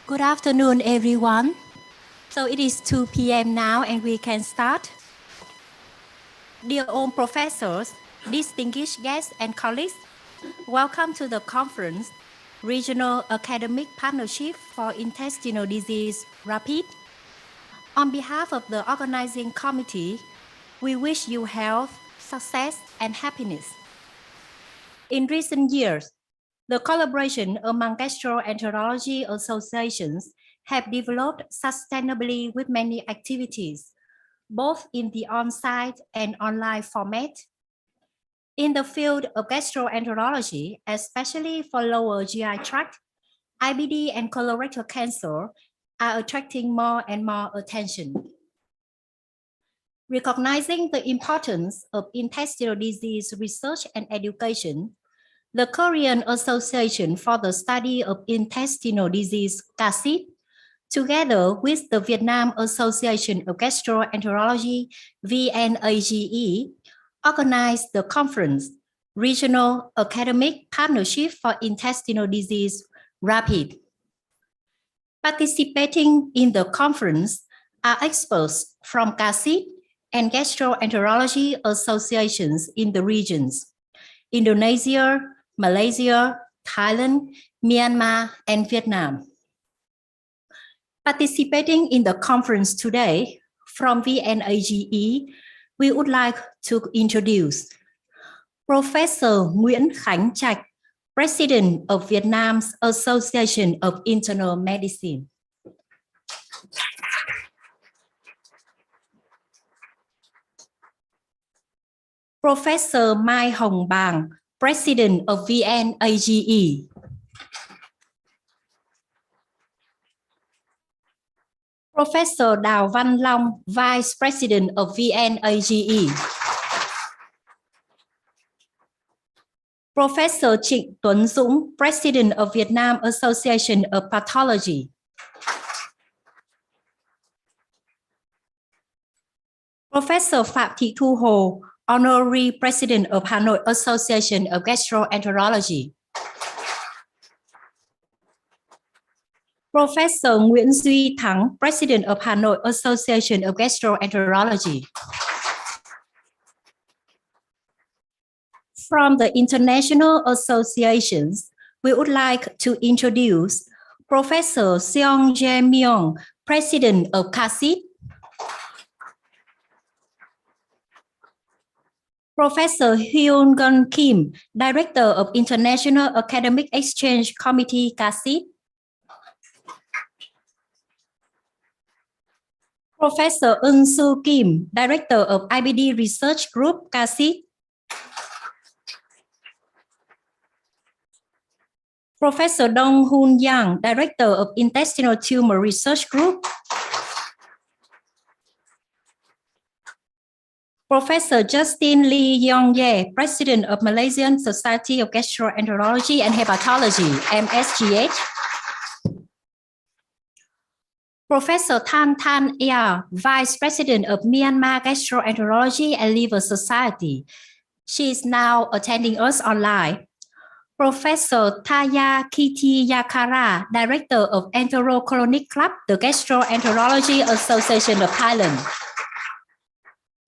Good afternoon, everyone. So it is 2 p.m. now and we can start. Dear own professors, distinguished guests and colleagues, welcome to the conference, Regional Academic Partnership for Intestinal Disease Rapid. On behalf of the organizing committee, we wish you health, success, and happiness. In recent years, the collaboration among gastroenterology associations have developed sustainably with many activities, both in the on-site and online format. In the field of gastroenterology, especially for lower GI tract, IBD and colorectal cancer are attracting more and more attention. Recognizing the importance of intestinal disease research and education, the Korean Association for the Study of Intestinal Disease, CASID, together with the Vietnam Association of Gastroenterology, VNAGE, organized the conference, Regional Academic Partnership for Intestinal Disease, RAPID. Participating in the conference are experts from CASID and gastroenterology associations in the regions, Indonesia, Malaysia, Thailand, Myanmar, and Vietnam. Participating in the conference today from VNAGE, we would like to introduce Professor Nguyễn Khánh Trạch, President of Vietnam's Association of Internal Medicine. Professor Mai Hồng Bàng, President of VNAGE. Professor Đào Văn Long, Vice President of VNAGE. Professor Trịnh Tuấn Dũng, President of Vietnam Association of Pathology. Professor Phạm Thị Thu Hồ, Honorary President of Hanoi Association of Gastroenterology. Professor Nguyễn Duy Thắng, President of Hanoi Association of Gastroenterology. From the international associations, we would like to introduce Professor Soonchunghyan, President of CASID. Professor Hyun Gun Kim, Director of International Academic Exchange Committee, CASID. Professor Eun Soo Kim, Director of IBD Research Group, CASID. Professor Dong Hoon Yang, Director of Intestinal Tumor Research Group. Professor Justin Lee Yong Ye, President of Malaysian Society of Gastroenterology and Hepatology, MSGH. Professor Thanh Thanh Ea, Vice President of Myanmar Gastroenterology and Liver Society. She is now attending us online. Professor Thaya Kiti Yakara, Director of Enterocolonic Club, the Gastroenterology Association of Thailand.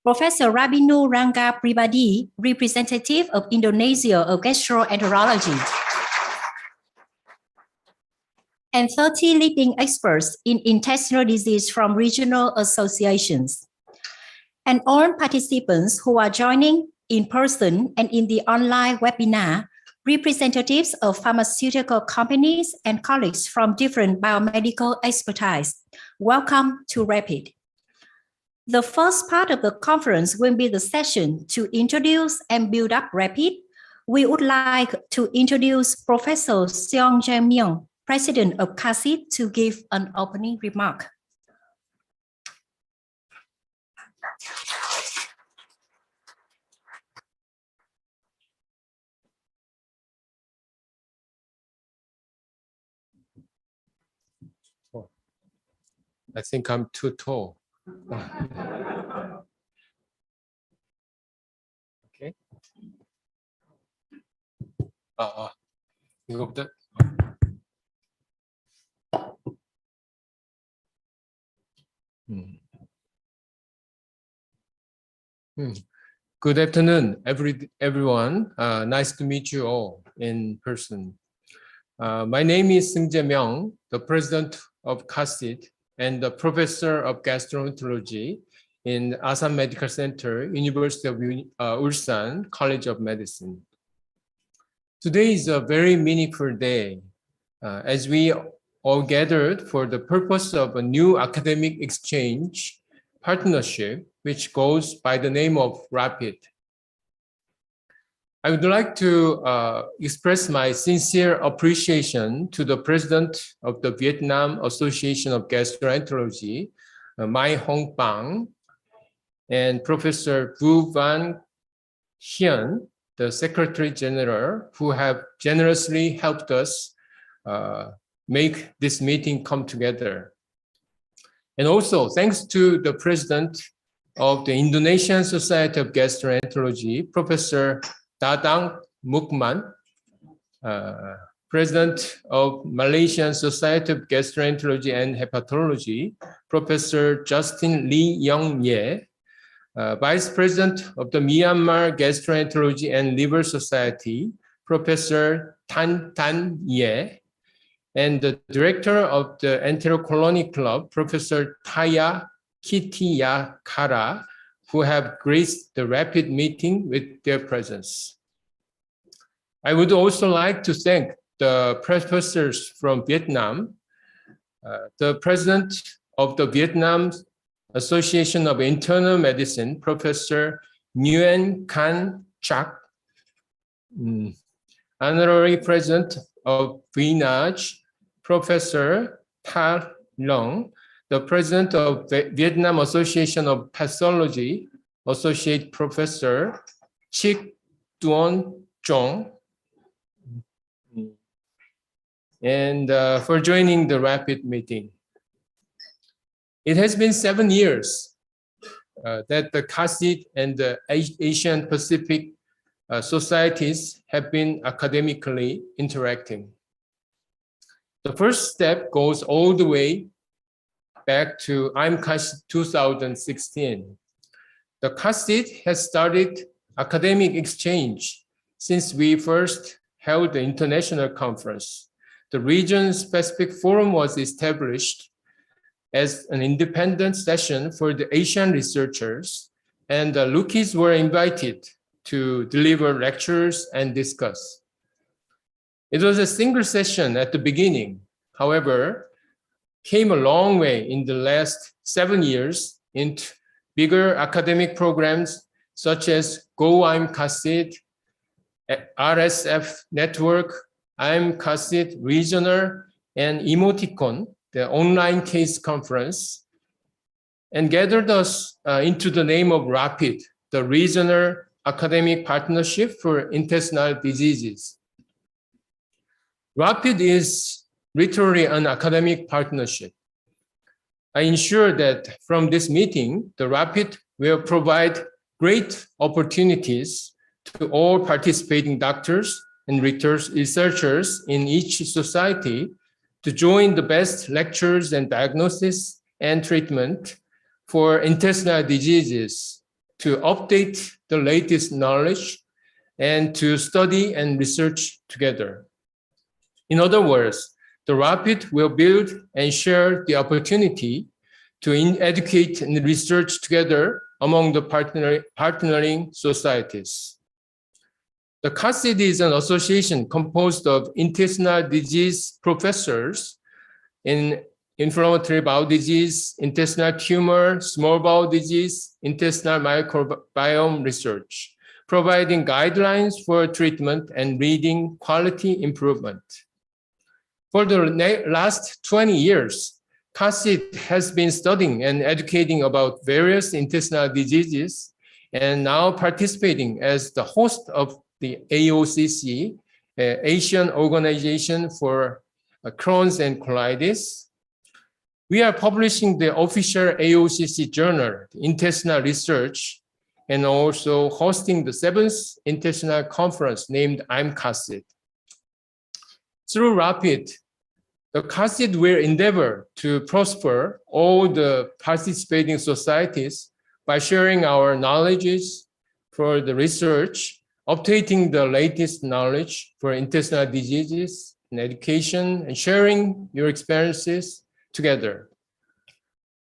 Professor Rabinu Rangga Pribadi, representative of Indonesia of Gastroenterology. And 30 leading experts in intestinal disease from regional associations. And all participants who are joining in person and in the online webinar, representatives of pharmaceutical companies and colleagues from different biomedical expertise. Welcome to RAPID. The first part of the conference will be the session to introduce and build up RAPID. We would like to introduce Professor Soonchunghyan, President of CASID, to give an opening remark. I think I'm too tall. Okay. 이거부터. Good afternoon, everyone. Nice to meet you all in person. My name is Myung, the president of CHIT and the professor of gastroenterology in Asan Medical Center, University of Ulsan College of Medicine. Today is a very meaningful day as we all gathered for the purpose of a new academic exchange partnership, which goes by the name of RAPID. I would like to express my sincere appreciation to the president of the Vietnam Association of Gastroenterology, Mai Hồng Bàng, and Professor Vu Van Hyun, the Secretary General, who have generously helped us make this meeting come together. And also, thanks to the president of the Indonesian Society of Gastroenterology, Professor Dadang Mukman, president of Malaysian Society of Gastroenterology and Hepatology, Professor Justin Lee Young Ye, vice president of the Myamar Gastroenterology and Liver Society, Professor Tan Tan Ye, and the director of the Enterocolony Club, Professor Taya Kitiya Kara, who have graced the RAPID meeting with their presence. I would also like to thank the professors from Vietnam, the president of the Vietnam Association of Internal Medicine, Professor Nguyen Can Chak, honorary president of VNAJ, Professor Tha Long, the president of the Vietnam Association of Pathology, Associate Professor Chik Duon Chong, and for joining the RAPID meeting. It has been 7 years that the CHIT and the Asian Pacific societies have been academically interacting. The first step goes all the way back to CHIT 2016. The CHIT has started academic exchange since we first held the international conference. The region-specific forum was established as an independent session for the Asian researchers, and the Lukis were invited to deliver lectures and discuss. It was a single session at the beginning, however, came a long way in the last 7 years into bigger academic programs such as Go I'm CHIT, RSF Network, I'm CHIT Regional, and Emoticon, the online case conference, and gathered us into the name of RAPID, the Regional Academic Partnership for Intestinal Diseases. RAPID is literally an academic partnership. I ensure that from this meeting, the RAPID will provide great opportunities to all participating doctors and researchers in each society to join the best lectures and diagnosis and treatment for intestinal diseases, to update the latest knowledge, and to study and research together. In other words, the RAPID will build and share the opportunity to educate and research together among the partnering societies. The CHIT is an association composed of intestinal disease professors in inflammatory bowel disease, intestinal tumor, small bowel disease, intestinal microbiome research, providing guidelines for treatment and reading quality improvement. For the last 20 years, CHIT has been studying and educating about various intestinal diseases and now participating as the host of the AOCC, Asian Organization for Crohn's and Colitis. We are publishing the official AOCC journal, Intestinal Research, and also hosting the 7th Intestinal Conference named I'm CHIT. Through RAPID, The CHASID will endeavor to prosper all the participating societies by sharing our knowledges for the research, updating the latest knowledge for intestinal diseases and education, and sharing your experiences together.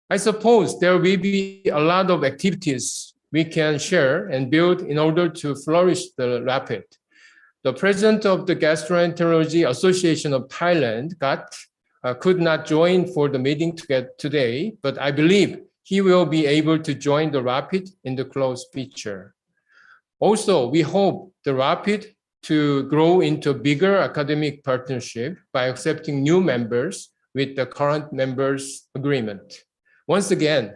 I suppose there will be a lot of activities we can share and build in order to flourish the RAPID. The president of the Gastroenterology Association of Thailand, GAT, could not join for the meeting today, but I believe he will be able to join the RAPID in the closed feature. Also, we hope the RAPID to grow into a bigger academic partnership by accepting new members with the current members' agreement. Once again,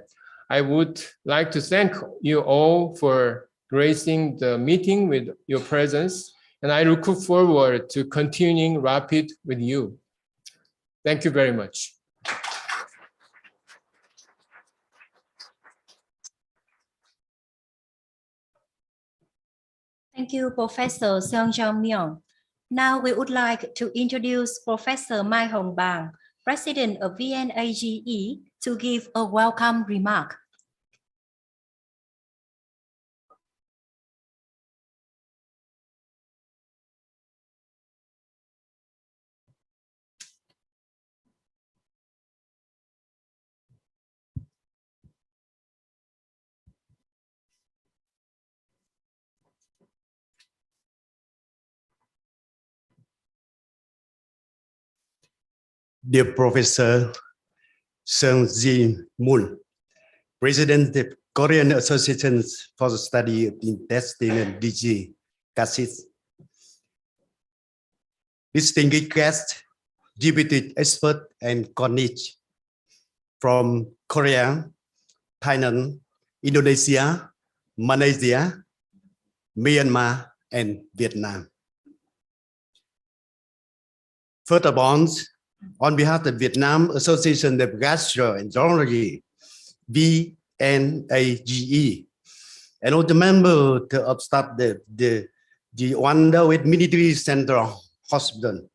I would like to thank you all for gracing the meeting with your presence, and I look forward to continuing RAPID with you. Thank you very much. Thank you, Professor Soonchunghyan. Now we would like to introduce Professor Mai Hồng Bàng, President of VNAGE, to give a welcome remark. Dear Professor Seung Ji-moon, President of Korean Association for the Study of Intestinal Disease, CHASID, distinguished guests, deputy expert and colleagues from Korea, Thailand, Indonesia, Malaysia, Myanmar, and Vietnam. First of all, on behalf of Vietnam Association of Gastroenterology, VNAGE, and all the members of staff the Wonder with Military Central Hospital,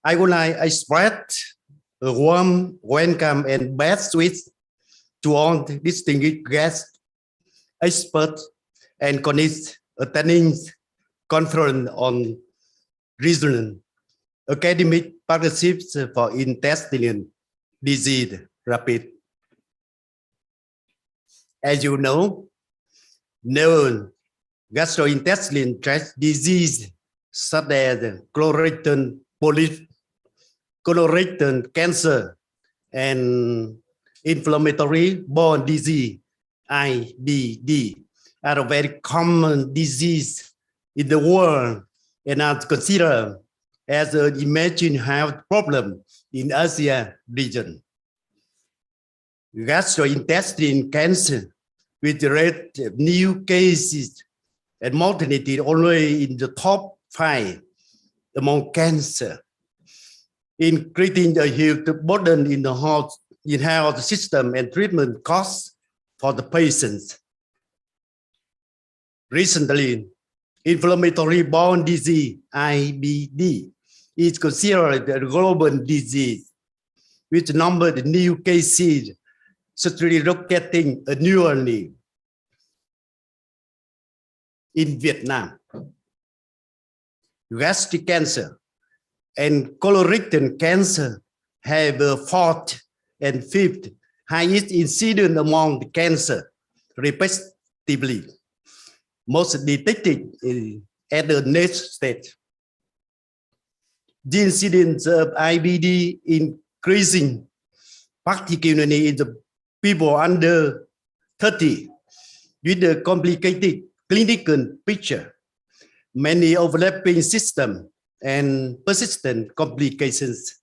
I would like to express a warm welcome and best wishes to all distinguished guests, experts, and colleagues attending conference on regional academic partnerships for intestinal disease RAPID. As you know, known gastrointestinal tract disease such as colorectal polyp, colorectal cancer, and inflammatory bowel disease (IBD) are a very common disease in the world and are considered as an emerging health problem in Asia region. Gastrointestinal cancer, with the rate of new cases and mortality only in the top 5 among cancer, increasing the huge burden in the health system and treatment costs for the patients. Recently, inflammatory bowel disease (IBD) is considered a global disease, with number of new cases steadily rocketing annually. In Vietnam, gastric cancer and colorectal cancer have a 4th and 5th highest incidence among the cancer, respectively, most detected at the next stage. The incidence of IBD increasing, particularly in the people under 30, with a complicated clinical picture, many overlapping systems, and persistent complications.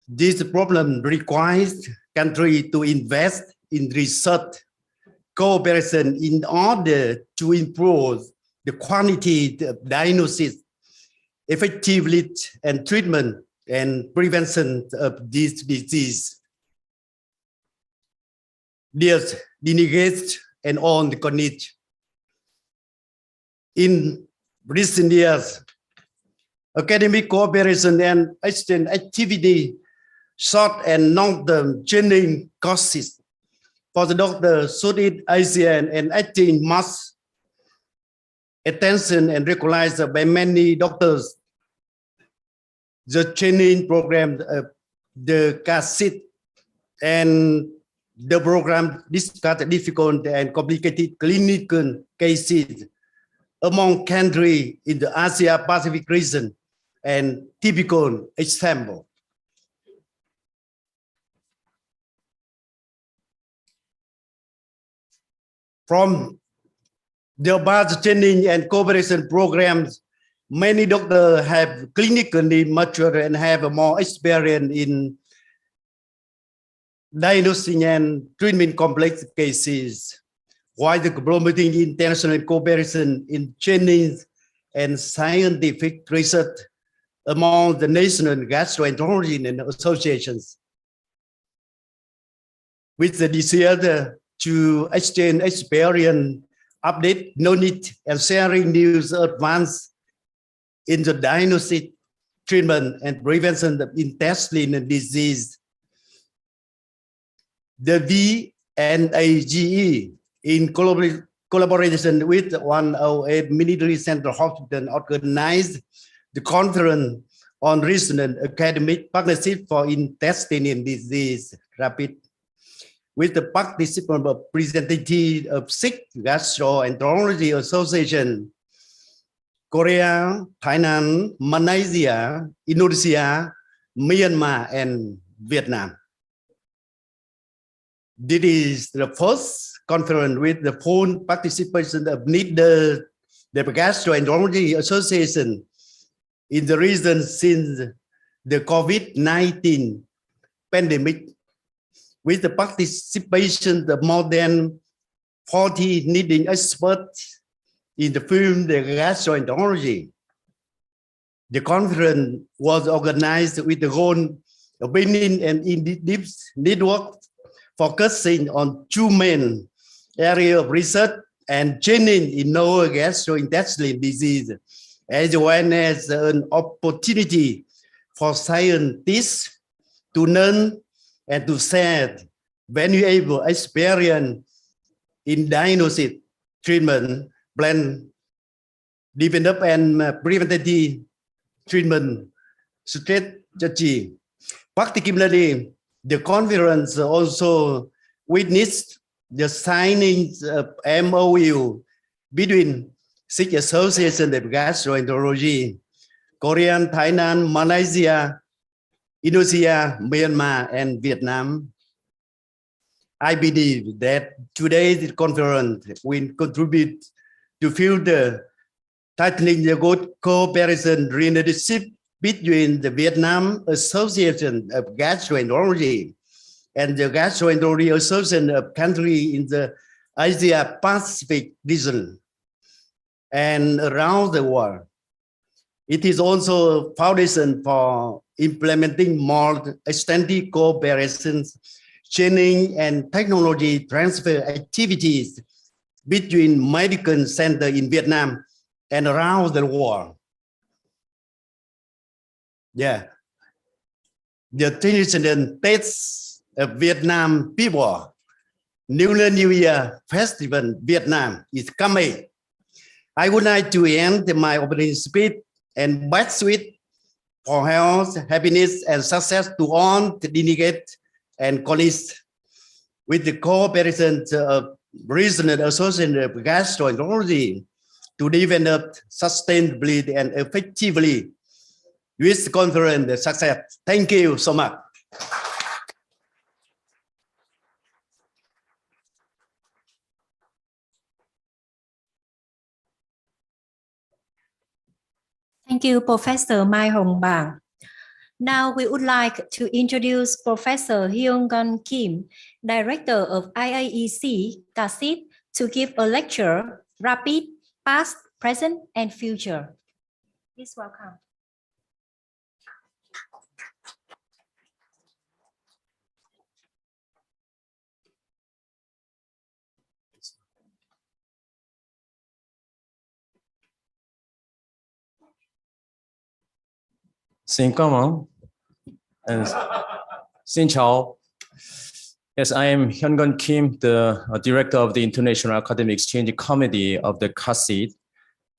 This problem requires countries to invest in research cooperation in order to improve the quality of diagnosis, effectiveness and treatment and prevention of this disease. Dear delegates and all the colleagues, in recent years, academic cooperation and exchange activity, short and long-term training courses for the doctor Southeast Asian and acting much attention and recognized by many doctors. The training program, the CASIT, and the program discussed difficult and complicated clinical cases among countries in the Asia-Pacific region and typical example. From the above training and cooperation programs, many doctors have clinically matured and have more experience in diagnosing and treatment complex cases, while promoting international cooperation in training and scientific research among the national gastroenterology and associations. With the desire to exchange experience, update knowledge, and sharing news advance in the diagnosis, treatment, and prevention of intestinal disease. The VNAGE, in collaboration with 108 Military Central Hospital, organized the conference on regional academic partnership for intestinal disease rapid, with the participant representative of 6 gastroenterology association: Korea, Thailand, Malaysia, Indonesia, Myanmar, and Vietnam. This is the first conference with the full participation of the gastroenterology association in the region since the COVID-19 pandemic, with the participation of more than 40 leading experts in the field of gastroenterology. The conference was organized with the goal of bringing an in-depth network focusing on 2 main areas of research and training in novel gastrointestinal disease, as well as an opportunity for scientists to learn and to share valuable experience in diagnosis, treatment, plan, develop, and preventative treatment strategy. Particularly, the conference also witnessed the signing of MOU between 6 associations of gastroenterology: Korean, Thailand, Malaysia, Indonesia, Myanmar, and Vietnam. I believe that today's conference will contribute to further tightening the good cooperation relationship between the Vietnam Association of Gastroenterology and the Gastroenterology Association of countries in the Asia-Pacific region and around the world. It is also a foundation for implementing more extensive cooperation, training, and technology transfer activities between medical centers in Vietnam and around the world. Yeah, the traditional taste of Vietnam people, Lunar New Year Festival Vietnam is coming. I would like to end my opening speech and best wishes for health, happiness, and success to all the delegates and colleagues, with the cooperation of regional association of gastroenterology to develop sustainably and effectively with conference success. Thank you so much. Thank you, Professor Mai Hồng Bàng. Now we would like to introduce Professor Hyun Gun Kim, Director of IAEC CASIT, to give a lecture, Rapid, Past, Present, and Future. Please welcome. Xin cảm ơn. And xin chào. Yes, I am Hyun Gun Kim, the director of the International Academic Exchange Committee of the CHASID.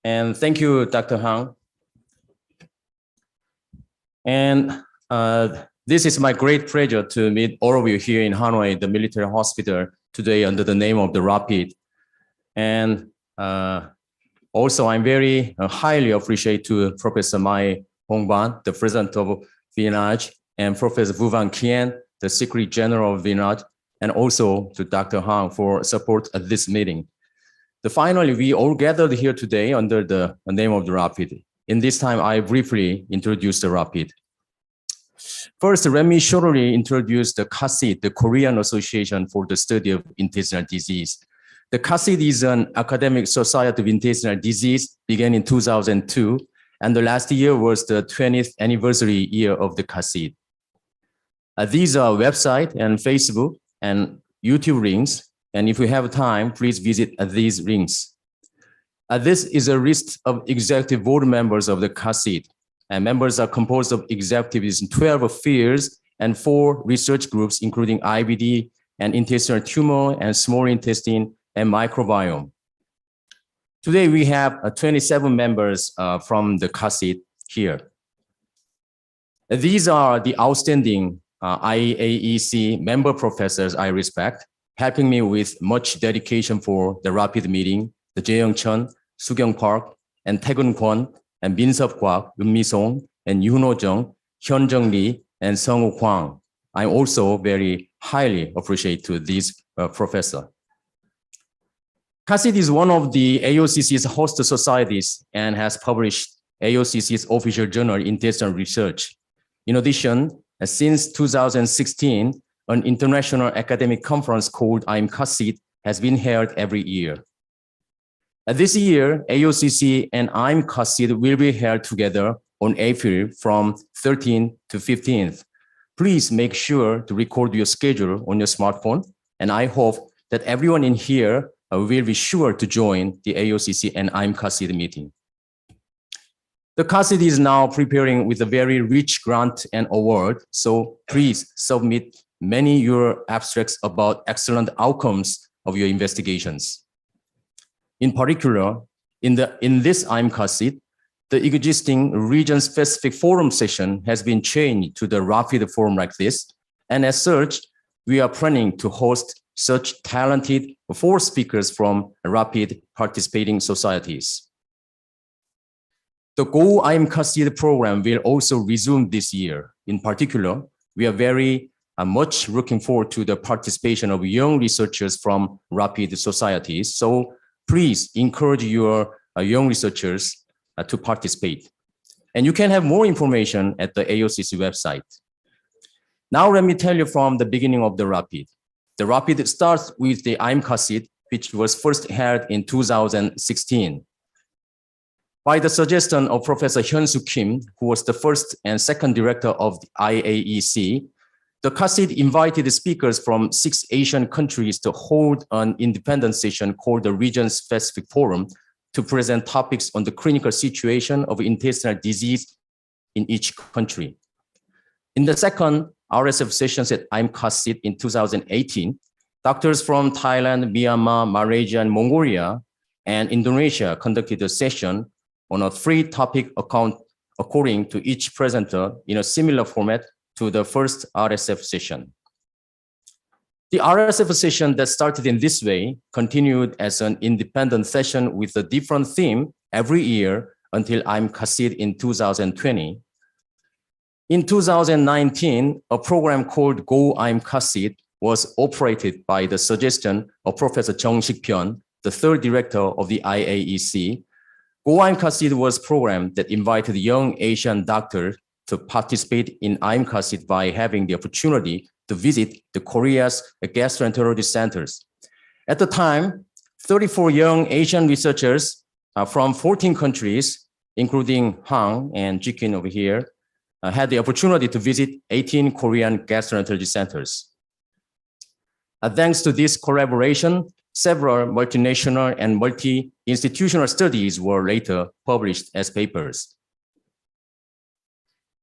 And thank you, Dr. Hang. And this is my great pleasure to meet all of you here in Hanoi, the military hospital, today under the name of the RAPID. And also, I'm very highly appreciate to Professor Mai Hồng Bàng, the president of Phiên I, and Professor Vu Van Kien, the Secretary General of Phiên I, and also to Dr. Hang for support at this meeting. Finally, we all gathered here today under the name of the RAPID. In this time, I briefly introduce the RAPID. First, let me shortly introduce the CHASID, the Korean Association for the Study of Intestinal Disease. The CHASID is an academic society of intestinal disease, began in 2002, and the last year was the 20th anniversary year of the CHASID. These are website and Facebook and YouTube links, and if you have time, please visit these links. This is a list of executive board members of the CHASID, and members are composed of executives in 12 fields and 4 research groups, including IBD and intestinal tumor and small intestine and microbiome. Today, we have 27 members from the CHASID here. These are the outstanding IAEC member professors I respect, helping me with much dedication for the RAPID meeting, the Jae-young Chun, Soo-kyung Park, and Taegun Kwon, and Min-sup Kwak, Eun Soo, and Yoon-ho Jung, Hyun-jung Lee, and Sung-woo Kwang. I also very highly appreciate to these professors. CHASID is one of the AOCC's host societies and has published AOCC's official journal, Intestinal Research. In addition, since 2016, an international academic conference called CHASID has been held every year. This year, AOCC and CHASID will be held together on April from 13th to 15th. Please make sure to record your schedule on your smartphone, and I hope that everyone in here will be sure to join the AOCC and CHASID meeting. The CHASID is now preparing with a very rich grant and award, so please submit many your abstracts about excellent outcomes of your investigations. In particular, in this CHASID, the existing region-specific forum session has been changed to the RAPID forum like this, and as such, we are planning to host such talented 4 speakers from RAPID participating societies. The Go CHASID program will also resume this year. In particular, we are very much looking forward to the participation of young researchers from RAPID societies. So please encourage your young researchers to participate. And you can have more information at the AOCC website. Now let me tell you from the beginning of the RAPID. The RAPID starts with the CHASID, which was first held in 2016. By the suggestion of Professor Eun Soo Kim, who was the first and second director of the IAEC, the CHASID invited speakers from 6 Asian countries to hold an independent session called the Region-Specific Forum to present topics on the clinical situation of intestinal disease in each country. In the second RSF sessions at CHASID in 2018, doctors from Thailand, Myamar, Malaysia, and Mongolia, and Indonesia conducted a session on a 3-topic account according to each presenter in a similar format to the first RSF session. The RSF session that started in this way continued as an independent session with a different theme every year until CHASID in 2020. In 2019, a program called Go CHASID was operated by the suggestion of Professor Jung Sik-pyun, the third director of the IAEC. Go CHASID was a program that invited young Asian doctors to participate in CHASID by having the opportunity to visit the Korea's gastroenterology centers. At the time, 34 young Asian researchers from 14 countries, including Hang and Jikin over here, had the opportunity to visit 18 Korean gastroenterology centers. Thanks to this collaboration, several multinational and multi-institutional studies were later published as papers.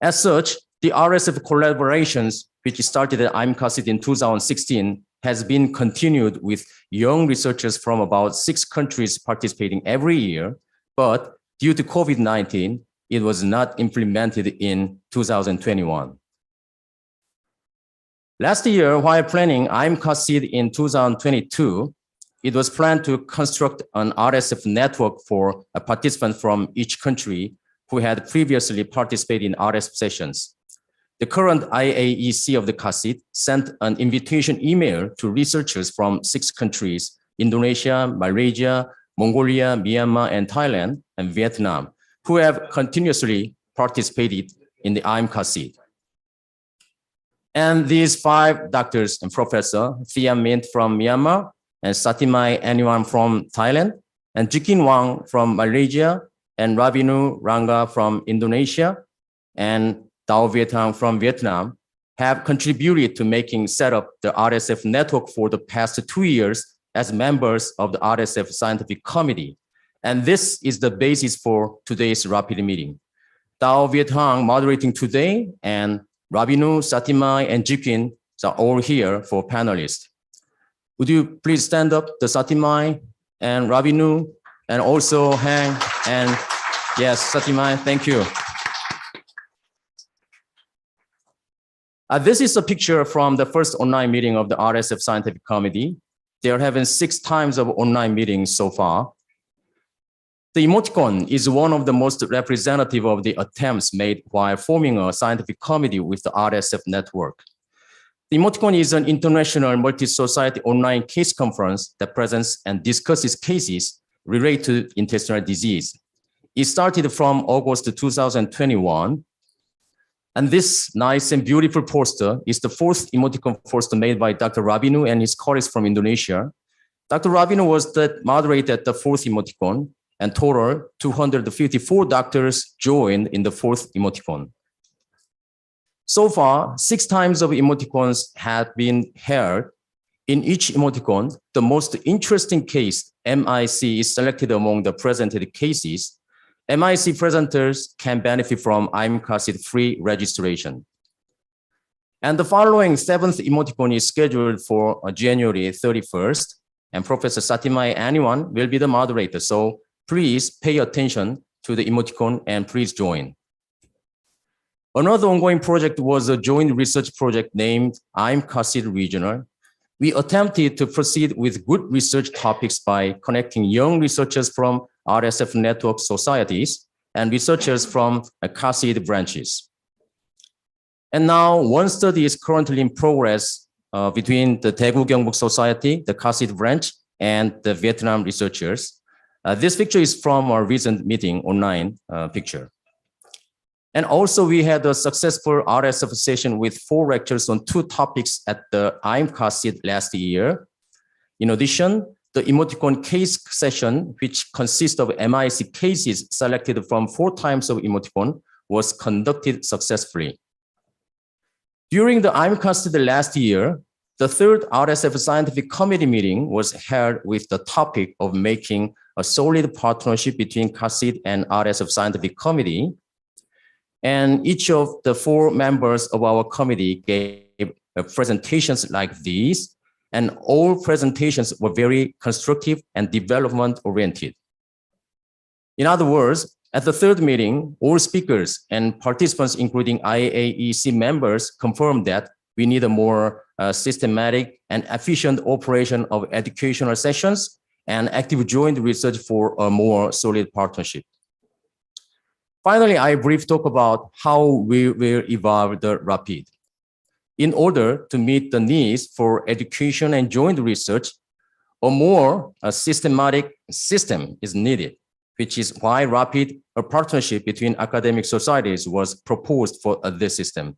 As such, the RSF collaborations, which started at IMCASID in 2016, has been continued with young researchers from about 6 countries participating every year, but due to COVID-19, it was not implemented in 2021. Last year, while planning IMCASID in 2022, it was planned to construct an RSF network for a participant from each country who had previously participated in RSF sessions. The current IAEC of the CASID sent an invitation email to researchers from 6 countries, Indonesia, Malaysia, Mongolia, Myanmar, and Thailand, and Vietnam, who have continuously participated in the IMCASID. And these 5 doctors and professors, Thea Mint from Myanmar, and Satimai Anywan from Thailand, and Jikin Wang from Malaysia, and Ravinu Ranga from Indonesia, and Dao Vietnam from Vietnam, have contributed to making set up the RSF network for the past 2 years as members of the RSF Scientific Committee. And this is the basis for today's rapid meeting. Dao Vietnam moderating today, and Ravinu, Satimai, and Jikin are all here for panelists. Would you please stand up, the Satimai and Ravinu, and also Hang, and yes, Satimai, thank you. This is a picture from the first online meeting of the RSF Scientific Committee. They are having 6 times of online meetings so far. The emoticon is one of the most representative of the attempts made while forming a scientific committee with the RSF network. The emoticon is an international multi-society online case conference that presents and discusses cases related to intestinal disease. It started from August 2021. And this nice and beautiful poster is the 4th emoticon poster made by Dr. Ravinu and his colleagues from Indonesia. Dr. Ravinu was the moderator at the 4th emoticon, and total 254 doctors joined in the 4th emoticon. So far, 6 times of emoticons have been held. In each emoticon, the most interesting case, MIC, is selected among the presented cases. MIC presenters can benefit from IMCASID free registration. And the following 7th emoticon is scheduled for January 31st, and Professor Satimai Anywan will be the moderator. So please pay attention to the emoticon and please join. Another ongoing project was a joint research project named IMCASID Regional. We attempted to proceed with good research topics by connecting young researchers from RSF network societies and researchers from CASID branches. And now 1 study is currently in progress between the Daegu Gyeongbuk Society, the CASID branch, and the Vietnam researchers. This picture is from our recent meeting online picture. And also we had a successful RSF session with 4 lectures on 2 topics at the IMCASID last year. In addition, the emoticon case session, which consists of MIC cases selected from 4 times of emoticon, was conducted successfully. During the IMCASID last year, the 3rd RSF Scientific Committee meeting was held with the topic of making a solid partnership between CASID and RSF Scientific Committee. And each of the 4 members of our committee gave presentations like these, and all presentations were very constructive and development-oriented. In other words, at the 3rd meeting, all speakers and participants, including IAEC members, confirmed that we need a more systematic and efficient operation of educational sessions and active joint research for a more solid partnership. Finally, I briefly talk about how we will evolve the RAPID. In order to meet the needs for education and joint research, a more systematic system is needed, which is why RAPID, a partnership between academic societies, was proposed for this system.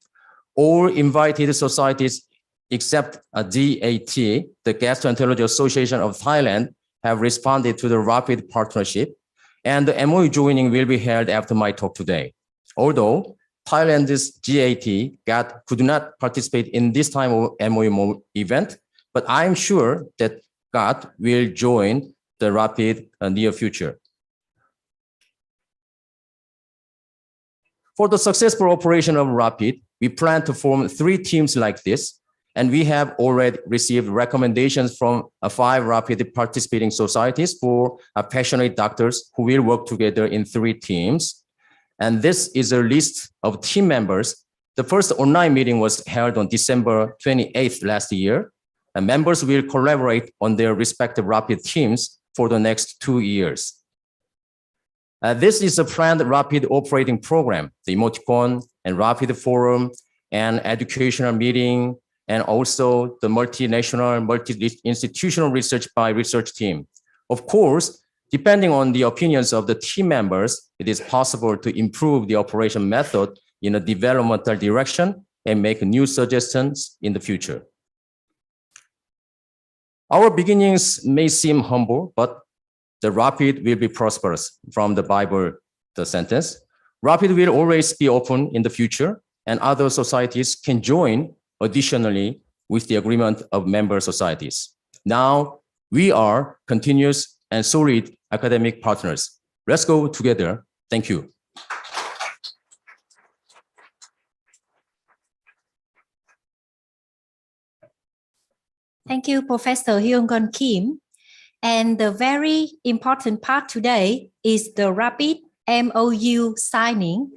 All invited societies except GAT, the Gastroenterology Association of Thailand, have responded to the RAPID partnership, and the MOU joining will be held after my talk today. Although Thailand's GAT could not participate in this time of MOU event, but I'm sure that GAT will join the RAPID near future. For the successful operation of RAPID, we plan to form 3 teams like this, and we have already received recommendations from 5 RAPID participating societies for passionate doctors who will work together in 3 teams. And this is a list of team members. The first online meeting was held on December 28th last year, and members will collaborate on their respective RAPID teams for the next 2 years. This is a planned RAPID operating program, the emoticon and RAPID forum and educational meeting, and also the multinational, multi-institutional research by research team. Of course, depending on the opinions of the team members, it is possible to improve the operation method in a developmental direction and make new suggestions in the future. Our beginnings may seem humble, but the RAPID will be prosperous. From the Bible, the sentence. RAPID will always be open in the future, and other societies can join additionally with the agreement of member societies. Now, we are continuous and solid academic partners. Let's go together. Thank you. Thank you, Professor Hyun Gun Kim. And the very important part today is the RAPID MOU signing.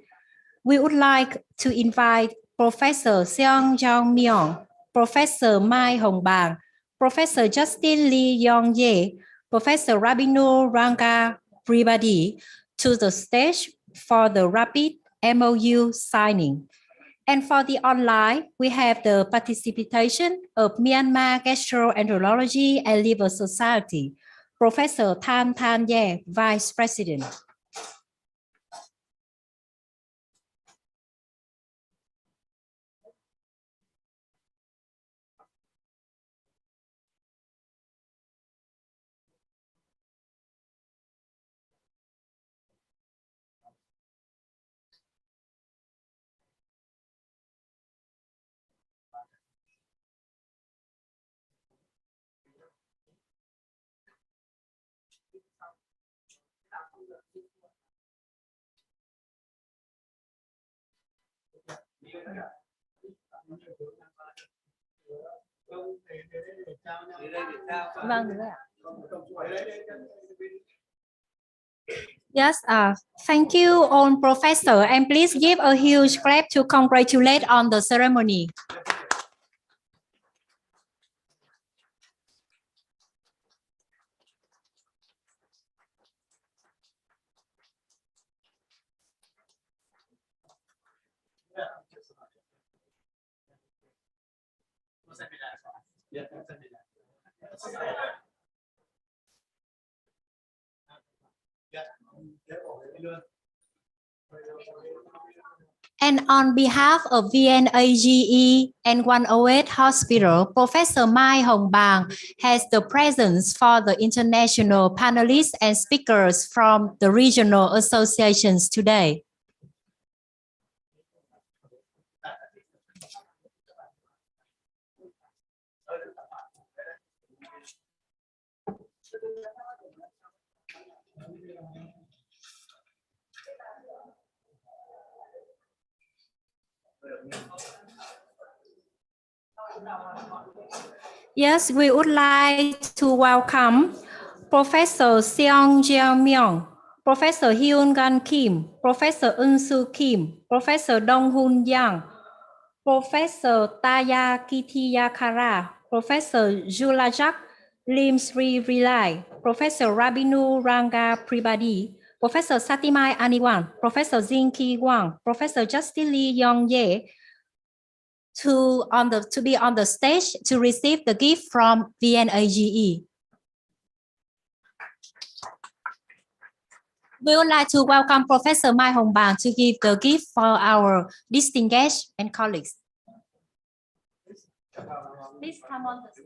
We would like to invite Professor Seung Myung, Professor Mai Hồng Bàng, Professor Justin Lee Yong-ye, Professor Rabinu Ranga Pribadi to the stage for the RAPID MOU signing. And for the online, we have the participation of Myanmar Gastroenterology and Liver Society, Professor Tan Ye, Vice President. Yes, thank you all, Professor, and please give a huge clap to congratulate on the ceremony. And on behalf of VNAGE and 108 Hospital, Professor Mai Hồng Bàng has the presence for the international panelists and speakers from the regional associations today. Yes, we would like to welcome Professor Seung Myung, Professor Hyun Gun Kim, Professor Eun Soo Kim, Professor Dong Hun Yang, Professor Taya Kitiyakara, Professor Julajak Lim Sri Rilai, Professor Rabinu Ranga Pribadi, Professor Satimai Aniwan, Professor Zinki Wang, Professor Justin Lee Yong-ye, to be on the stage to receive the gift from VNAGE. We would like to welcome Professor Mai Hồng Bàng to give the gift for our distinguished and colleagues. Please come on the stage.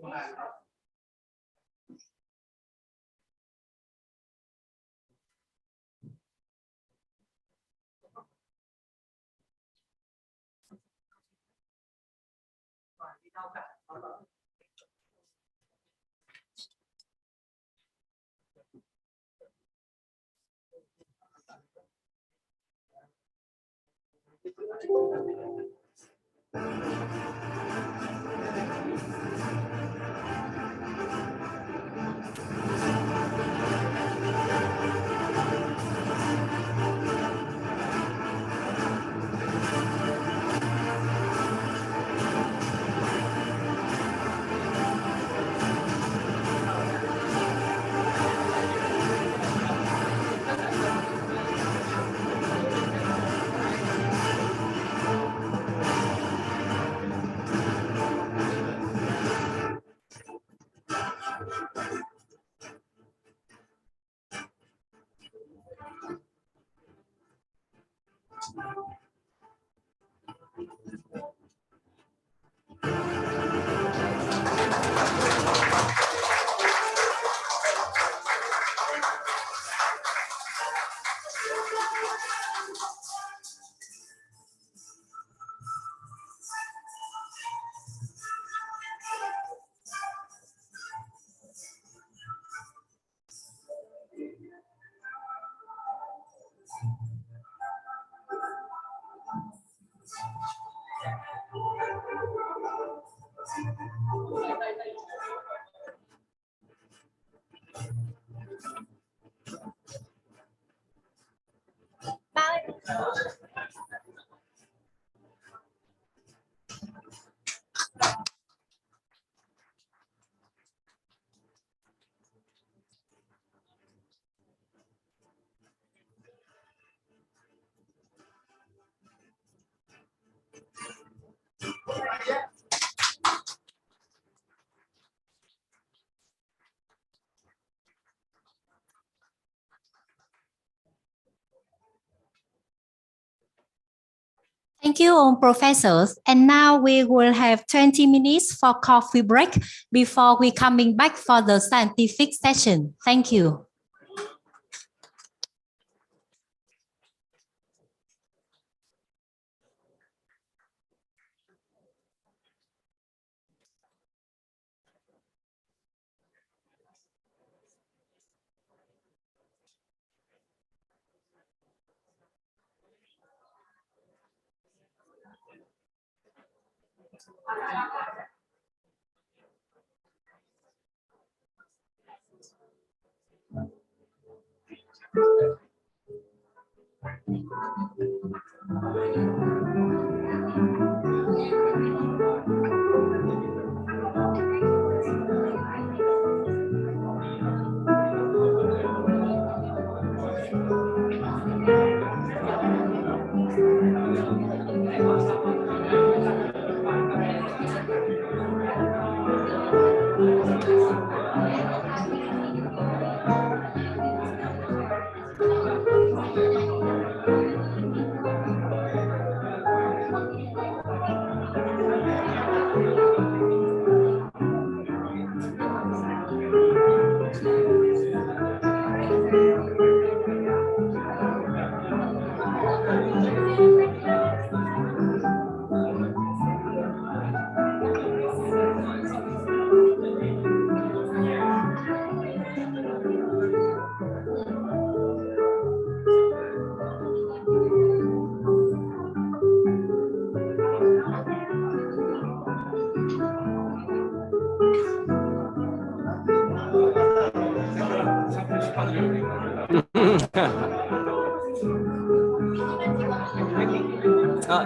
Thank you all professors. And now we will have 20 minutes for coffee break before we coming back for the scientific session. Thank you.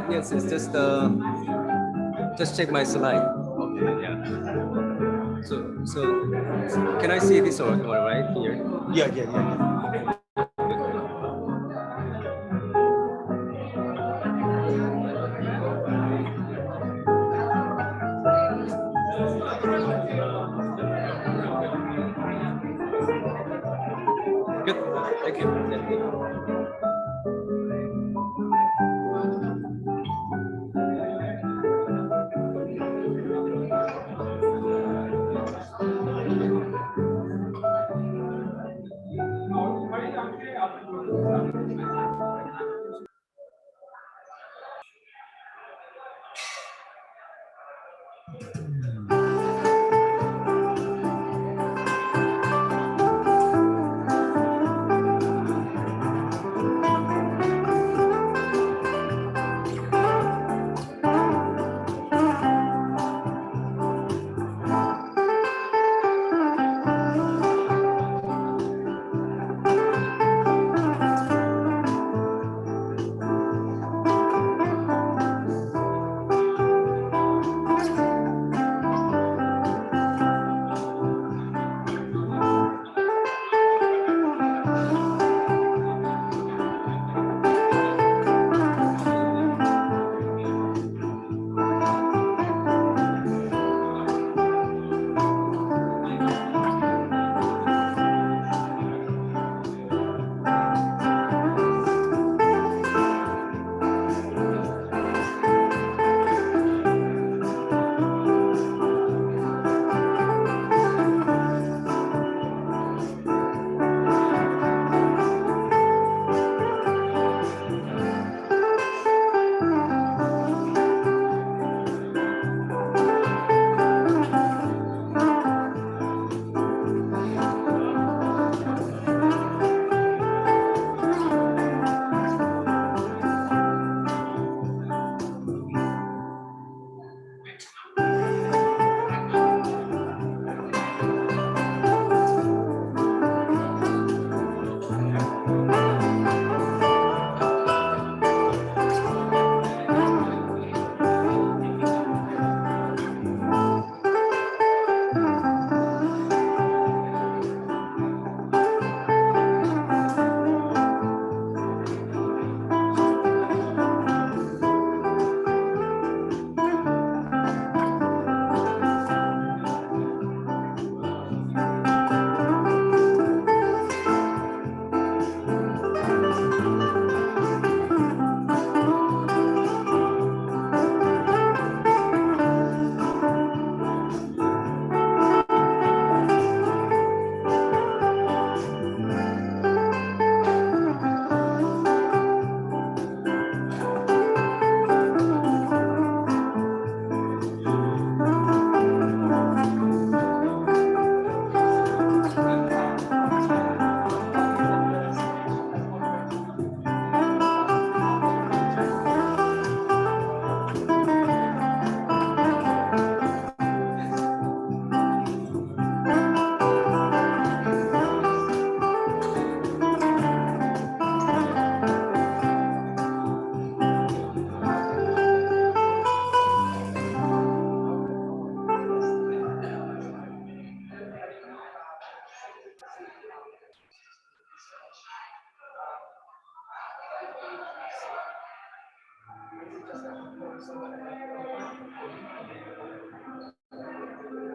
Yes, it's just check my slide. Okay, yeah. So can I see this all right here? Yeah. Good. Thank you.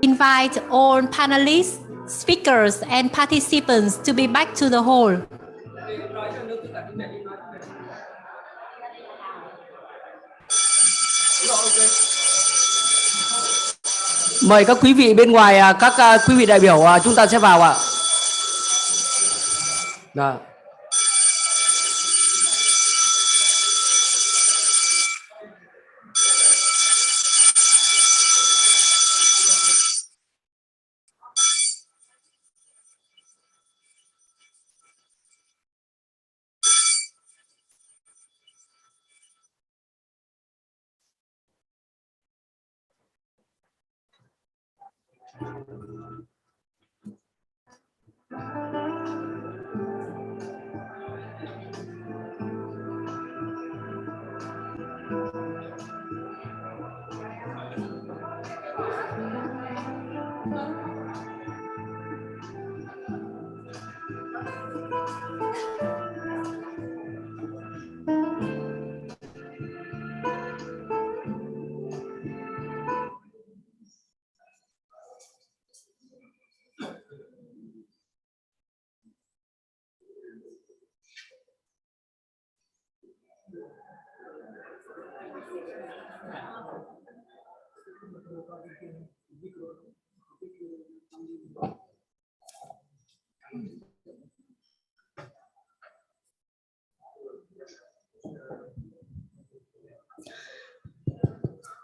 Invite all panelists, speakers, and participants to be back to the hall. Mời các quý vị bên ngoài, các quý vị đại biểu, chúng ta sẽ vào ạ. Đó.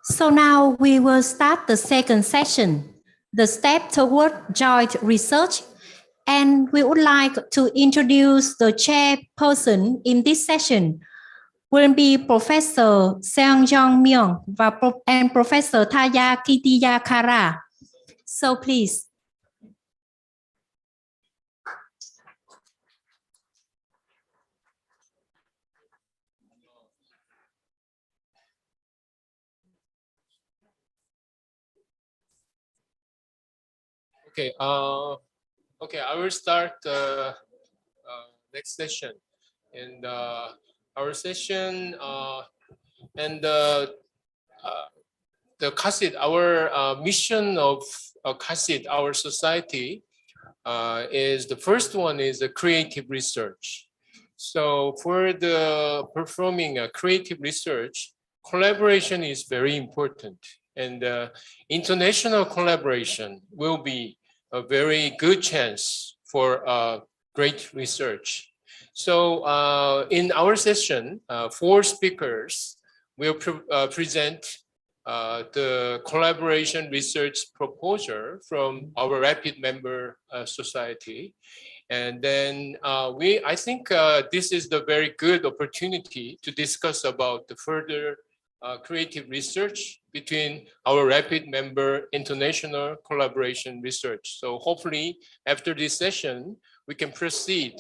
So now we will start the second session, the step toward joint research. And we would like to introduce the chairperson in this session will be Professor Seung Myung and Professor Thaya Kitiyakara. So please. Okay. Okay, I will start next session, and our session and the CHASID, our mission of CHASID, our society, is the first one is a creative research. So for the performing a creative research, collaboration is very important, and international collaboration will be a very good chance for great research. So in our session, 4 speakers will present the collaboration research proposal from our rapid member society. And then I think this is the very good opportunity to discuss about the further creative research between our rapid member international collaboration research. So hopefully after this session, we can proceed.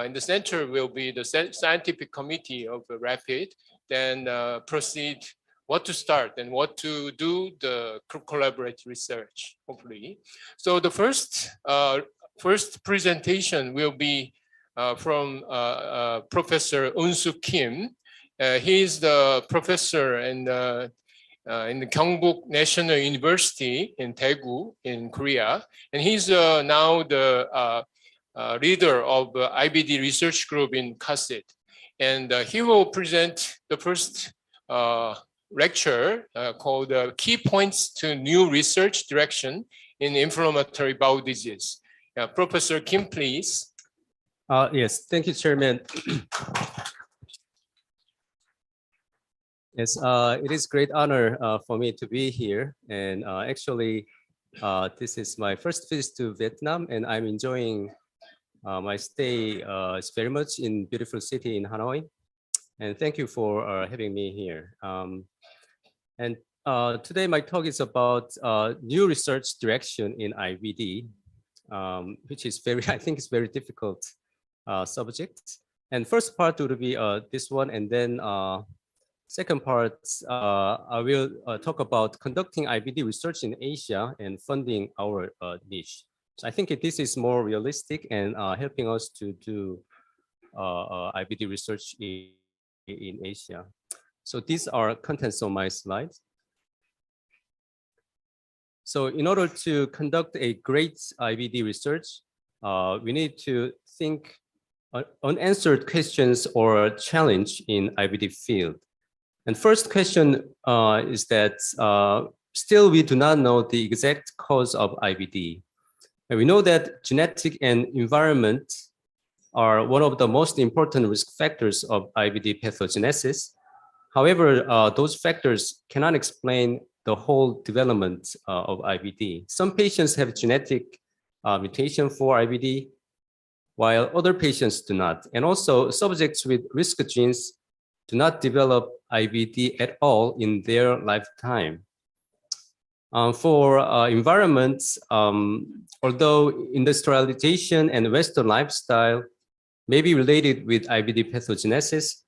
In the center will be the scientific committee of the rapid, then proceed what to start and what to do the collaborative research, hopefully. So the first presentation will be from Professor Eun Soo Kim. He is the professor in the Gyeongbok National University in Daegu in Korea, and he's now the leader of IBD research group in CHASID, and he will present the first lecture called "Key Points to New Research Direction in Inflammatory Bowel Disease." Professor Kim, please. Yes, thank you, Chairman. Yes, it is great honor for me to be here, and actually, this is my first visit to Vietnam, and I'm enjoying my stay very much in beautiful city in Hanoi. And thank you for having me here. And today my talk is about new research direction in IBD, which is I think it's very difficult subject. And first part will be this one, and then second part, I will talk about conducting IBD research in Asia and funding our niche. So I think this is more realistic and helping us to do IBD research in in Asia. So these are contents of my slides. So in order to conduct a great IBD research, we need to think unanswered questions or challenge in IBD field. And first question is that still we do not know the exact cause of IBD. And we know that genetic and environment are one of the most important risk factors of IBD pathogenesis. However, those factors cannot explain the whole development of IBD. Some patients have genetic mutation for IBD, while other patients do not. And also subjects with risk genes do not develop IBD at all in their lifetime. For environments, although industrialization and Western lifestyle may be related with IBD pathogenesis,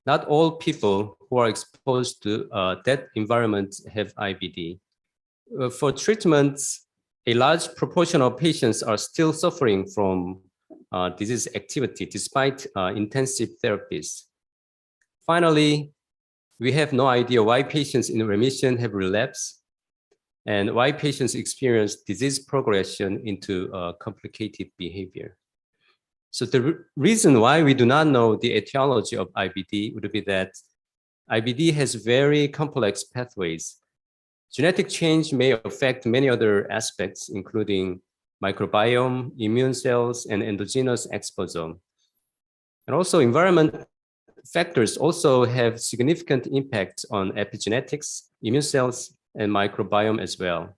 not all people who are exposed to that environment have IBD. For treatments, a large proportion of patients are still suffering from disease activity despite intensive therapies. Finally, we have no idea why patients in remission have relapsed and why patients experience disease progression into complicated behavior. So the reason why we do not know the etiology of IBD would be that IBD has very complex pathways. Genetic change may affect many other aspects, including microbiome, immune cells, and endogenous exposome. And also environment factors also have significant impact on epigenetics, immune cells, and microbiome as well.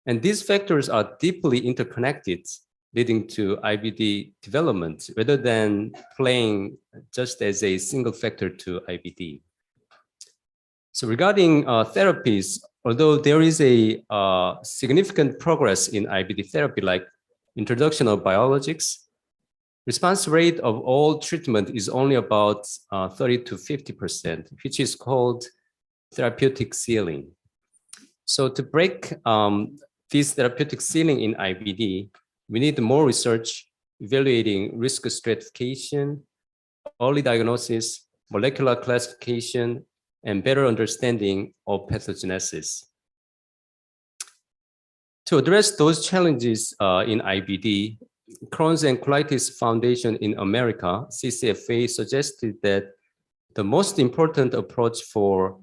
And these factors are deeply interconnected, leading to IBD development rather than playing just as a single factor to IBD. So regarding therapies, although there is a significant progress in IBD therapy, like introduction of biologics, response rate of all treatment is only about 30 to 50%, which is called therapeutic ceiling. So to break this therapeutic ceiling in IBD, we need more research evaluating risk stratification, early diagnosis, molecular classification, and better understanding of pathogenesis. To address those challenges in IBD, Crohn's and Colitis Foundation in America, CCFA, suggested that the most important approach for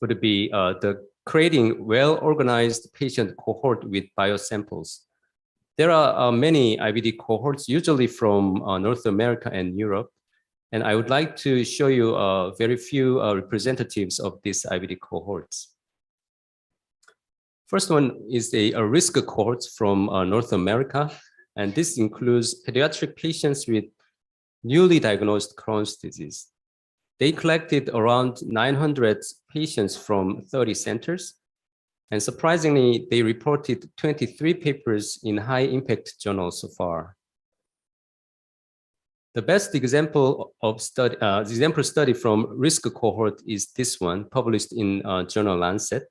would be the creating well-organized patient cohort with biosamples. There are many IBD cohorts, usually from North America and Europe, and I would like to show you very few representatives of these IBD cohorts. First one is a risk cohort from North America, and this includes pediatric patients with newly diagnosed Crohn's disease. They collected around 900 patients from 30 centers, and surprisingly, they reported 23 papers in high-impact journals so far. The best example of study from risk cohort is this one, published in journal Lancet.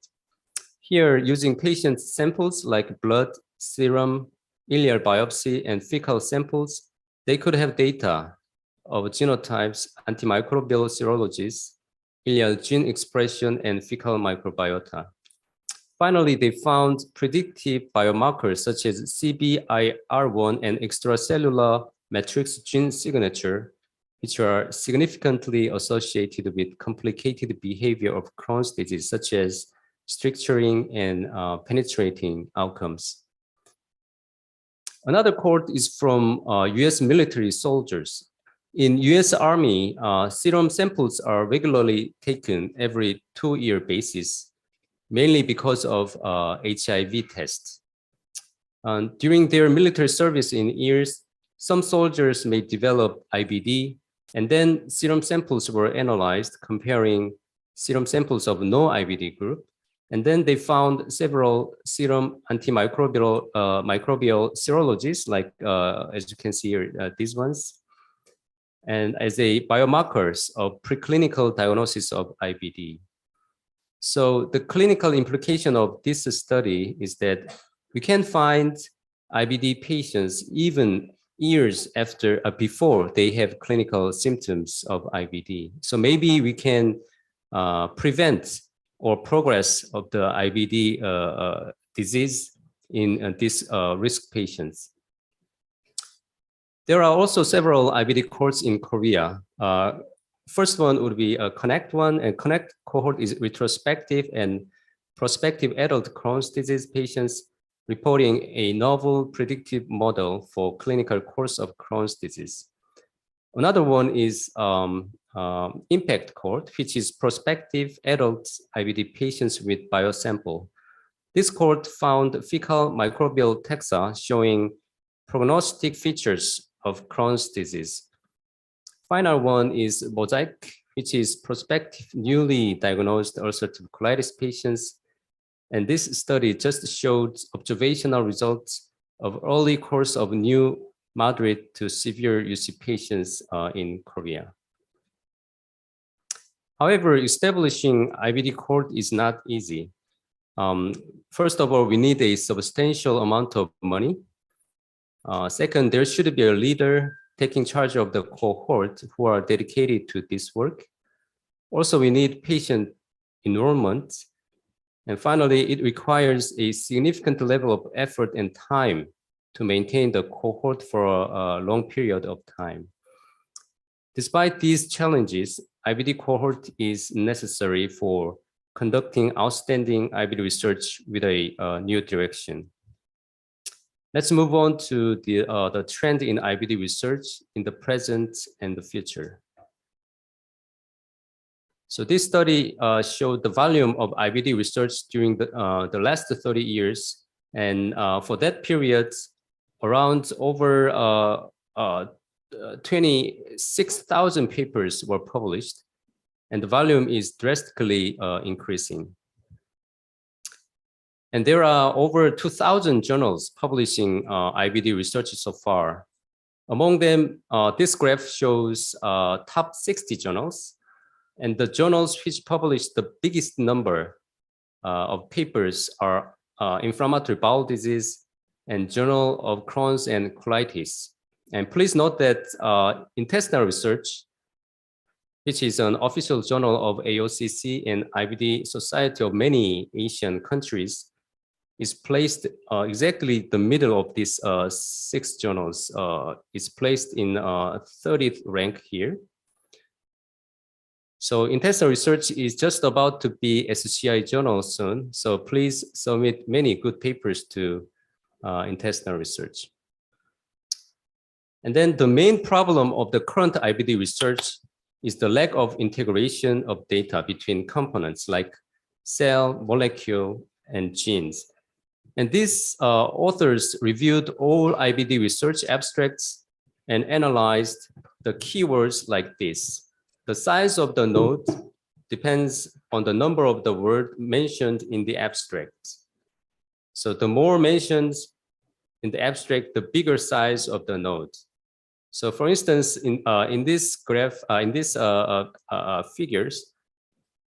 Here, using patient samples like blood, serum, ileal biopsy, and fecal samples, they could have data of genotypes, antimicrobial serologies, ileal gene expression, and fecal microbiota. Finally, they found predictive biomarkers such as CBIR1 and extracellular matrix gene signature, which are significantly associated with complicated behavior of Crohn's disease, such as stricturing and penetrating outcomes. Another cohort is from US military soldiers. In US Army, serum samples are regularly taken every 2-year basis, mainly because of HIV tests. During their military service in years, some soldiers may develop IBD, and then serum samples were analyzed comparing serum samples of no IBD group. And then they found several serum antimicrobial microbial serologies, like as you can see here, these ones, and as a biomarkers of preclinical diagnosis of IBD. So the clinical implication of this study is that we can find IBD patients even years after, before they have clinical symptoms of IBD. So maybe we can prevent or progress of the IBD disease in these risk patients. There are also several IBD cohorts in Korea. First one would be a Connect one, and Connect cohort is retrospective and prospective adult Crohn's disease patients reporting a novel predictive model for clinical course of Crohn's disease. Another one is Impact cohort, which is prospective adult IBD patients with biosample. This cohort found fecal microbial taxa showing prognostic features of Crohn's disease. Final one is Mosaic, which is prospective newly diagnosed ulcerative colitis patients. And this study just showed observational results of early course of new moderate to severe UC patients in Korea. However, establishing IBD cohort is not easy. First of all, we need a substantial amount of money. Second, there should be a leader taking charge of the cohort who are dedicated to this work. Also, we need patient enrollment. And finally, it requires a significant level of effort and time to maintain the cohort for a long period of time. Despite these challenges, IBD cohort is necessary for conducting outstanding IBD research with a new direction. Let's move on to the trend in IBD research in the present and the future. So this study showed the volume of IBD research during the last 30 years. And for that period, around over 26,000 papers were published, and the volume is drastically increasing. And there are over 2,000 journals publishing IBD research so far. Among them, this graph shows top 60 journals, and the journals which publish the biggest number of papers are Inflammatory Bowel Disease and Journal of Crohn's and Colitis. And please note that Intestinal Research, which is an official journal of AOCC and IBD Society of many Asian countries, is placed exactly the middle of these 6 journals. It's placed in 30th rank here. So intestinal research is just about to be SCI journal soon. So please submit many good papers to intestinal research. And then the main problem of the current IBD research is the lack of integration of data between components like cell, molecule, and genes. And these authors reviewed all IBD research abstracts and analyzed the keywords like this. The size of the node depends on the number of the words mentioned in the abstract. So the more mentions in the abstract, the bigger size of the node. So for instance, in this graph, in these figures,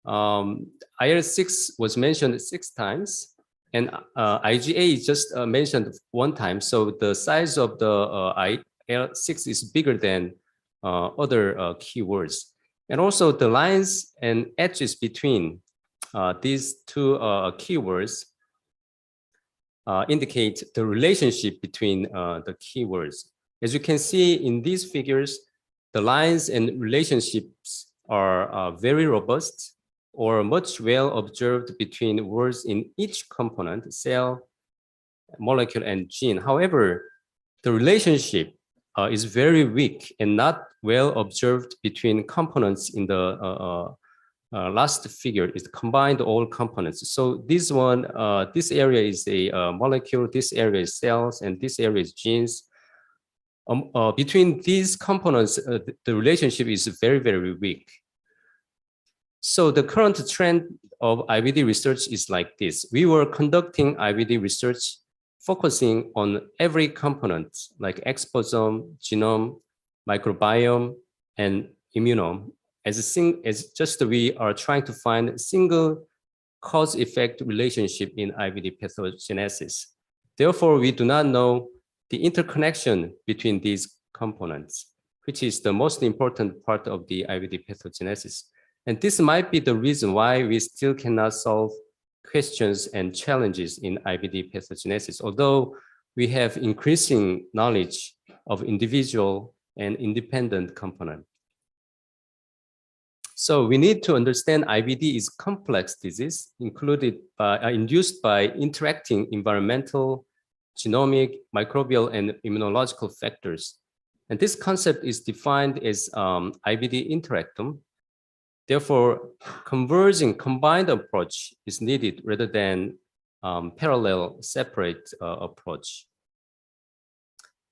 IL-6 was mentioned 6 times, and IgA is just mentioned 1 time. So the size of the IL-6 is bigger than other keywords. And also the lines and edges between these 2 keywords indicate the relationship between the keywords. As you can see in these figures, the lines and relationships are very robust or much well observed between words in each component, cell, molecule, and gene. However, the relationship is very weak and not well observed between components in the last figure is combined all components. So this one, this area is a molecule, this area is cells, and this area is genes. Between these components, the relationship is very, very weak. So the current trend of IBD research is like this. We were conducting IBD research focusing on every component like exposome, genome, microbiome, and immunome. As just we are trying to find a single cause-effect relationship in IBD pathogenesis. Therefore, we do not know the interconnection between these components, which is the most important part of the IBD pathogenesis. And this might be the reason why we still cannot solve questions and challenges in IBD pathogenesis, although we have increasing knowledge of individual and independent components. So we need to understand IBD is complex disease induced by interacting environmental, genomic, microbial, and immunological factors. And this concept is defined as IBD interactome. Therefore, converging combined approach is needed rather than parallel separate approach.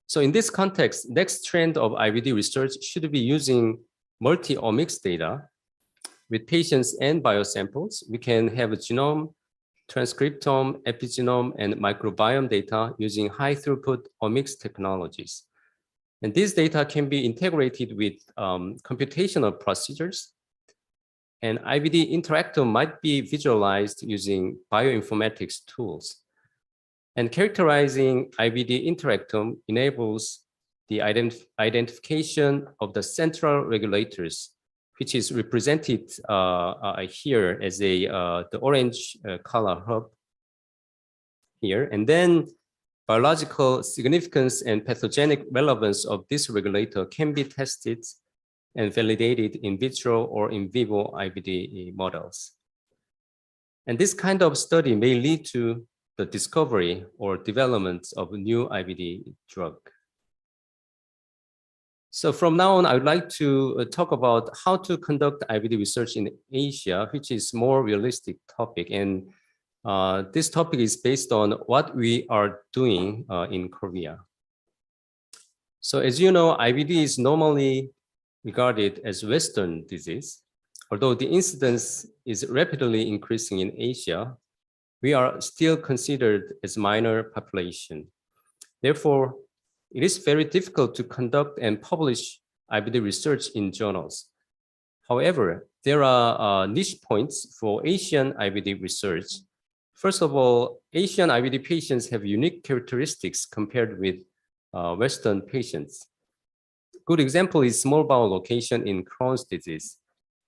So in this context, next trend of IBD research should be using multi-omics data with patients and biosamples. We can have a genome, transcriptome, epigenome, and microbiome data using high throughput omics technologies. And these data can be integrated with computational procedures. And IBD interactome might be visualized using bioinformatics tools. And characterizing IBD interactome enables the identification of the central regulators, which is represented here as the orange color hub here. And then biological significance and pathogenic relevance of this regulator can be tested and validated in vitro or in vivo IBD models. And this kind of study may lead to the discovery or development of a new IBD drug. So from now on, I would like to talk about how to conduct IBD research in Asia, which is more realistic topic. And this topic is based on what we are doing in Korea. So as you know, IBD is normally regarded as Western disease. Although the incidence is rapidly increasing in Asia, we are still considered as minor population. Therefore, it is very difficult to conduct and publish IBD research in journals. However, there are niche points for Asian IBD research. First of all, Asian IBD patients have unique characteristics compared with Western patients. Good example is small bowel location in Crohn's disease.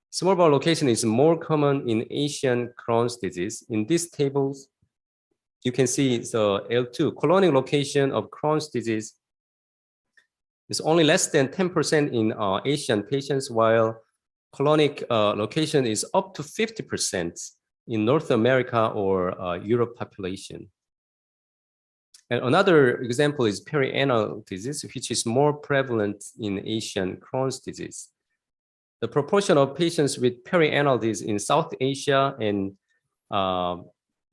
Small bowel location is more common in Asian Crohn's disease. In these tables, you can see the L2, colonic location of Crohn's disease is only less than 10% in Asian patients, while colonic location is up to 50% in North America or Europe population. And another example is perianal disease, which is more prevalent in Asian Crohn's disease. The proportion of patients with perianal disease in South Asia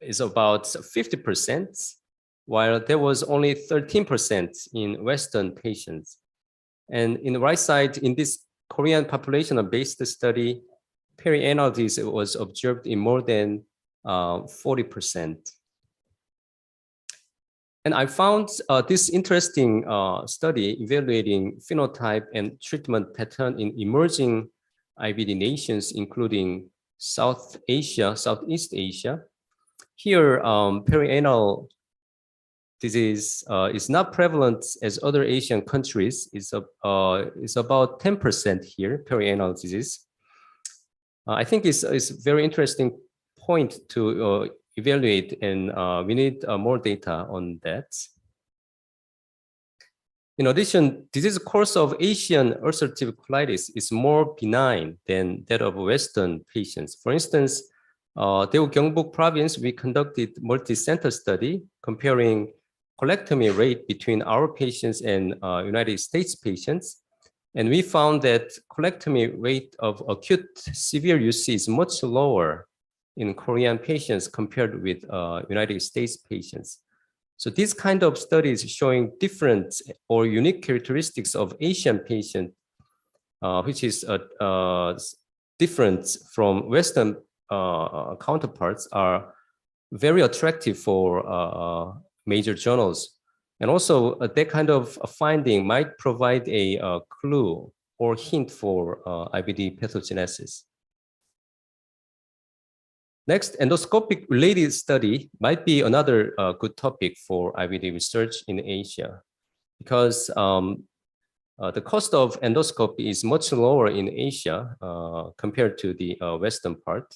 is about 50%, while there was only 13% in Western patients. And in the right side, in this Korean population-based study, perianal disease was observed in more than 40%. And I found this interesting study evaluating phenotype and treatment pattern in emerging IBD nations, including South Asia, Southeast Asia. Here, perianal disease is not prevalent as other Asian countries. It's about 10% here, perianal disease. I think it's a very interesting point to evaluate, and we need more data on that. In addition, disease course of Asian ulcerative colitis is more benign than that of Western patients. For instance, Daegu Gyeongbuk province, we conducted multi-center study comparing colectomy rate between our patients and United States patients. And we found that colectomy rate of acute severe UC is much lower in Korean patients compared with United States patients. So this kind of studies showing different or unique characteristics of Asian patient, which is different from Western counterparts, are very attractive for major journals. And also that kind of finding might provide a clue or hint for IBD pathogenesis. Next, endoscopic related study might be another good topic for IBD research in Asia. because the cost of endoscopy is much lower in Asia compared to the Western part.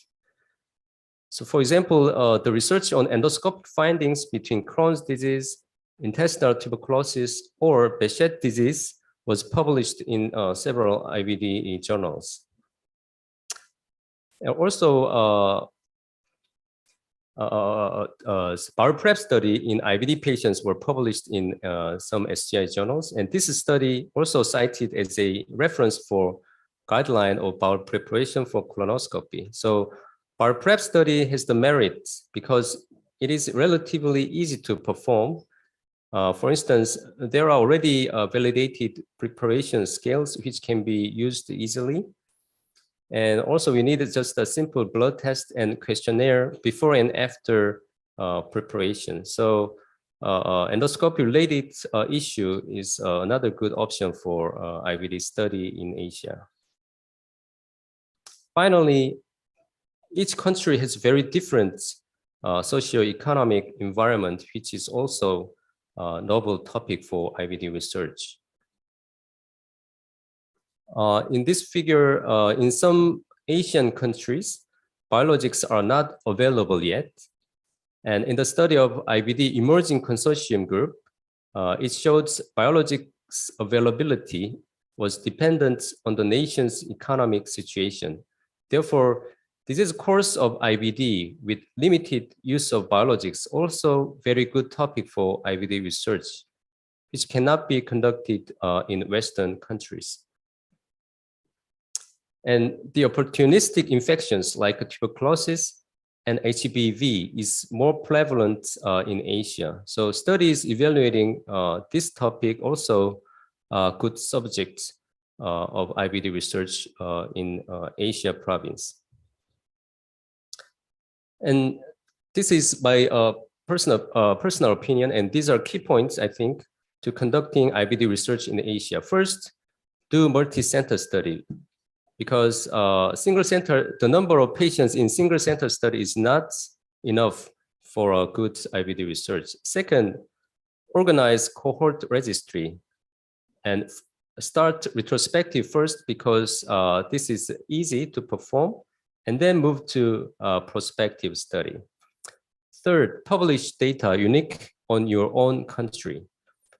So for example, the research on endoscopic findings between Crohn's disease, intestinal tuberculosis, or Behçet disease was published in several IBD journals. And also, bioprep study in IBD patients were published in some SGI journals. And this study also cited as a reference for guideline of bowel preparation for colonoscopy. So bioprep study has the merit because it is relatively easy to perform. For instance, there are already validated preparation scales which can be used easily. And also we needed just a simple blood test and questionnaire before and after preparation. So endoscopy related issue is another good option for IBD study in Asia. Finally, each country has very different socio-economic environment, which is also a novel topic for IBD research. In this figure, in some Asian countries, biologics are not available yet. And in the study of IBD emerging consortium group, it shows biologics availability was dependent on the nation's economic situation. Therefore, disease course of IBD with limited use of biologics also very good topic for IBD research, which cannot be conducted in Western countries. And the opportunistic infections like tuberculosis and HBV is more prevalent in Asia. So studies evaluating this topic also good subjects of IBD research in Asia province. And this is my personal opinion, and these are key points, I think, to conducting IBD research in Asia. First, do multi-center study, because single center, the number of patients in single center study is not enough for a good IBD research. Second, organize cohort registry and start retrospective first, because this is easy to perform, and then move to prospective study. Third, publish data unique on your own country.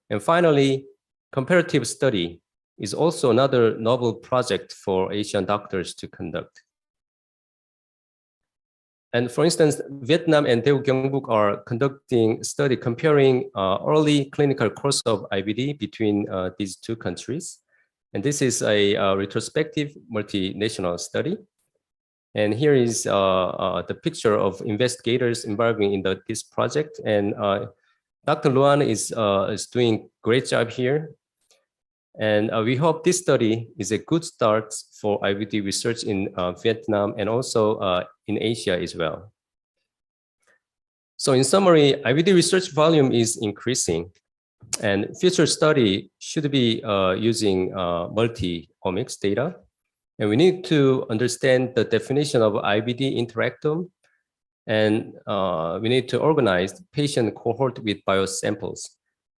And finally, comparative study is also another novel project for Asian doctors to conduct. And for instance, Vietnam and Daegu Gyeongbuk are conducting study comparing early clinical course of IBD between these two countries. And this is a retrospective multinational study. And here is the picture of investigators involved in this project. And Dr. Luan is doing great job here. And we hope this study is a good start for IBD research in Vietnam and also in Asia as well. So in summary, IBD research volume is increasing, and future study should be using multi-omics data. And we need to understand the definition of IBD interactome, and we need to organize patient cohort with biosamples.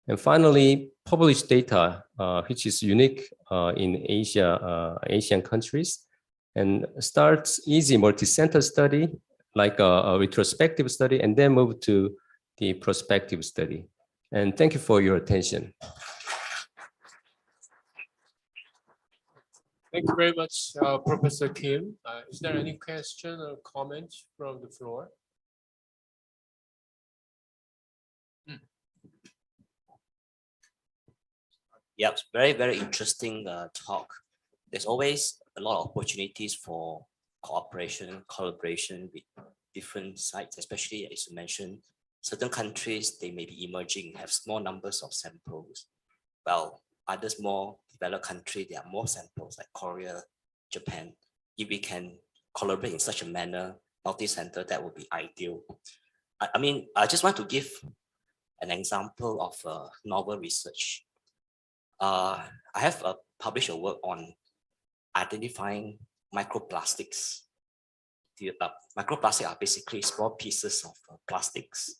And finally, publish data, which is unique in Asia, Asian countries, and start easy multi-center study, like a retrospective study, and then move to the prospective study. And thank you for your attention. Thank you very much, Professor Kim. Is there any question or comment from the floor? Yep, very, very interesting talk. There's always a lot of opportunities for cooperation, collaboration with different sites, especially as you mentioned, certain countries, they may be emerging, have small numbers of samples. Well, others more developed countries, there are more samples like Korea, Japan. If we can collaborate in such a manner, multi-center, that would be ideal. I mean, I just want to give an example of novel research. I have published a work on identifying microplastics. The microplastics are basically small pieces of plastics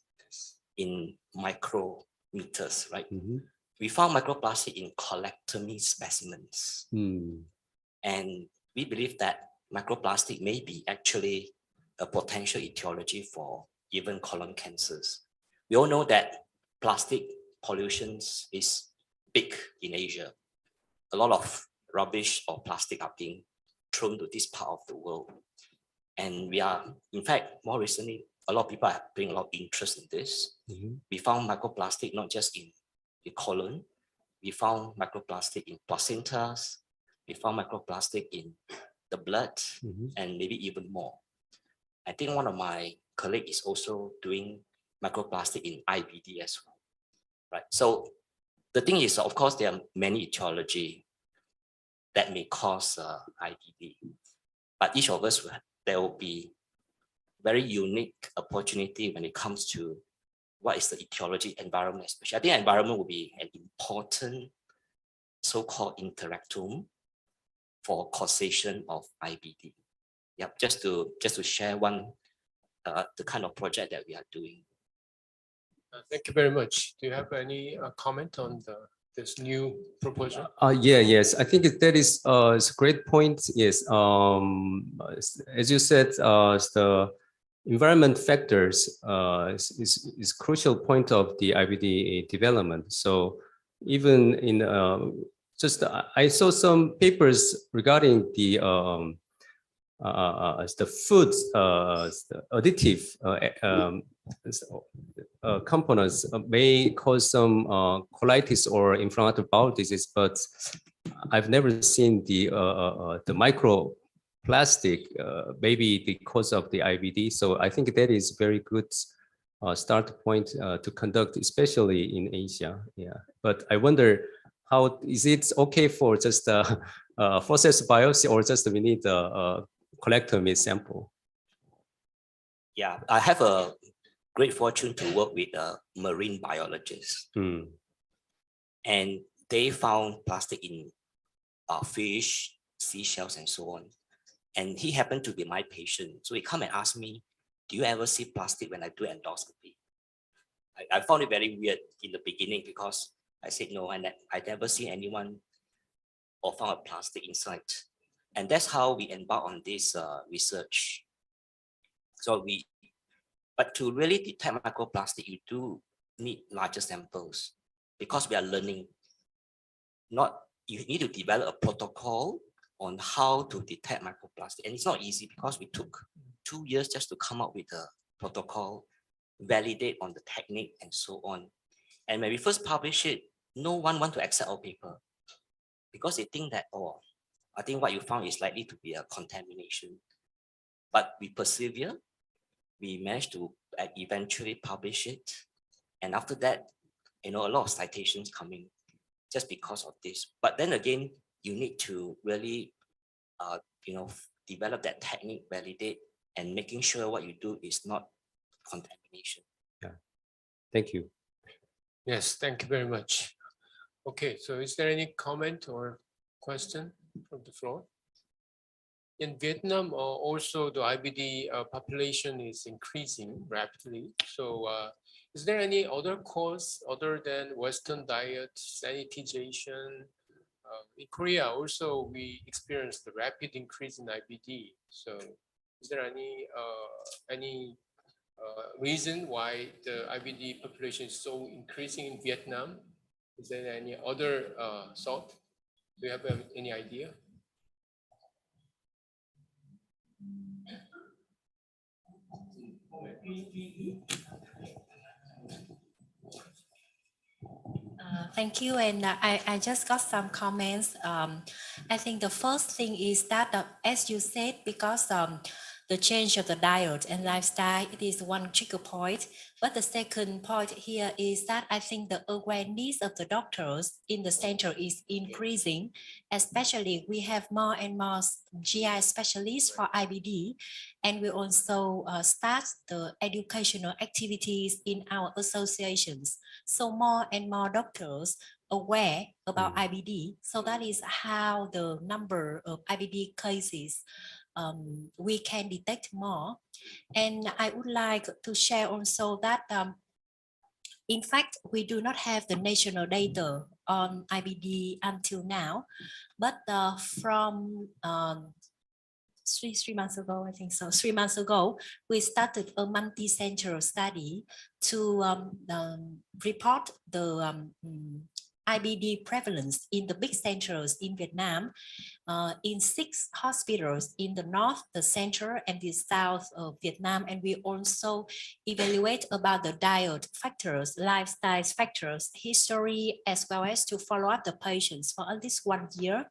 in micrometers, right? Mm-hmm. we found microplastic in colectomy specimens. And we believe that microplastic may be actually a potential etiology for even colon cancers. We all know that plastic pollution is big in Asia. A lot of rubbish or plastic are being thrown to this part of the world. And we are, in fact, more recently, a lot of people are paying a lot of interest in this. We found microplastic not just in the colon, we found microplastic in placentas, we found microplastic in the blood, and maybe even more. I think one of my colleagues is also doing microplastic in IBD as well, right? So the thing is, of course, there are many etiology that may cause IBD, but each of us, there will be very unique opportunity when it comes to what is the etiology environment, especially. I think environment will be an important so-called interactum for causation of IBD. Yep, just to share one the kind of project that we are doing. Thank you very much. Do you have any comment on this new proposal? Yes, I think that is a great point. Yes, as you said, the environment factors is crucial point of the IBD development. So even in I saw some papers regarding the foods, the additive components may cause some colitis or inflammatory bowel disease, but I've never seen the microplastic maybe because of the IBD. So I think that is very good start point to conduct, especially in Asia. Yeah, but I wonder, how is it okay for just process biopsy, or just we need a colectomy sample? Yeah, I have a great fortune to work with a marine biologist, and they found plastic in fish, seashells, and so on. And he happened to be my patient, so he come and ask me, "Do you ever see plastic when I do endoscopy?" I found it very weird in the beginning because I said no, and I never see anyone or found a plastic inside. And that's how we embark on this research. So but to really detect microplastic, you do need larger samples because we are learning. You need to develop a protocol on how to detect microplastic, and it's not easy because we took 2 years just to come up with a protocol, validate on the technique, and so on. And when we first published it, no one want to accept our paper because they think that, oh, I think what you found is likely to be a contamination. But we persevere. We managed to eventually publish it. And after that, a lot of citations coming just because of this. But then again, you need to really, develop that technique, validate, and making sure what you do is not contamination. Yeah. Thank you. Yes, thank you very much. Okay, so is there any comment or question from the floor? In Vietnam, also the IBD population is increasing rapidly. So is there any other cause other than Western diet, sanitization? In Korea also, we experienced the rapid increase in IBD. So is there any reason why the IBD population is so increasing in Vietnam? Is there any other thought? Do you have any idea? Thank you, and I just got some comments. I think the first thing is that, as you said, because the change of the diet and lifestyle, it is one trigger point. But the second point here is that I think the awareness of the doctors in the center is increasing, especially we have more and more GI specialists for IBD, and we also start the educational activities in our associations. So more and more doctors aware about IBD. So that is how the number of IBD cases we can detect more. And I would like to share also that In fact, we do not have the national data on IBD until now, but from 3 months ago, I think so, 3 months ago, we started a multi-center study to report the IBD prevalence in the big centers in Vietnam, in 6 hospitals in the north, the center, and the south of Vietnam. And we also evaluate about the diet factors, lifestyle factors, history, as well as to follow up the patients for at least 1 year.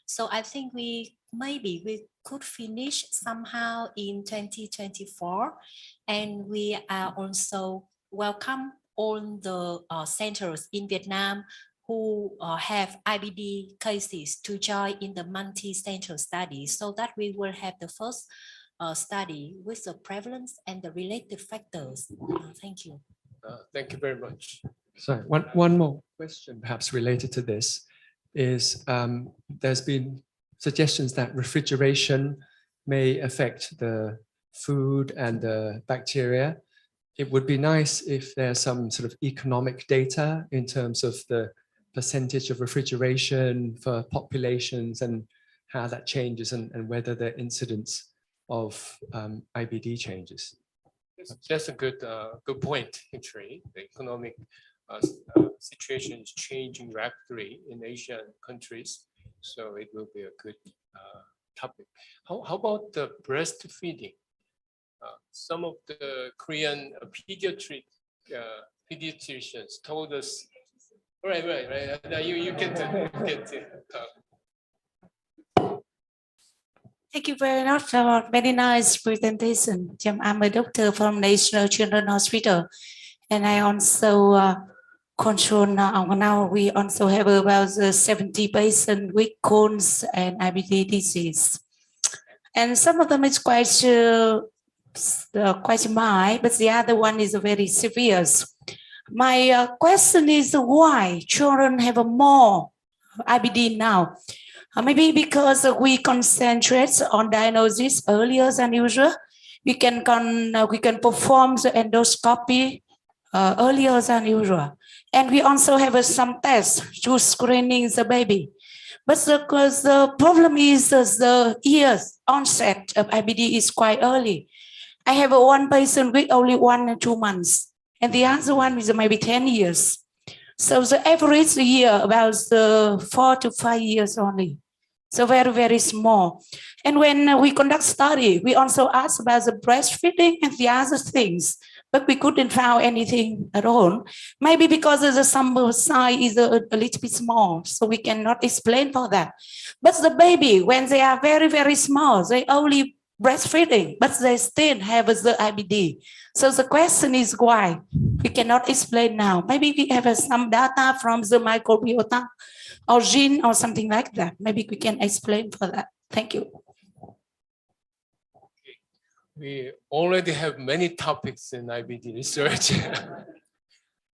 So I think maybe we could finish somehow in 2024, and we are also welcome all the centers in Vietnam who have IBD cases to join in the multi-center study, so that we will have the first study with the prevalence and the related factors. Thank you. Thank you very much. So one more question perhaps related to this is there's been suggestions that refrigeration may affect the food and the bacteria. It would be nice if there's some sort of economic data in terms of the percentage of refrigeration for populations and how that changes and whether the incidence of IBD changes. That's a good point, actually. The economic situation is changing rapidly in Asian countries, so it will be a good topic. How about the breastfeeding? Some of the Korean pediatricians told us. Right. Now you get to talk. Thank you very much for a very nice presentation. I'm a doctor from National Children's Hospital, and I also control now. We also have about 70 patients with Crohn's and IBD disease, and some of them is quite mild, but the other one is very severe. My question is why children have more IBD now? Maybe because we concentrate on diagnosis earlier than usual. We can perform the endoscopy earlier than usual, and we also have some tests to screening the baby. But the problem is the years onset of IBD is quite early. I have one patient with only 1 or 2 months, and the other one is maybe 10 years. So the average year about 4 to 5 years only. So very, very small. And when we conduct study, we also ask about the breastfeeding and the other things, but we couldn't find anything at all. Maybe because the sample size is a little bit small, so we cannot explain for that. But the baby, when they are very, very small, they only breastfeeding, but they still have the IBD. So the question is why? We cannot explain now. Maybe we have some data from the microbiota or gene or something like that. Maybe we can explain for that. Thank you. We already have many topics in IBD research.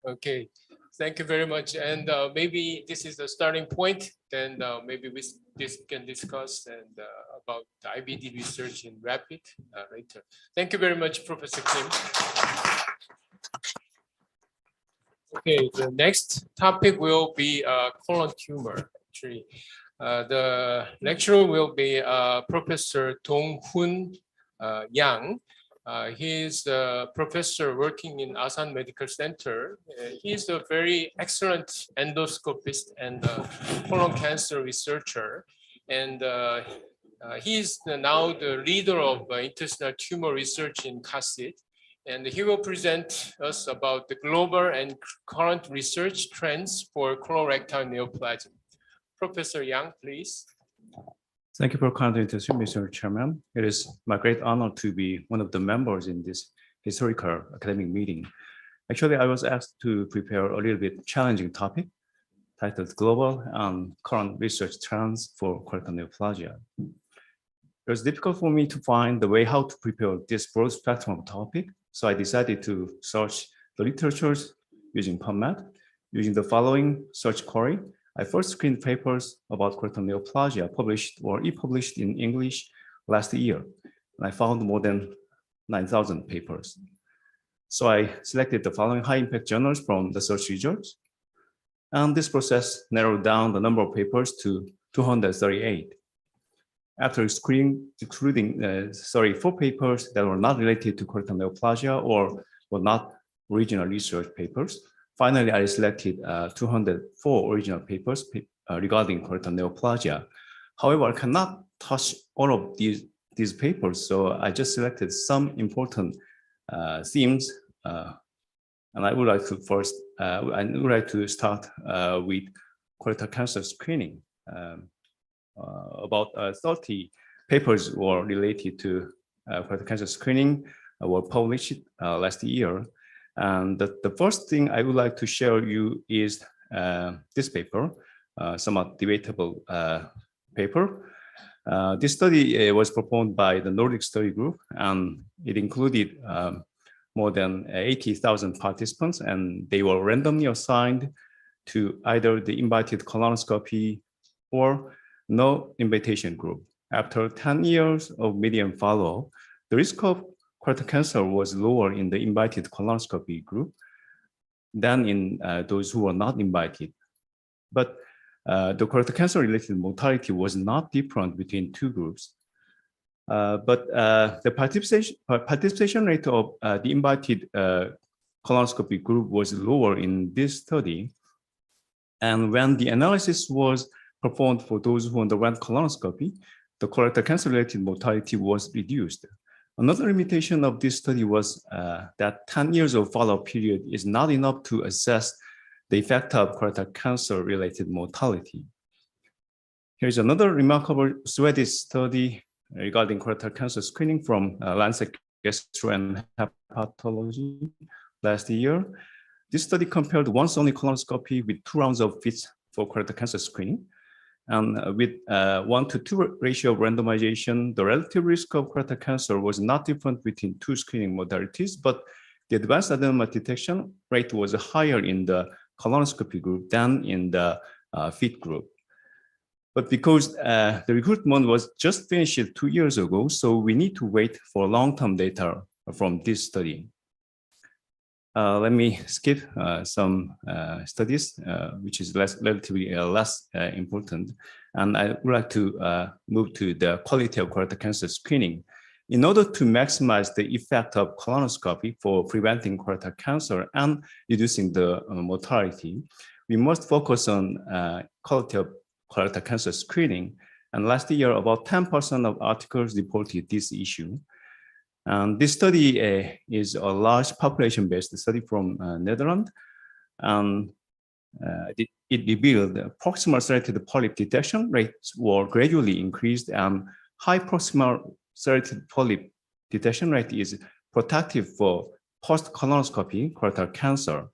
Okay, thank you very much. And maybe this is a starting point. Then maybe we can discuss about the IBD research in rapid later. Thank you very much, Professor Kim. Okay, the next topic will be colon tumor. Actually, the lecturer will be Professor Dong-Hoon Yang. He is a professor working in Asan Medical Center. He is a very excellent endoscopist and colon cancer researcher. And he is now the leader of intestinal tumor research in CASID. And he will present us about the global and current research trends for colorectal neoplasm. Professor Yang, please. Thank you for kind invitation, Mr. Chairman. It is my great honor to be one of the members in this historical academic meeting. Actually, I was asked to prepare a little bit challenging topic titled Global and Current Research Trends for Colorectal Neoplasia. It was difficult for me to find the way how to prepare this broad spectrum of topic, so I decided to search the literatures using PubMed. Using the following search query, I first screened papers about colorectal neoplasia published or e-published in English last year, and I found more than 9,000 papers. So I selected the following high-impact journals from the search results. And this process narrowed down the number of papers to 238. After excluding 4 papers that were not related to colorectal neoplasia or were not original research papers, finally I selected 204 original papers regarding colorectal neoplasia. However, I cannot touch all of these papers, so I just selected some important themes, and I would like to start with colorectal cancer screening. About 30 papers were related to colorectal cancer screening were published last year. And the first thing I would like to share you is this paper, somewhat debatable paper. This study was performed by the Nordic Study Group, and it included more than 80,000 participants, and they were randomly assigned to either the invited colonoscopy or no invitation group. After 10 years of median follow-up, the risk of colorectal cancer was lower in the invited colonoscopy group than in those who were not invited. But the colorectal cancer-related mortality was not different between two groups. But the participation rate of the invited colonoscopy group was lower in this study. And when the analysis was performed for those who underwent colonoscopy, the colorectal cancer-related mortality was reduced. Another limitation of this study was that 10 years of follow-up period is not enough to assess the effect of colorectal cancer-related mortality. Here's another remarkable Swedish study regarding colorectal cancer screening from Lancet Gastro and Hepatology last year. This study compared once-only colonoscopy with 2 rounds of FITs for colorectal cancer screening. And with 1:2 ratio of randomization, the relative risk of colorectal cancer was not different between 2 screening modalities, but the advanced adenoma detection rate was higher in the colonoscopy group than in the FIT group. But because the recruitment was just finished 2 years ago, so we need to wait for long-term data from this study. Let me skip some studies, which is relatively less important. And I would like to move to the quality of colorectal cancer screening. In order to maximize the effect of colonoscopy for preventing colorectal cancer and reducing the mortality, we must focus on quality of colorectal cancer screening. And last year, about 10% of articles reported this issue. And this study is a large population-based study from Netherlands. It revealed proximal serrated polyp detection rates were gradually increased, and high proximal serrated polyp detection rate is protective for post-colonoscopy colorectal cancer.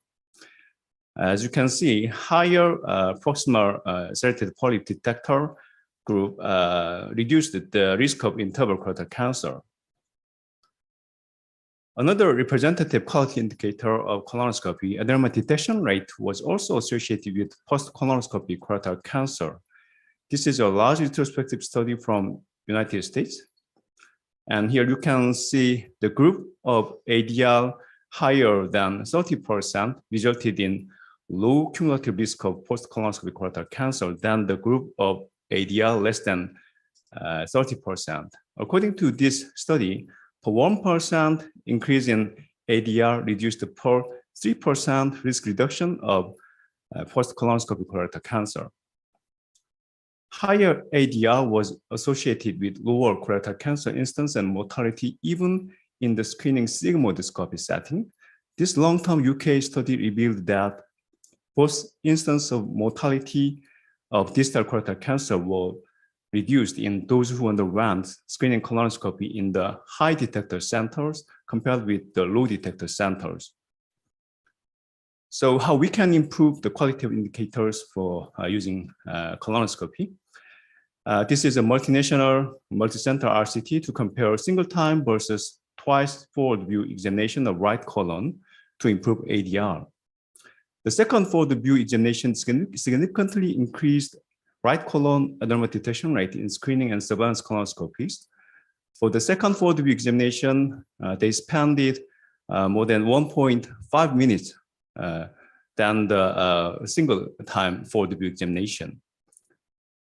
As you can see, higher proximal serrated polyp detector group reduced the risk of interval colorectal cancer. Another representative quality indicator of colonoscopy, adenoma detection rate, was also associated with post-colonoscopy colorectal cancer. This is a large retrospective study from United States. And here you can see the group of ADL higher than 30% resulted in low cumulative risk of post-colonoscopy colorectal cancer than the group of ADL less than 30%. According to this study, per 1% increase in ADR reduced per 3% risk reduction of post-colonoscopy colorectal cancer. Higher ADR was associated with lower colorectal cancer incidence and mortality even in the screening sigmoidoscopy setting. This long-term UK study revealed that both incidence of mortality of distal colorectal cancer were reduced in those who underwent screening colonoscopy in the high detector centers compared with the low detector centers. So how we can improve the quality of indicators for using colonoscopy? This is a multinational, multi-center RCT to compare single time versus twice forward view examination of right colon to improve ADR. The second forward view examination significantly increased right colon adenoma detection rate in screening and surveillance colonoscopies. For the second forward view examination, they expanded more than 1.5 minutes than the single time for the examination.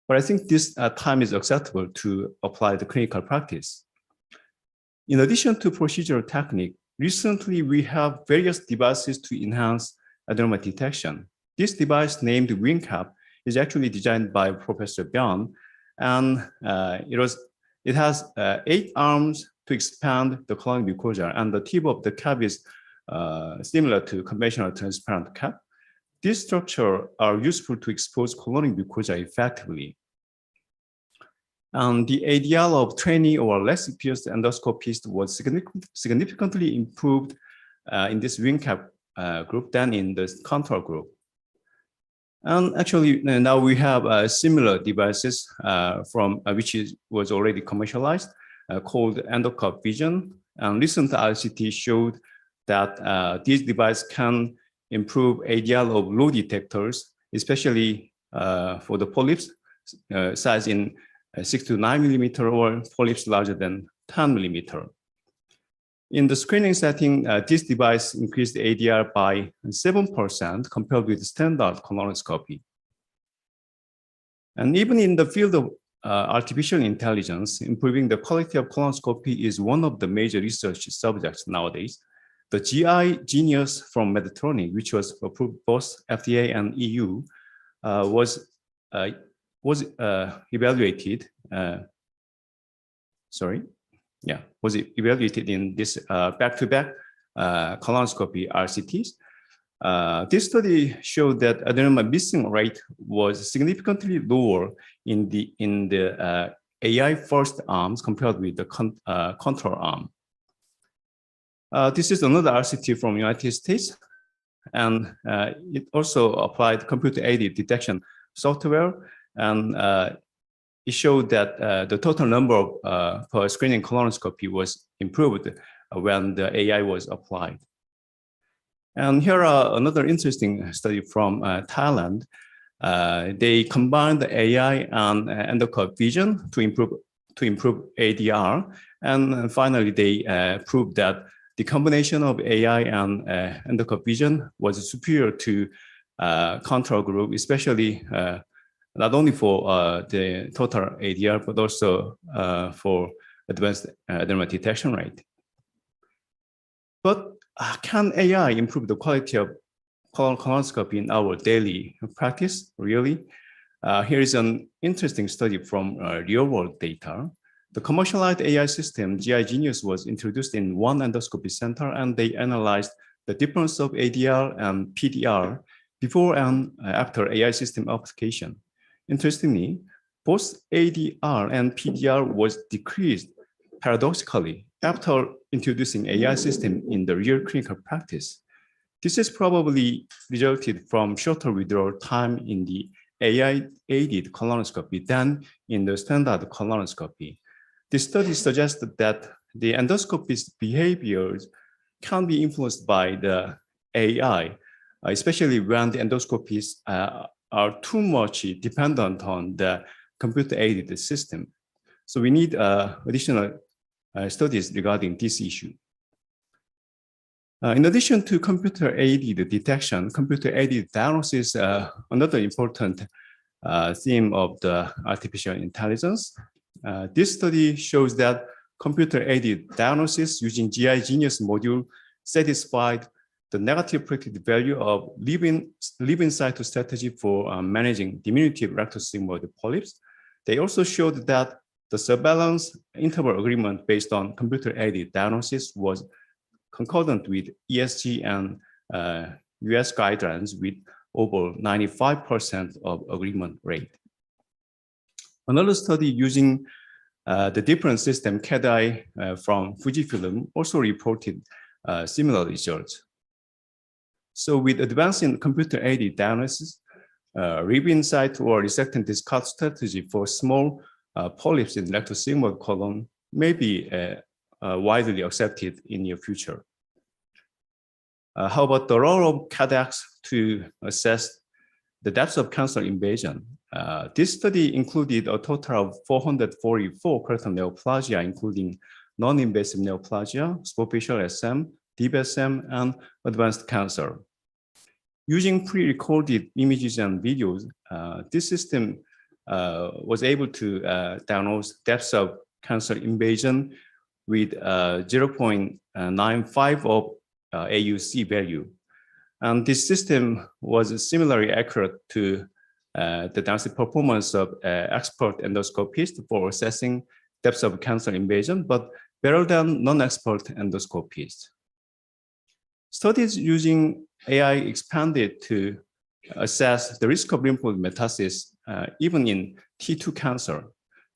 But I think this time is acceptable to apply the clinical practice. In addition to procedural technique, recently we have various devices to enhance adenoma detection. This device named WinCap is actually designed by Professor Byun, and it has 8 arms to expand the colonic mucosa, and the tip of the cap is similar to conventional transparent cap. These structures are useful to expose colonic mucosa effectively. And the ADL of trainee or less experienced endoscopist was significantly improved in this WinCap group than in the control group. And actually, now we have similar devices from which was already commercialized, called Endoscope Vision. And recent RCT showed that this device can improve ADL of low detectors, especially for the polyps size in 6 to 9 millimeter or polyps larger than 10 millimeter. In the screening setting, this device increased ADR by 7% compared with standard colonoscopy. And even in the field of artificial intelligence, improving the quality of colonoscopy is one of the major research subjects nowadays. The GI Genius from Medtronic, which was approved both FDA and EU, was evaluated. Was evaluated in this back-to-back colonoscopy RCTs. This study showed that adenoma missing rate was significantly lower in the AI first arms compared with the control arm. This is another RCT from United States, and it also applied computer-aided detection software, and it showed that the total number of per screening colonoscopy was improved when the AI was applied. And here are another interesting study from Thailand. They combined the AI and endoscope vision to improve ADR, and finally they proved that the combination of AI and endoscope vision was superior to control group, especially not only for the total ADR, but also for advanced adenoma detection rate. But can AI improve the quality of colonoscopy in our daily practice, really? Here is an interesting study from real-world data. The commercialized AI system, GI Genius, was introduced in one endoscopy center, and they analyzed the difference of ADR and PDR before and after AI system application. Interestingly, both ADR and PDR was decreased paradoxically after introducing AI system in the real clinical practice. This is probably resulted from shorter withdrawal time in the AI-aided colonoscopy than in the standard colonoscopy. This study suggested that the endoscopist's behaviors can be influenced by the AI, especially when the endoscopists are too much dependent on the computer-aided system. So we need additional studies regarding this issue. In addition to computer-aided detection, computer-aided diagnosis, another important theme of the artificial intelligence. This study shows that computer-aided diagnosis using GI Genius module satisfied the negative predicted value of leave-in cytostrategy for managing diminutive rectal sigmoid polyps. They also showed that the surveillance interval agreement based on computer-aided diagnosis was concordant with ESG and US guidelines with over 95% of agreement rate. Another study using the different system CAD-I from Fujifilm also reported similar results. So with advancing computer-aided diagnosis, leave-in site or resectant discard strategy for small polyps in rectal sigmoid colon may be widely accepted in the near future. How about the role of CADX to assess the depth of cancer invasion? This study included a total of 444 colorectal neoplasia, including non-invasive neoplasia, superficial SM, deep SM, and advanced cancer. Using pre-recorded images and videos, this system was able to diagnose depths of cancer invasion with 0.95 of AUC value. And this system was similarly accurate to the diagnostic performance of expert endoscopists for assessing depths of cancer invasion, but better than non-expert endoscopists. Studies using AI expanded to assess the risk of lymph node metastasis even in T2 cancer.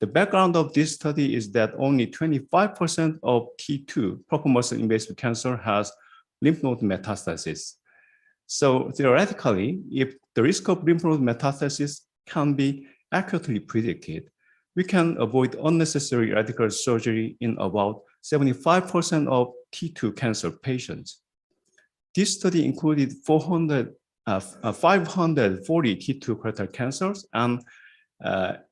The background of this study is that only 25% of T2 proper muscle invasive cancer has lymph node metastasis. So theoretically, if the risk of lymph node metastasis can be accurately predicted, we can avoid unnecessary radical surgery in about 75% of T2 cancer patients. This study included 540 T2 colorectal cancers, and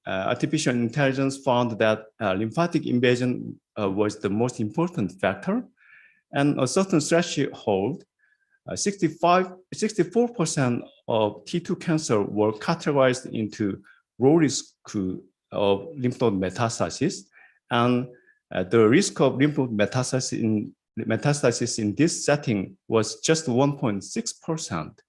artificial intelligence found that lymphatic invasion was the most important factor, and a certain threshold, 64% of T2 cancer were categorized into low risk of lymph node metastasis, and the risk of lymph node metastasis in this setting was just 1.6%.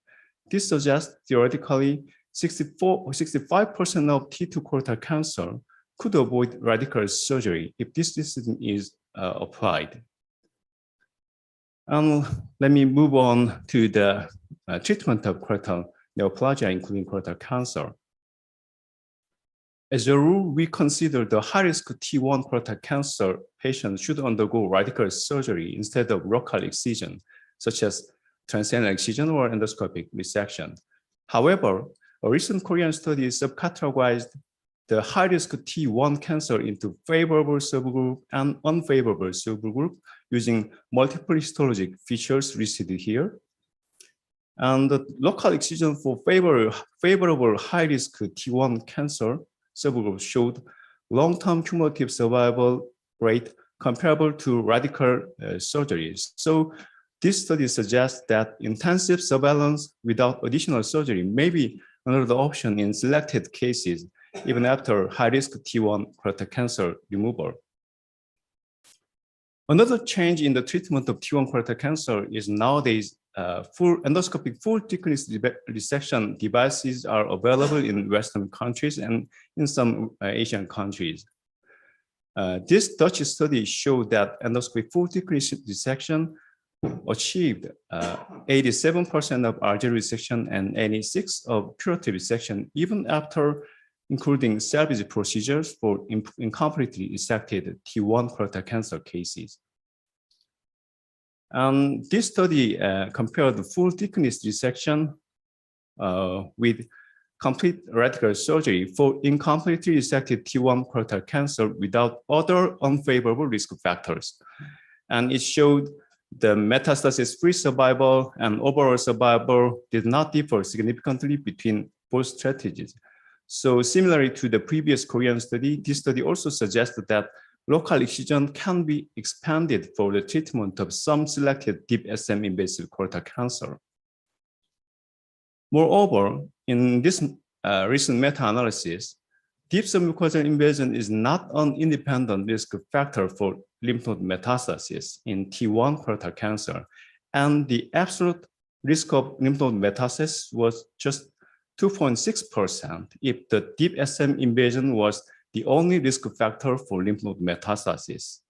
This suggests theoretically 65% of T2 colorectal cancer could avoid radical surgery if this system is applied. Let me move on to the treatment of colorectal neoplasia, including colorectal cancer. As a rule, we consider the high-risk T1 colorectal cancer patients should undergo radical surgery instead of local excision, such as transanal excision or endoscopic resection. However, a recent Korean study subcategorized the high-risk T1 cancer into favorable subgroup and unfavorable subgroup using multiple histologic features listed here. And the local excision for favorable high-risk T1 cancer subgroup showed long-term cumulative survival rate comparable to radical surgeries. So this study suggests that intensive surveillance without additional surgery may be another option in selected cases, even after high-risk T1 colorectal cancer removal. Another change in the treatment of T1 colorectal cancer is nowadays full endoscopic full thickness resection devices are available in Western countries and in some Asian countries. This Dutch study showed that endoscopic full thickness resection achieved 87% of arterial resection and 86% of curative resection, even after including salvage procedures for incompletely resected T1 colorectal cancer cases. This study compared the full thickness resection with complete radical surgery for incompletely resected T1 colorectal cancer without other unfavorable risk factors. And it showed the metastasis-free survival and overall survival did not differ significantly between both strategies. So similarly to the previous Korean study, this study also suggested that local excision can be expanded for the treatment of some selected deep SM invasive colorectal cancer. Moreover, in this recent meta-analysis, deep submucosal invasion is not an independent risk factor for lymph node metastasis in T1 colorectal cancer, and the absolute risk of lymph node metastasis was just 2.6% if the deep SM invasion was the only risk factor for lymph node metastasis.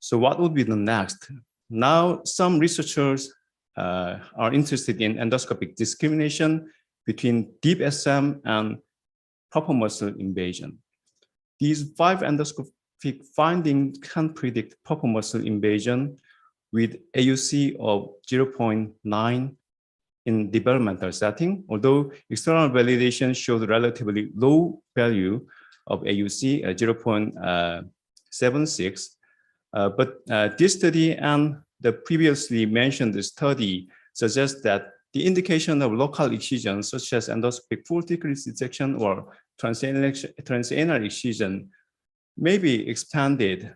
So what would be the next? Now, some researchers are interested in endoscopic discrimination between deep SM and proper muscle invasion. These 5 endoscopic findings can predict proper muscle invasion with AUC of 0.9 in developmental setting, although external validation showed relatively low value of AUC at 0.76. But this study and the previously mentioned study suggest that the indication of local excision, such as endoscopic full thickness resection or transanal excision, may be expanded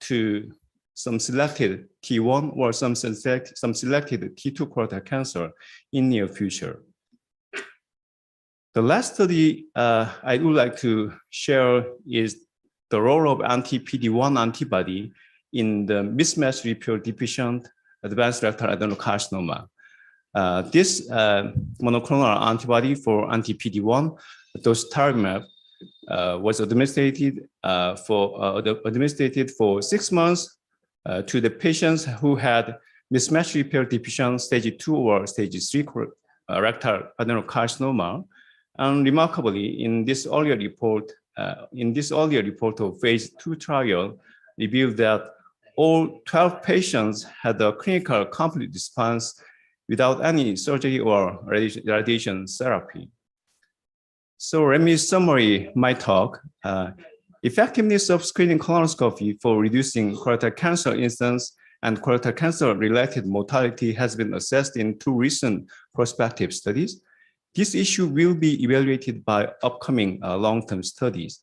to some selected T1 or some selected T2 colorectal cancer in near future. The last study I would like to share is the role of anti-PD-1 antibody in the mismatch repair deficient advanced rectal adenocarcinoma. This monoclonal antibody for anti-PD-1, dostarlimab, was administered for 6 months to the patients who had mismatch repair deficient stage 2 or stage 3 rectal adenocarcinoma. And remarkably, in this earlier report of phase 2 trial, revealed that all 12 patients had a clinical complete response without any surgery or radiation therapy. So let me summarize my talk. Effectiveness of screening colonoscopy for reducing colorectal cancer incidence and colorectal cancer-related mortality has been assessed in 2 recent prospective studies. This issue will be evaluated by upcoming long-term studies.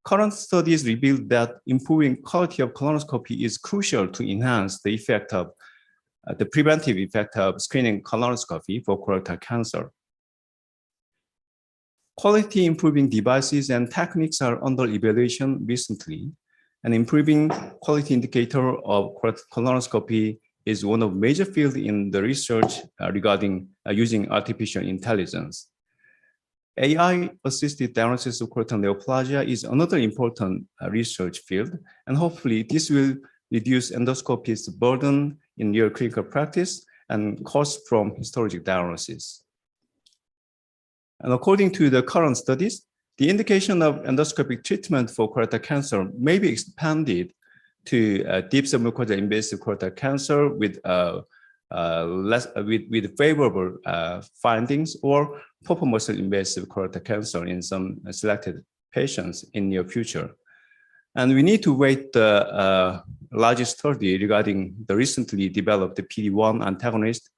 Current studies reveal that improving quality of colonoscopy is crucial to enhance the effect of the preventive effect of screening colonoscopy for colorectal cancer. Quality improving devices and techniques are under evaluation recently, and improving quality indicator of colonoscopy is one of major fields in the research regarding using artificial intelligence. AI-assisted diagnosis of colorectal neoplasia is another important research field, and hopefully this will reduce endoscopy's burden in your clinical practice and cost from histologic diagnosis. And according to the current studies, the indication of endoscopic treatment for colorectal cancer may be expanded to deep submucosal invasive colorectal cancer with favorable findings, or pulpal muscle invasive colorectal cancer in some selected patients in near future. And we need to wait the largest study regarding the recently developed PD-1 antagonist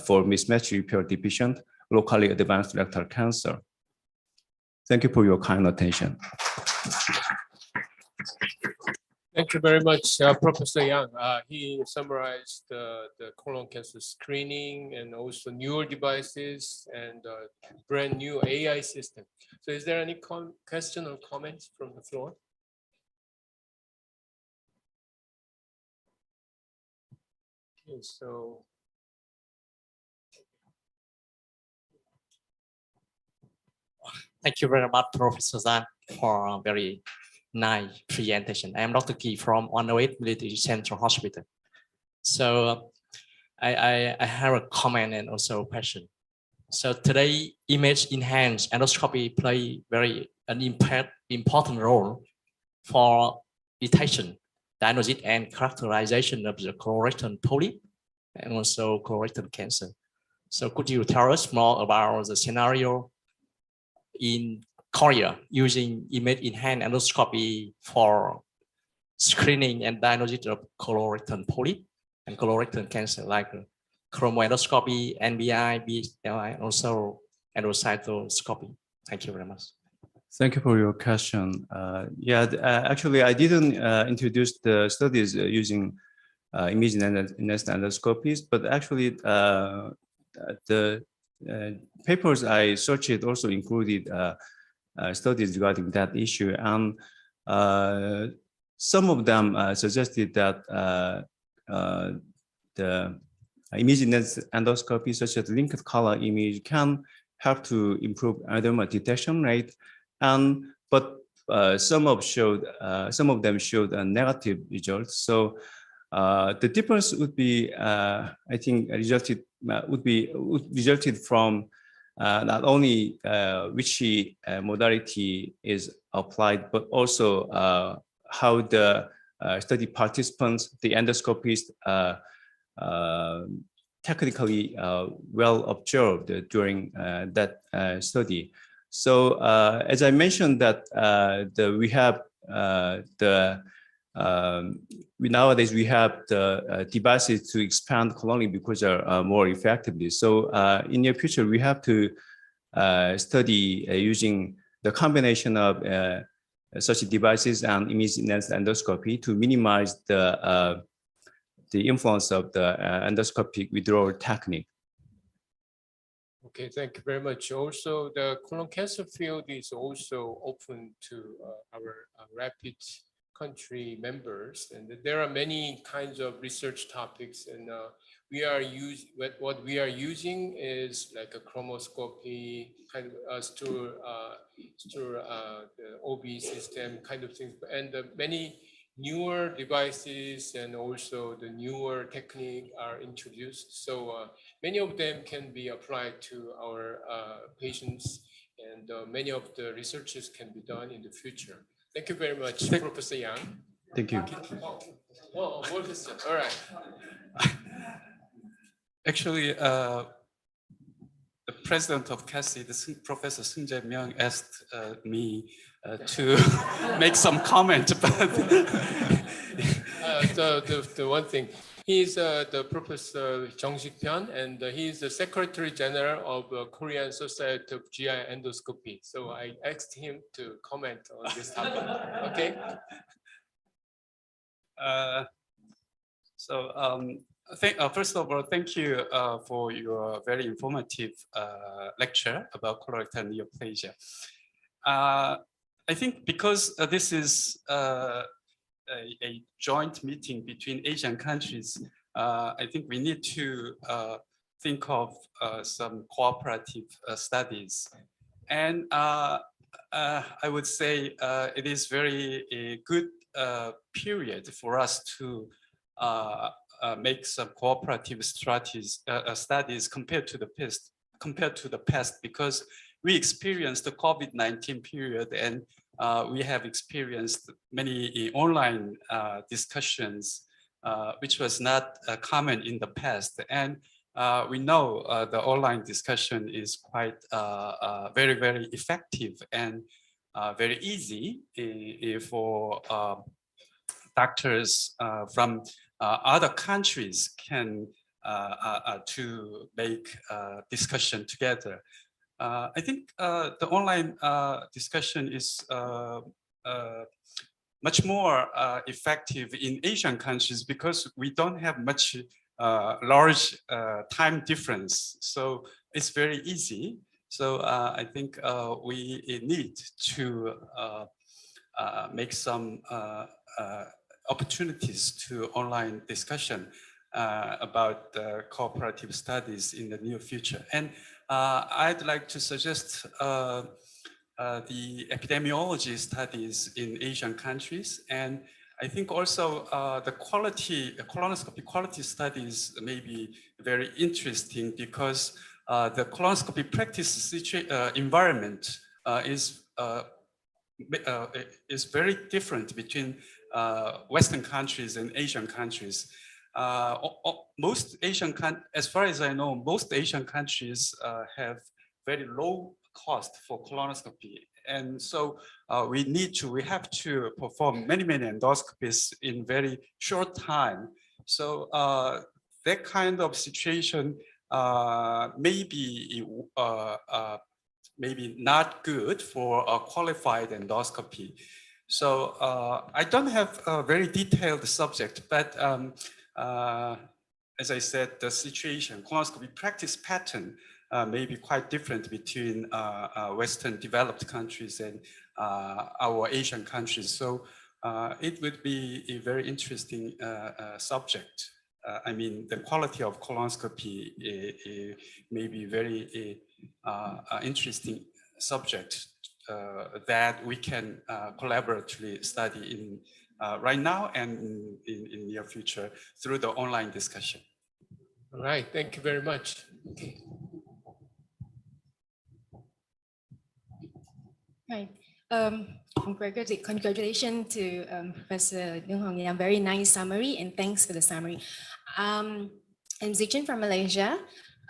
for mismatch repair deficient locally advanced rectal cancer. Thank you for your kind attention. Thank you very much, Professor Yang. He summarized the colon cancer screening and also newer devices and brand new AI system. So is there any question or comments from the floor? Okay, so thank you very much, Professor Zhang, for a very nice presentation. I am Dr. Ki from 108 Military Central Hospital. So I have a comment and also a question. So today, image enhanced endoscopy play an important role for detection, diagnosis, and characterization of the colorectal polyp and also colorectal cancer. So could you tell us more about the scenario in Korea using image enhanced endoscopy for screening and diagnosis of colorectal polyp and colorectal cancer, like chromoendoscopy, NBI, BLI, also endoscopy? Thank you very much. Thank you for your question. Actually, I didn't introduce the studies using image enhanced endoscopies, but actually the papers I searched also included studies regarding that issue, and some of them suggested that the image enhanced endoscopy, such as linked color image, can help to improve adenoma detection rate, but some of them showed a negative results. So the difference would be, I think, resulted from not only which modality is applied, but also how the study participants, the endoscopists, technically well observed during that study. So as I mentioned, that nowadays we have the devices to expand colony because are more effectively. So in the future, we have to study using the combination of such devices and image-enhanced endoscopy to minimize the influence of the endoscopic withdrawal technique. Okay, thank you very much. Also, the colon cancer field is also open to our rapid country members, and there are many kinds of research topics, and what we are using is like a chromoscopy kind of the OB system kind of things, and many newer devices and also the newer technique are introduced. So many of them can be applied to our patients, and many of the researches can be done in the future. Thank you very much, Professor Yang. Thank you. All right. Actually, the president of CASI, Professor Myung, asked me to make some comment, but the one thing, he's the Professor Jeong-sik-pyun, and he is the Secretary General of Korean Society of GI Endoscopy. So I asked him to comment on this topic. Okay. First of all, thank you for your very informative lecture about colorectal neoplasia. I think because this is a joint meeting between Asian countries, I think we need to think of some cooperative studies. And I would say it is very a good period for us to make some cooperative studies compared to the past, because we experienced the COVID-19 period, and we have experienced many online discussions, which was not common in the past. And we know the online discussion is quite very, very effective and very easy for doctors from other countries can to make discussion together. I think the online discussion is much more effective in Asian countries because we don't have much large time difference. So it's very easy. So I think we need to make some opportunities to online discussion about cooperative studies in the near future. And I'd like to suggest the epidemiology studies in Asian countries. And I think also the colonoscopy quality studies may be very interesting because the colonoscopy practice environment is very different between Western countries and Asian countries. Most Asian, as far as I know, most Asian countries have very low cost for colonoscopy, and so we have to perform many endoscopies in very short time. So that kind of situation may be maybe not good for a qualified endoscopy. So I don't have a very detailed subject, but as I said, the situation, colonoscopy practice pattern may be quite different between Western developed countries and our Asian countries. So it would be a very interesting subject. I mean, the quality of colonoscopy may be very interesting subject that we can collaboratively study in right now and in near future through the online discussion. All right, thank you very much. Okay. Right. Congratulations to Professor Soonchunghyan. Very nice summary, and thanks for the summary. I'm Zijin from Malaysia.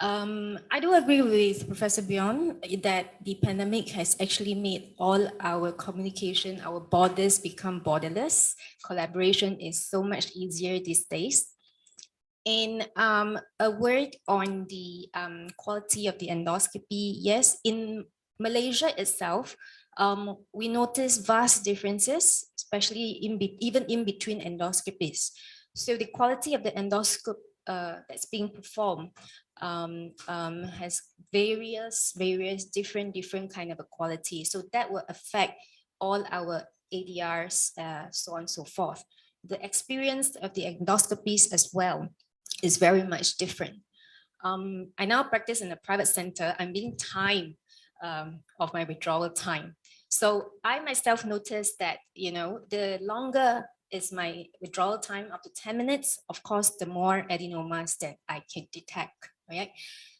I do agree with Professor Bjorn that the pandemic has actually made all our communication, our borders become borderless. Collaboration is so much easier these days. And a word on the quality of the endoscopy. Yes, in Malaysia itself, we notice vast differences, especially even in between endoscopies. So the quality of the endoscope that's being performed has various different kind of a quality. So that will affect all our ADRs, so on and so forth. The experience of the endoscopies as well is very much different. I now practice in a private center. I'm being timed of my withdrawal time. So I myself noticed that, the longer is my withdrawal time, up to 10 minutes, of course, the more adenomas that I can detect, right?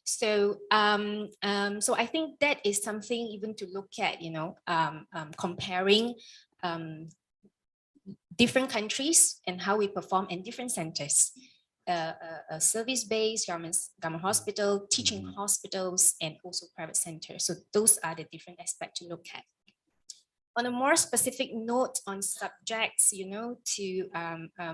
So, so I think that is something even to look at, comparing different countries and how we perform in different centers. Service-based, government hospital, teaching hospitals, and also private centers. So those are the different aspects to look at. On a more specific note on subjects, to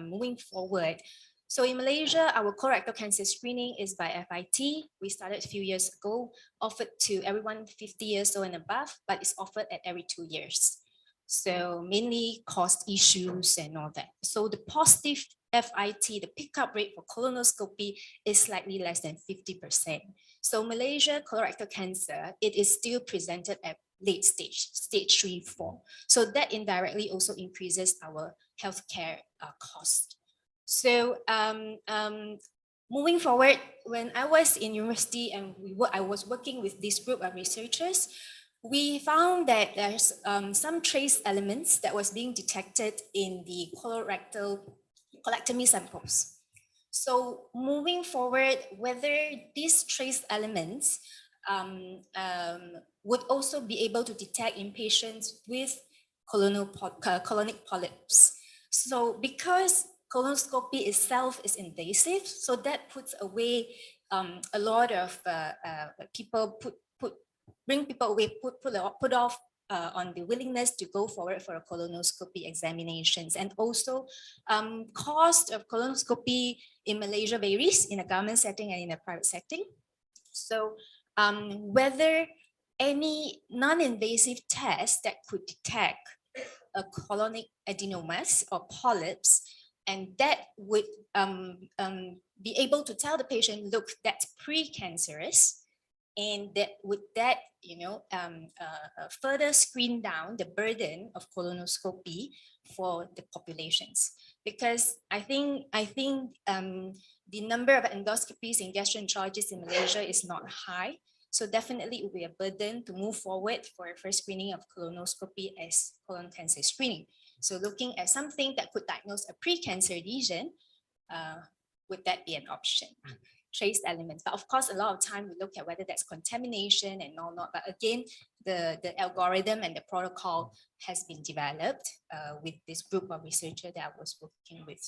moving forward. So in Malaysia, our colorectal cancer screening is by FIT. We started a few years ago, offered to everyone 50 years old and above, but it's offered at every 2 years. So mainly cost issues and all that. So the positive FIT, the pickup rate for colonoscopy is slightly less than 50%. So Malaysia colorectal cancer, it is still presented at late stage 3, 4. So that indirectly also increases our healthcare cost. So moving forward, when I was in university and I was working with this group of researchers, we found that there's some trace elements that was being detected in the colorectal colectomy samples. So moving forward, whether these trace elements would also be able to detect in patients with colonic polyps. So because colonoscopy itself is invasive, so that puts away a lot of people bring people away, put off on the willingness to go forward for a colonoscopy examinations. And also cost of colonoscopy in Malaysia varies in a government setting and in a private setting. So whether any non-invasive test that could detect a colonic adenomas or polyps, and that would be able to tell the patient, look, that's precancerous, and that would further screen down the burden of colonoscopy for the populations. Because I think the number of endoscopies in gastroenterologists in Malaysia is not high. So definitely it will be a burden to move forward for first screening of colonoscopy as colon cancer screening. So looking at something that could diagnose a precancer lesion, would that be an option? Trace elements, but of course a lot of time we look at whether that's contamination and all not, but again the algorithm and the protocol has been developed with this group of researchers that I was working with.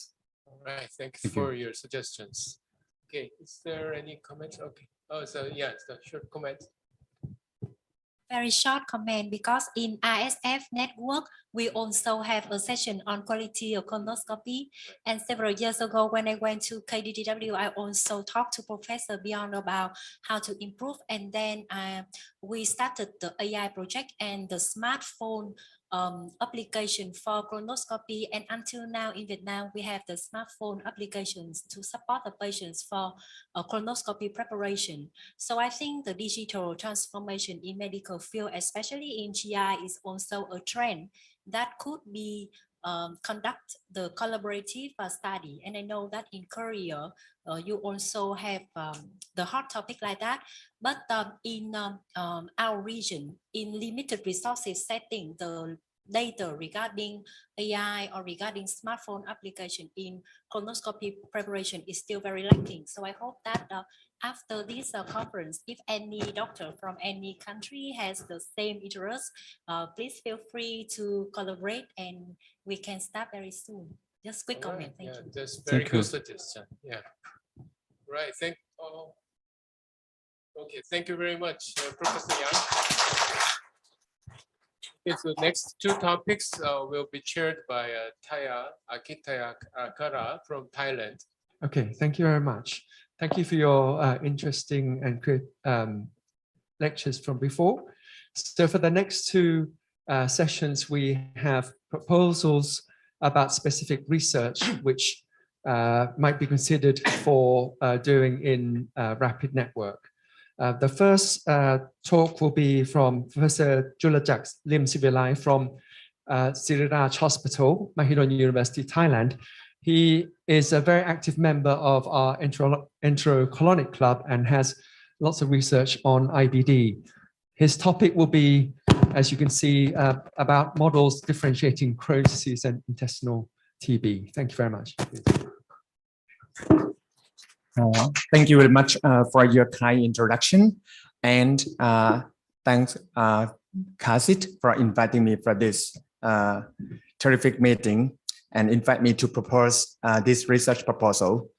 All right, thanks for your suggestions. Okay, is there any comments? Okay, oh, so yeah, it's a short comment. Very short comment, because in ISF network, we also have a session on quality of colonoscopy. And several years ago, when I went to KDDW, I also talked to Professor Beyond about how to improve. And then we started the AI project and the smartphone application for colonoscopy. And until now in Vietnam, we have the smartphone applications to support the patients for colonoscopy preparation. So I think the digital transformation in medical field, especially in GI, is also a trend that could be conduct the collaborative study. And I know that in Korea, you also have the hot topic like that. But in our region, in limited resources setting, the data regarding AI or regarding smartphone application in colonoscopy preparation is still very lacking. So I hope that after this conference, if any doctor from any country has the same interest, please feel free to collaborate and we can start very soon. Just quick comment. Thank you. That's very good suggestion. Yeah. Right. Okay. Thank you very much, Professor Yang. Okay, so next two topics will be chaired by Akitaya Akara from Thailand. Okay, thank you very much. Thank you for your interesting and good lectures from before. So for the next two sessions, we have proposals about specific research which might be considered for doing in rapid network. The first talk will be from Professor Julajak Lim-Sivilai from Siriraj Hospital, Mahidol University, Thailand. He is a very active member of our enterocolonic club and has lots of research on IBD. His topic will be, as you can see, about models differentiating Crohn's disease and intestinal TB. Thank you very much. Thank you very much for your kind introduction, and thanks Kasit for inviting me for this terrific meeting and invite me to propose this research proposal.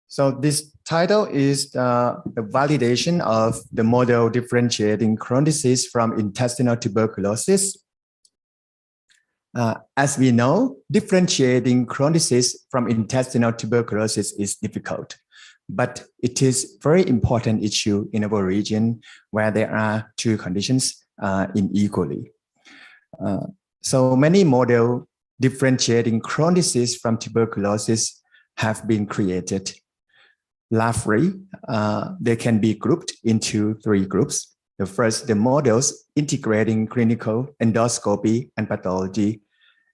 So this title is the validation of the model differentiating Crohn's disease from intestinal tuberculosis. As we know, differentiating Crohn's disease from intestinal tuberculosis is difficult, but it is very important issue in our region where there are two conditions unequally. So many models differentiating Crohn's disease from tuberculosis have been created. Lastly, they can be grouped into three groups. The first, the models integrating clinical, endoscopy, and pathology.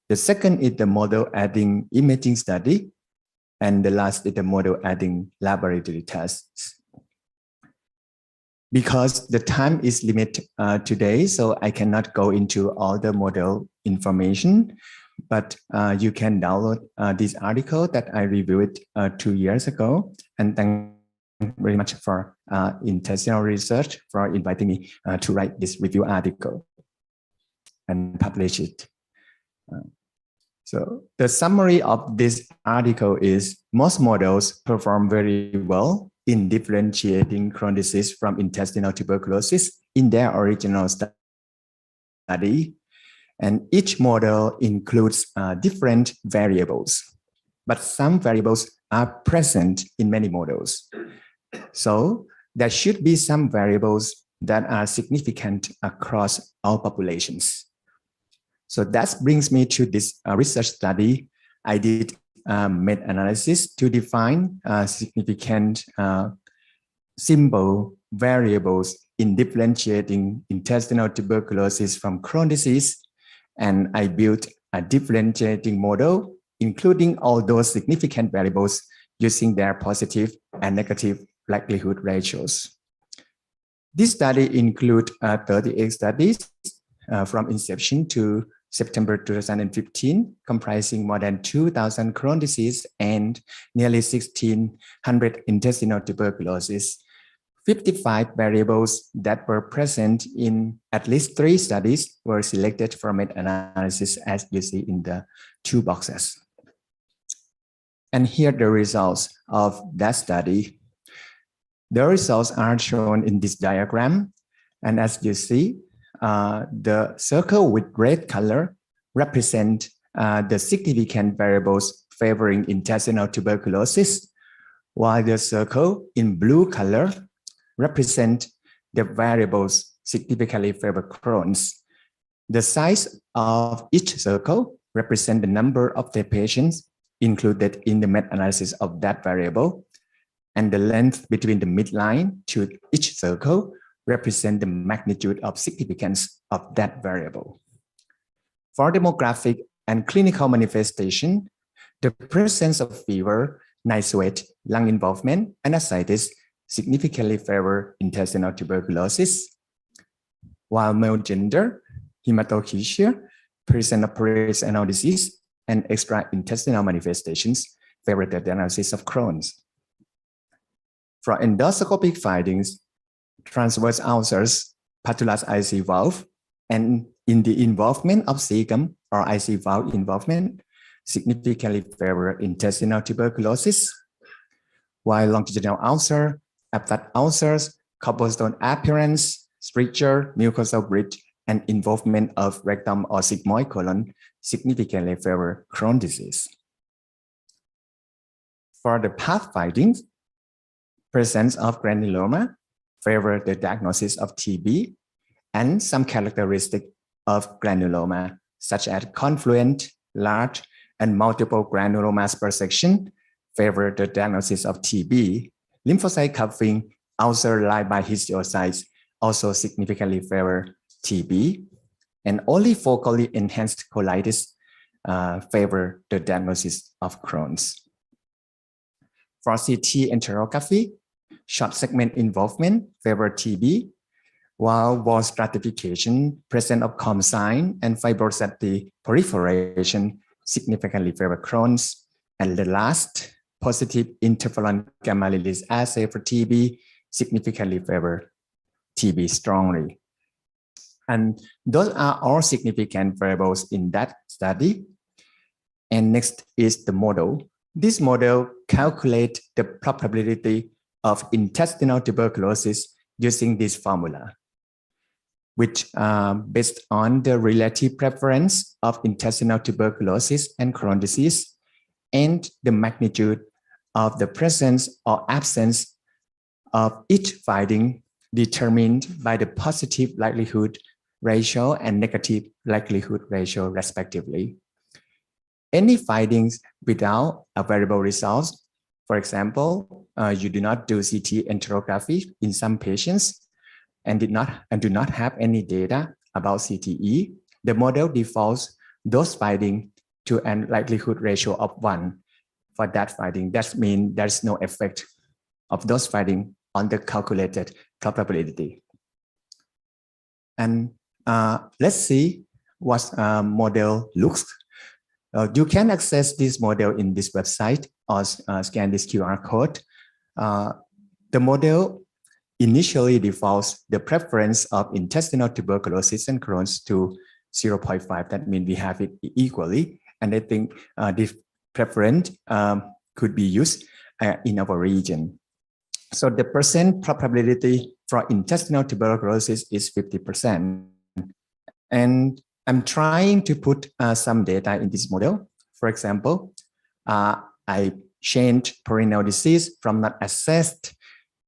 The second is the model adding imaging study. And the last is the model adding laboratory tests. Because the time is limited today, so I cannot go into all the model information, but you can download this article that I reviewed 2 years ago. And thank you very much for Intestinal Research for inviting me to write this review article and publish it. So the summary of this article is most models perform very well in differentiating Crohn's disease from intestinal tuberculosis in their original study. And each model includes different variables, but some variables are present in many models. So there should be some variables that are significant across all populations. So that brings me to this research study. I did meta-analysis to define significant simple variables in differentiating intestinal tuberculosis from Crohn's disease. And I built a differentiating model, including all those significant variables using their positive and negative likelihood ratios. This study includes 38 studies from inception to September 2015, comprising more than 2,000 Crohn's disease and nearly 1,600 intestinal tuberculosis. 55 variables that were present in at least 3 studies were selected for meta-analysis, as you see in the 2 boxes. And here are the results of that study. The results are shown in this diagram. And as you see, the circle with red color represent the significant variables favoring intestinal tuberculosis, while the circle in blue color represent the variables significantly favor Crohn's. The size of each circle represent the number of the patients included in the meta-analysis of that variable, and the length between the midline to each circle represent the magnitude of significance of that variable. For demographic and clinical manifestation, the presence of fever, night sweat, lung involvement, and ascites significantly favor intestinal tuberculosis, while male gender, hematochezia, presence of perianal disease, and extra-intestinal manifestations favor the diagnosis of Crohn's. For endoscopic findings, transverse ulcers, patulous IC valve, and in the involvement of cecum or IC valve involvement, significantly favor intestinal tuberculosis, while longitudinal ulcer, aphthat ulcers, cobblestone appearance, stricture, mucosal bridge, and involvement of rectum or sigmoid colon significantly favor Crohn's disease. For the path findings, presence of granuloma favor the diagnosis of TB, and some characteristic of granuloma, such as confluent, large, and multiple granulomas per section, favor the diagnosis of TB. Lymphocyte cupping, ulcer-like by histiocytes, also significantly favor TB. And only focally enhanced colitis favor the diagnosis of Crohn's. For CT enterography, short segment involvement favor TB, while wall stratification, presence of COM sign, and fibrosity proliferation significantly favor Crohn's. And the last, positive interferon gamma release assay for TB significantly favor TB strongly. And those are all significant variables in that study. And next is the model. This model calculates the probability of intestinal tuberculosis using this formula, which based on the relative prevalence of intestinal tuberculosis and Crohn's disease and the magnitude of the presence or absence of each finding determined by the positive likelihood ratio and negative likelihood ratio respectively. Any findings without a variable results, for example, you do not do CT enterography in some patients and do not have any data about CTE, the model defaults those findings to a likelihood ratio of 1 for that finding. That means there's no effect of those findings on the calculated probability. And let's see what model looks. You can access this model in this website or scan this QR code. The model initially defaults the preference of intestinal tuberculosis and Crohn's to 0.5. That means we have it equally. And I think this preference could be used in our region. So the percent probability for intestinal tuberculosis is 50%. And I'm trying to put some data in this model. For example, I changed perennial disease from not assessed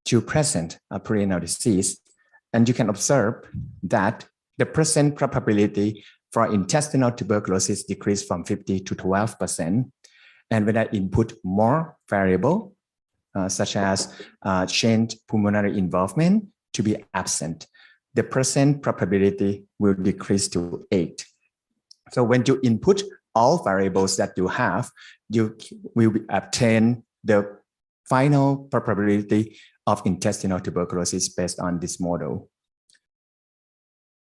to present perennial disease. And you can observe that the percent probability for intestinal tuberculosis decreased from 50 to 12%. And when I input more variable, such as changed pulmonary involvement to be absent, the percent probability will decrease to 8. So when you input all variables that you have, you will obtain the final probability of intestinal tuberculosis based on this model.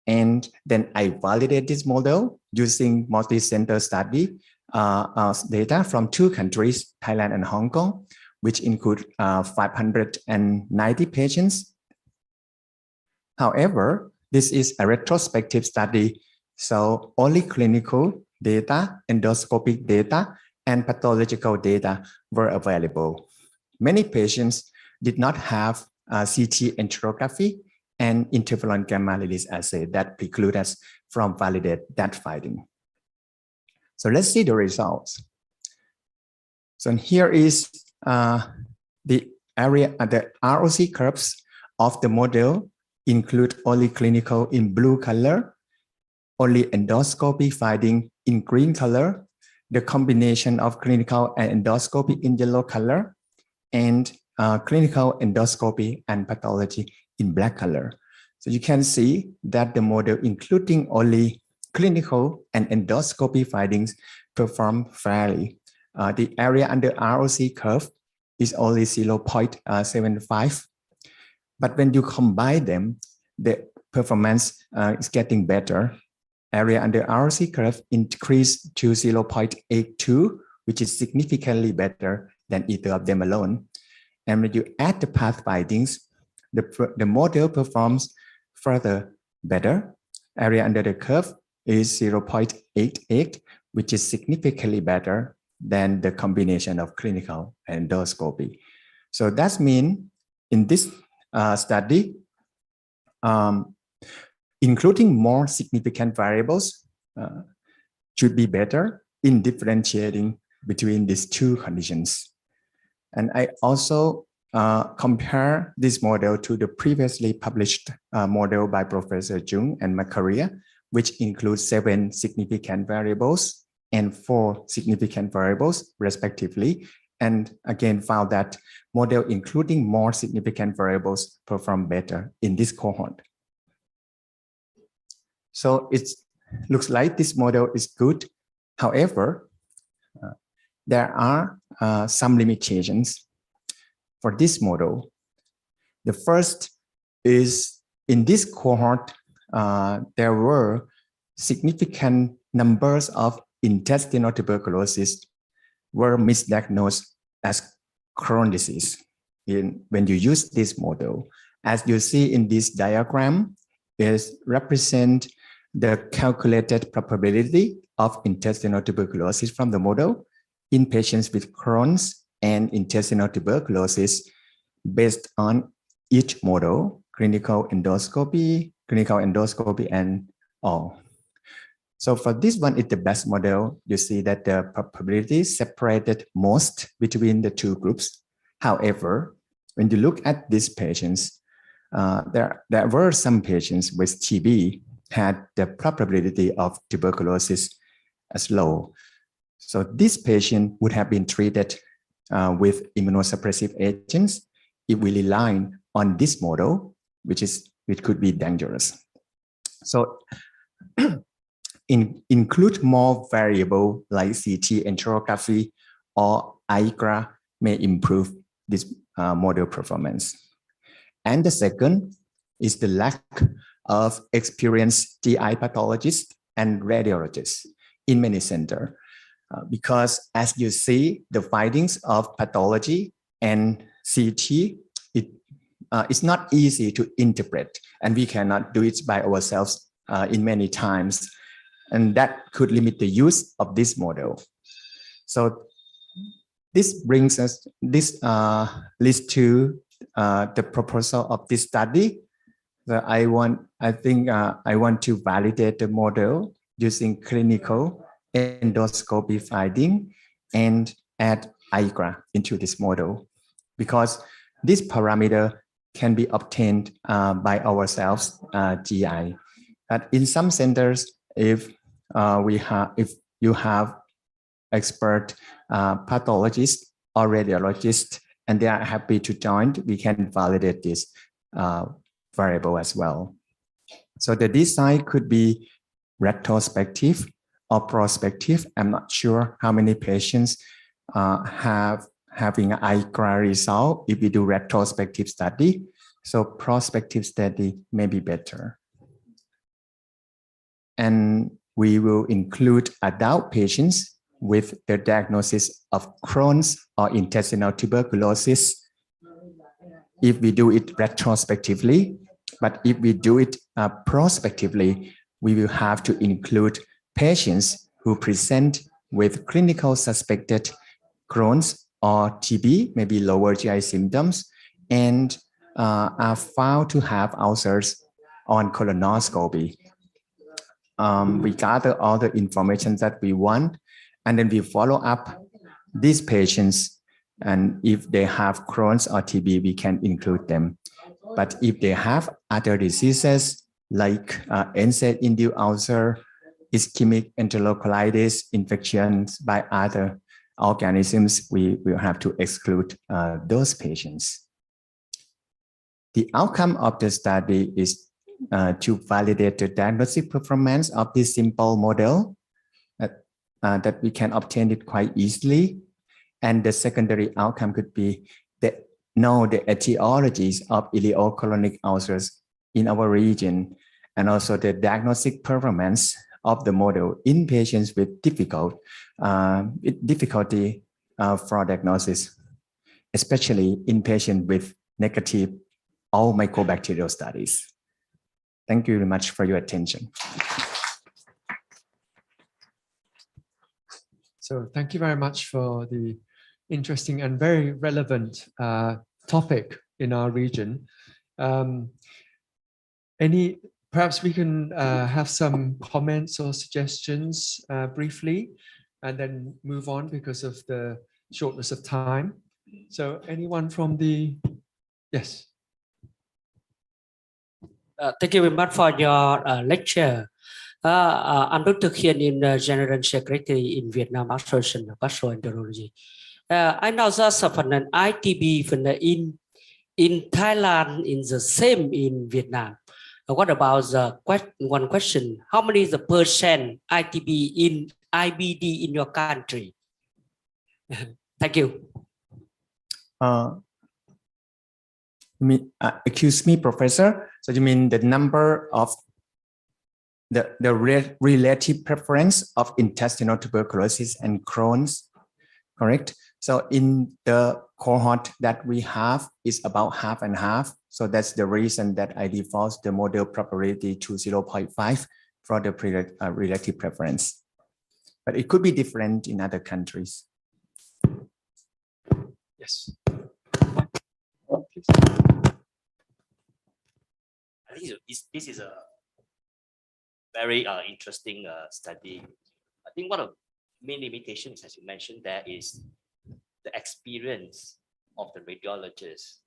And then I validate this model using multi-center study data from 2 countries, Thailand and Hong Kong, which include 590 patients. However, this is a retrospective study, so only clinical data, endoscopic data, and pathological data were available. Many patients did not have CT enterography and interferon gamma release assay that preclude us from validate that finding. So let's see the results. So here is the area, the ROC curves of the model include only clinical in blue color, only endoscopy finding in green color, the combination of clinical and endoscopy in yellow color, and clinical endoscopy and pathology in black color. So you can see that the model including only clinical and endoscopy findings perform fairly. The area under ROC curve is only 0.75. But when you combine them, the performance is getting better. Area under ROC curve increased to 0.82, which is significantly better than either of them alone. And when you add the path findings, the model performs further better. Area under the curve is 0.88, which is significantly better than the combination of clinical and endoscopy. So that means in this study, including more significant variables should be better in differentiating between these 2 conditions. And I also compare this model to the previously published model by Prof.Seung and Macaria, which includes 7 significant variables and 4 significant variables respectively, and again found that model including more significant variables perform better in this cohort. So it looks like this model is good. However, there are some limitations for this model. The first is in this cohort, there were significant numbers of intestinal tuberculosis were misdiagnosed as Crohn's disease when you use this model. As you see in this diagram, is represent the calculated probability of intestinal tuberculosis from the model in patients with Crohn's and intestinal tuberculosis based on each model, clinical endoscopy, and all. So for this one, it's the best model. You see that the probability separated most between the two groups. However, when you look at these patients, there were some patients with TB had the probability of tuberculosis as low. So this patient would have been treated with immunosuppressive agents if we rely on this model, which could be dangerous. So include more variable like CT enterography or IGRA may improve this model performance. And the second is the lack of experienced GI pathologists and radiologists in many centers. Because as you see, the findings of pathology and CT, it's not easy to interpret, and we cannot do it by ourselves in many times. And that could limit the use of this model. So this brings us, this leads to the proposal of this study. So I want to validate the model using clinical endoscopy finding and add IGRA into this model, because this parameter can be obtained by ourselves, GI. But in some centers, if you have expert pathologists or radiologists and they are happy to join, we can validate this variable as well. So the design could be retrospective or prospective. I'm not sure how many patients having an IGRA result if we do retrospective study. So prospective study may be better. And we will include adult patients with the diagnosis of Crohn's or intestinal tuberculosis if we do it retrospectively. But if we do it prospectively, we will have to include patients who present with clinical suspected Crohn's or TB, maybe lower GI symptoms, and are found to have ulcers on colonoscopy. We gather all the information that we want, and then we follow up these patients. And if they have Crohn's or TB, we can include them. But if they have other diseases like NSAID-induced ulcer, ischemic enterocolitis, infections by other organisms, we will have to exclude those patients. The outcome of the study is to validate the diagnostic performance of this simple model that we can obtain it quite easily. And the secondary outcome could be that know the etiologies of ileocolonic ulcers in our region, and also the diagnostic performance of the model in patients with difficulty for diagnosis, especially in patients with negative all mycobacterial studies. Thank you very much for your attention. So thank you very much for the interesting and very relevant topic in our region. Perhaps we can have some comments or suggestions briefly, and then move on because of the shortness of time. So anyone from the, yes. Thank you very much for your lecture. I'm Dr. Hyun in General Secretary in Vietnam Association of Gastroenterology. I know that an ITB in Thailand in the same in Vietnam. What about the one question? How many is the percent ITB in IBD in your country? Thank you. Excuse me, Professor. So you mean the number of the relative preference of intestinal tuberculosis and Crohn's, correct? So in the cohort that we have is about half and half. So that's the reason that I default the model probability to 0.5 for the relative preference. But it could be different in other countries. Yes. I think this is a very interesting study. I think one of the main limitations, as you mentioned, there is the experience of the radiologist.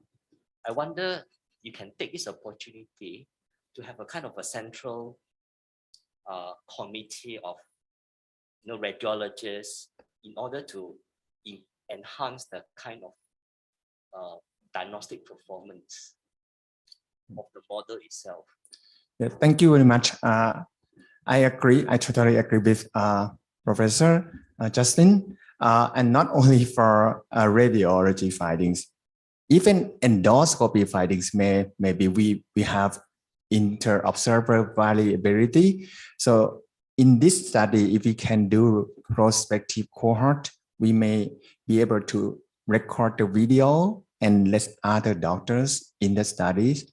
I wonder you can take this opportunity to have a kind of a central committee of radiologists in order to enhance the kind of diagnostic performance of the model itself. Yeah, thank you very much. I agree. I totally agree with Professor Justin. And not only for radiology findings, even endoscopy findings maybe we have inter-observer variability. So in this study, if we can do prospective cohort, we may be able to record the video and let other doctors in the studies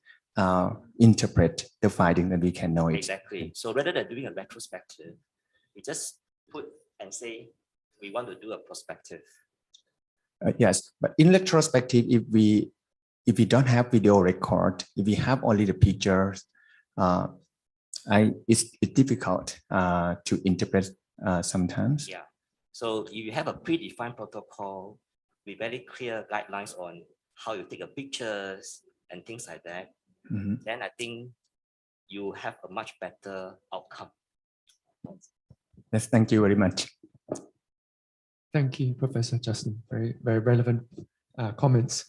interpret the finding, and we can know it. Exactly. So rather than doing a retrospective, we just put and say we want to do a prospective. Yes, but in retrospective, if we don't have video record, if we have only the pictures, it's difficult to interpret sometimes. Yeah. So if you have a predefined protocol with very clear guidelines on how you take a pictures and things like that, then I think you have a much better outcome. Yes, thank you very much. Thank you, Professor Justin. Very, very relevant comments.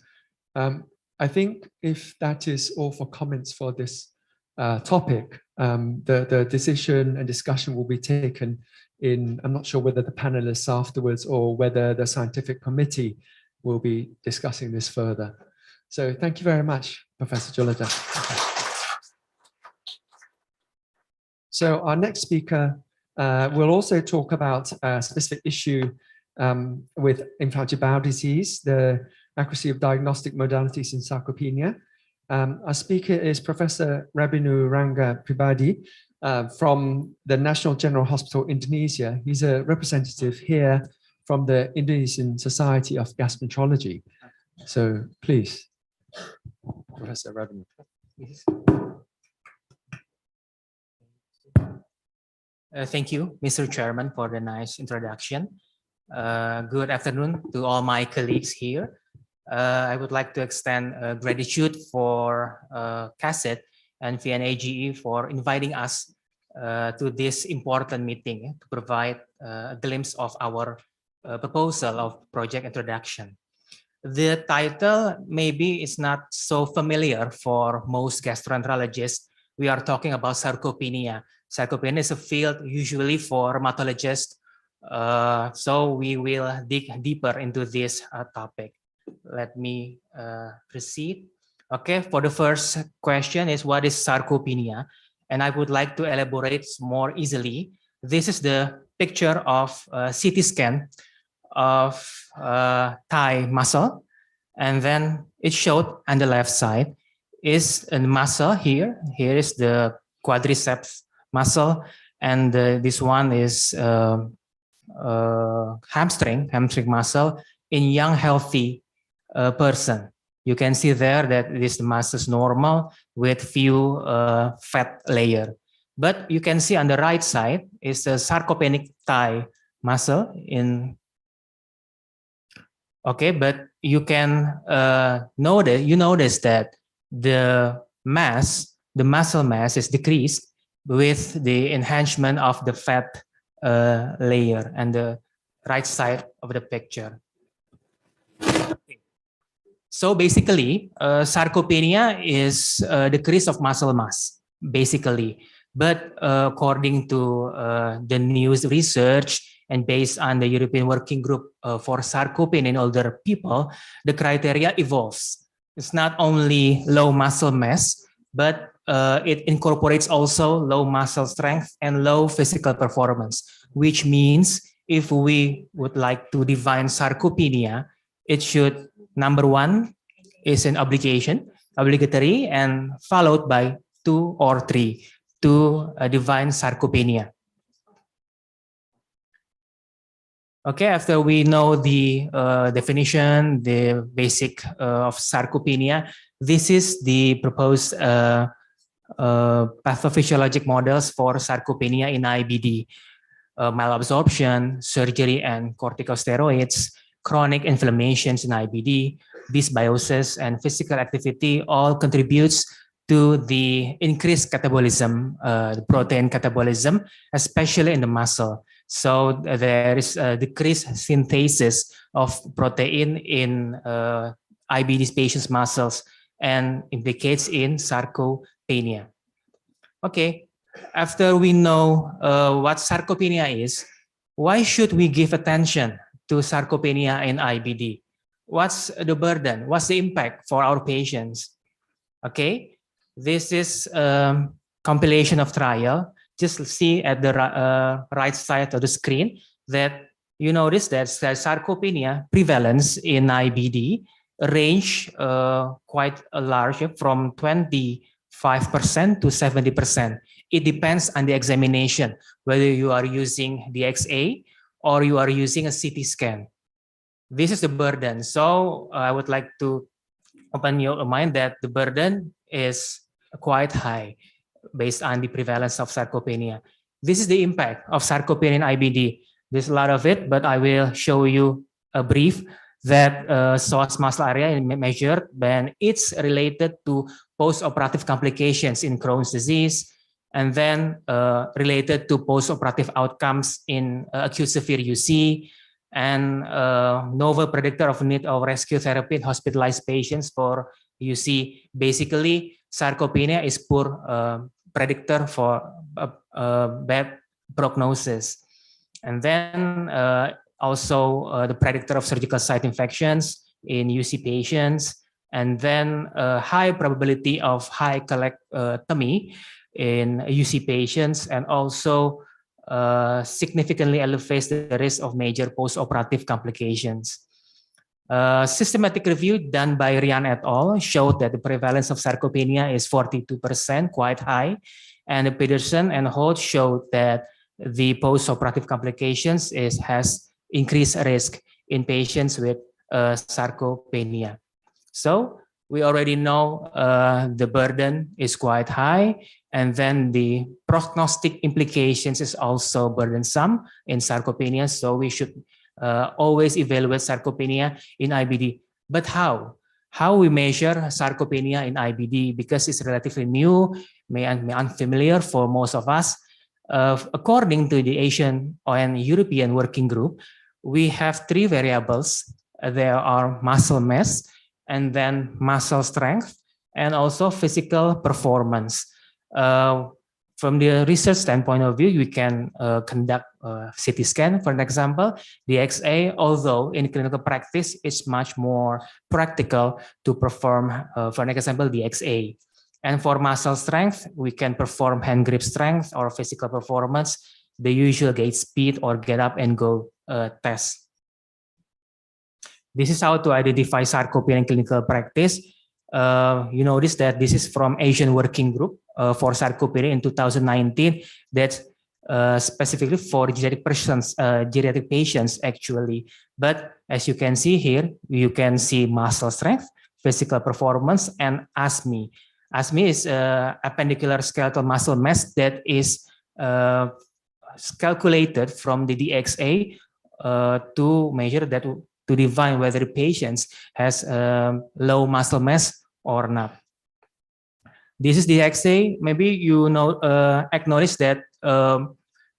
I think if that is all for comments for this topic, the decision and discussion will be taken in, I'm not sure whether the panelists afterwards or whether the scientific committee will be discussing this further. So thank you very much, Professor Jolada. So our next speaker will also talk about a specific issue with inflammatory bowel disease, the accuracy of diagnostic modalities in sarcopenia. Our speaker is Professor Rabinu Rangga Pribadi from the National General Hospital, Indonesia. He's a representative here from the Indonesian Society of Gastroenterology. So please, Professor Rabinu. Thank you, Mr. Chairman, for the nice introduction. Good afternoon to all my colleagues here. I would like to extend gratitude for CASET and VNAGE for inviting us to this important meeting to provide a glimpse of our proposal of project introduction. The title maybe is not so familiar for most gastroenterologists. We are talking about sarcopenia. Sarcopenia is a field usually for rheumatologists. So we will dig deeper into this topic. Let me proceed. Okay, for the first question is what is sarcopenia? And I would like to elaborate more easily. This is the picture of a CT scan of thigh muscle. And then it showed on the left side is a muscle here. Here is the quadriceps muscle. And this one is hamstring muscle in young healthy person. You can see there that this muscle is normal with few fat layer. But you can see on the right side is the sarcopenic thigh muscle in. Okay, but you can notice that the muscle mass is decreased, with the enhancement of the fat layer and the right side of the picture. So basically, sarcopenia is decrease of muscle mass, basically. But according to the newest research and based on the European Working Group for sarcopenia in older people, the criteria evolves. It's not only low muscle mass, but it incorporates also low muscle strength and low physical performance, which means if we would like to define sarcopenia, it should, number one, is an obligatory, and followed by 2 or 3 to define sarcopenia. Okay, after we know the definition, the basic of sarcopenia, this is the proposed pathophysiologic models for sarcopenia in IBD. Malabsorption, surgery, and corticosteroids, chronic inflammations in IBD, dysbiosis, and physical activity all contributes to the increased catabolism, protein catabolism, especially in the muscle. So there is a decreased synthesis of protein in IBD patients' muscles and implicates in sarcopenia. Okay, after we know what sarcopenia is, why should we give attention to sarcopenia in IBD? What's the burden? What's the impact for our patients? Okay, this is a compilation of trial. Just see at the right side of the screen that you notice that sarcopenia prevalence in IBD range quite large, from 25% to 70%. It depends on the examination, whether you are using the XA or you are using a CT scan. This is the burden. So I would like to open your mind that the burden is quite high based on the prevalence of sarcopenia. This is the impact of sarcopenia in IBD. There's a lot of it, but I will show you a brief that source muscle area measured, and it's related to post-operative complications in Crohn's disease, and then related to post-operative outcomes in acute severe UC, and novel predictor of need of rescue therapy in hospitalized patients for UC. Basically, sarcopenia is poor predictor for bad prognosis. And then also the predictor of surgical site infections in UC patients, and then high probability of high colectomy in UC patients, and also significantly elevates the risk of major post-operative complications. Systematic review done by Ryan et al. Showed that the prevalence of sarcopenia is 42%, quite high, and Peterson and Holt showed that the post-operative complications has increased risk in patients with sarcopenia. So we already know the burden is quite high, and then the prognostic implications is also burdensome in sarcopenia. So we should always evaluate sarcopenia in IBD. But how? How we measure sarcopenia in IBD? Because it's relatively new, may unfamiliar for most of us. According to the Asian and European Working Group, we have 3 variables. There are muscle mass, and then muscle strength, and also physical performance. From the research standpoint of view, we can conduct CT scan, for example. The XA, although in clinical practice, it's much more practical to perform, for example, the XA. And for muscle strength, we can perform hand grip strength or physical performance, the usual gait speed or get up and go test. This is how to identify sarcopenia in clinical practice. You notice that this is from Asian Working Group for sarcopenia in 2019. That's specifically for geriatric patients actually. But as you can see here, you can see muscle strength, physical performance, and ASME. ASME is appendicular skeletal muscle mass that is calculated from the DXA to measure that, to define whether the patient has low muscle mass or not. This is the DXA. Maybe you know acknowledge that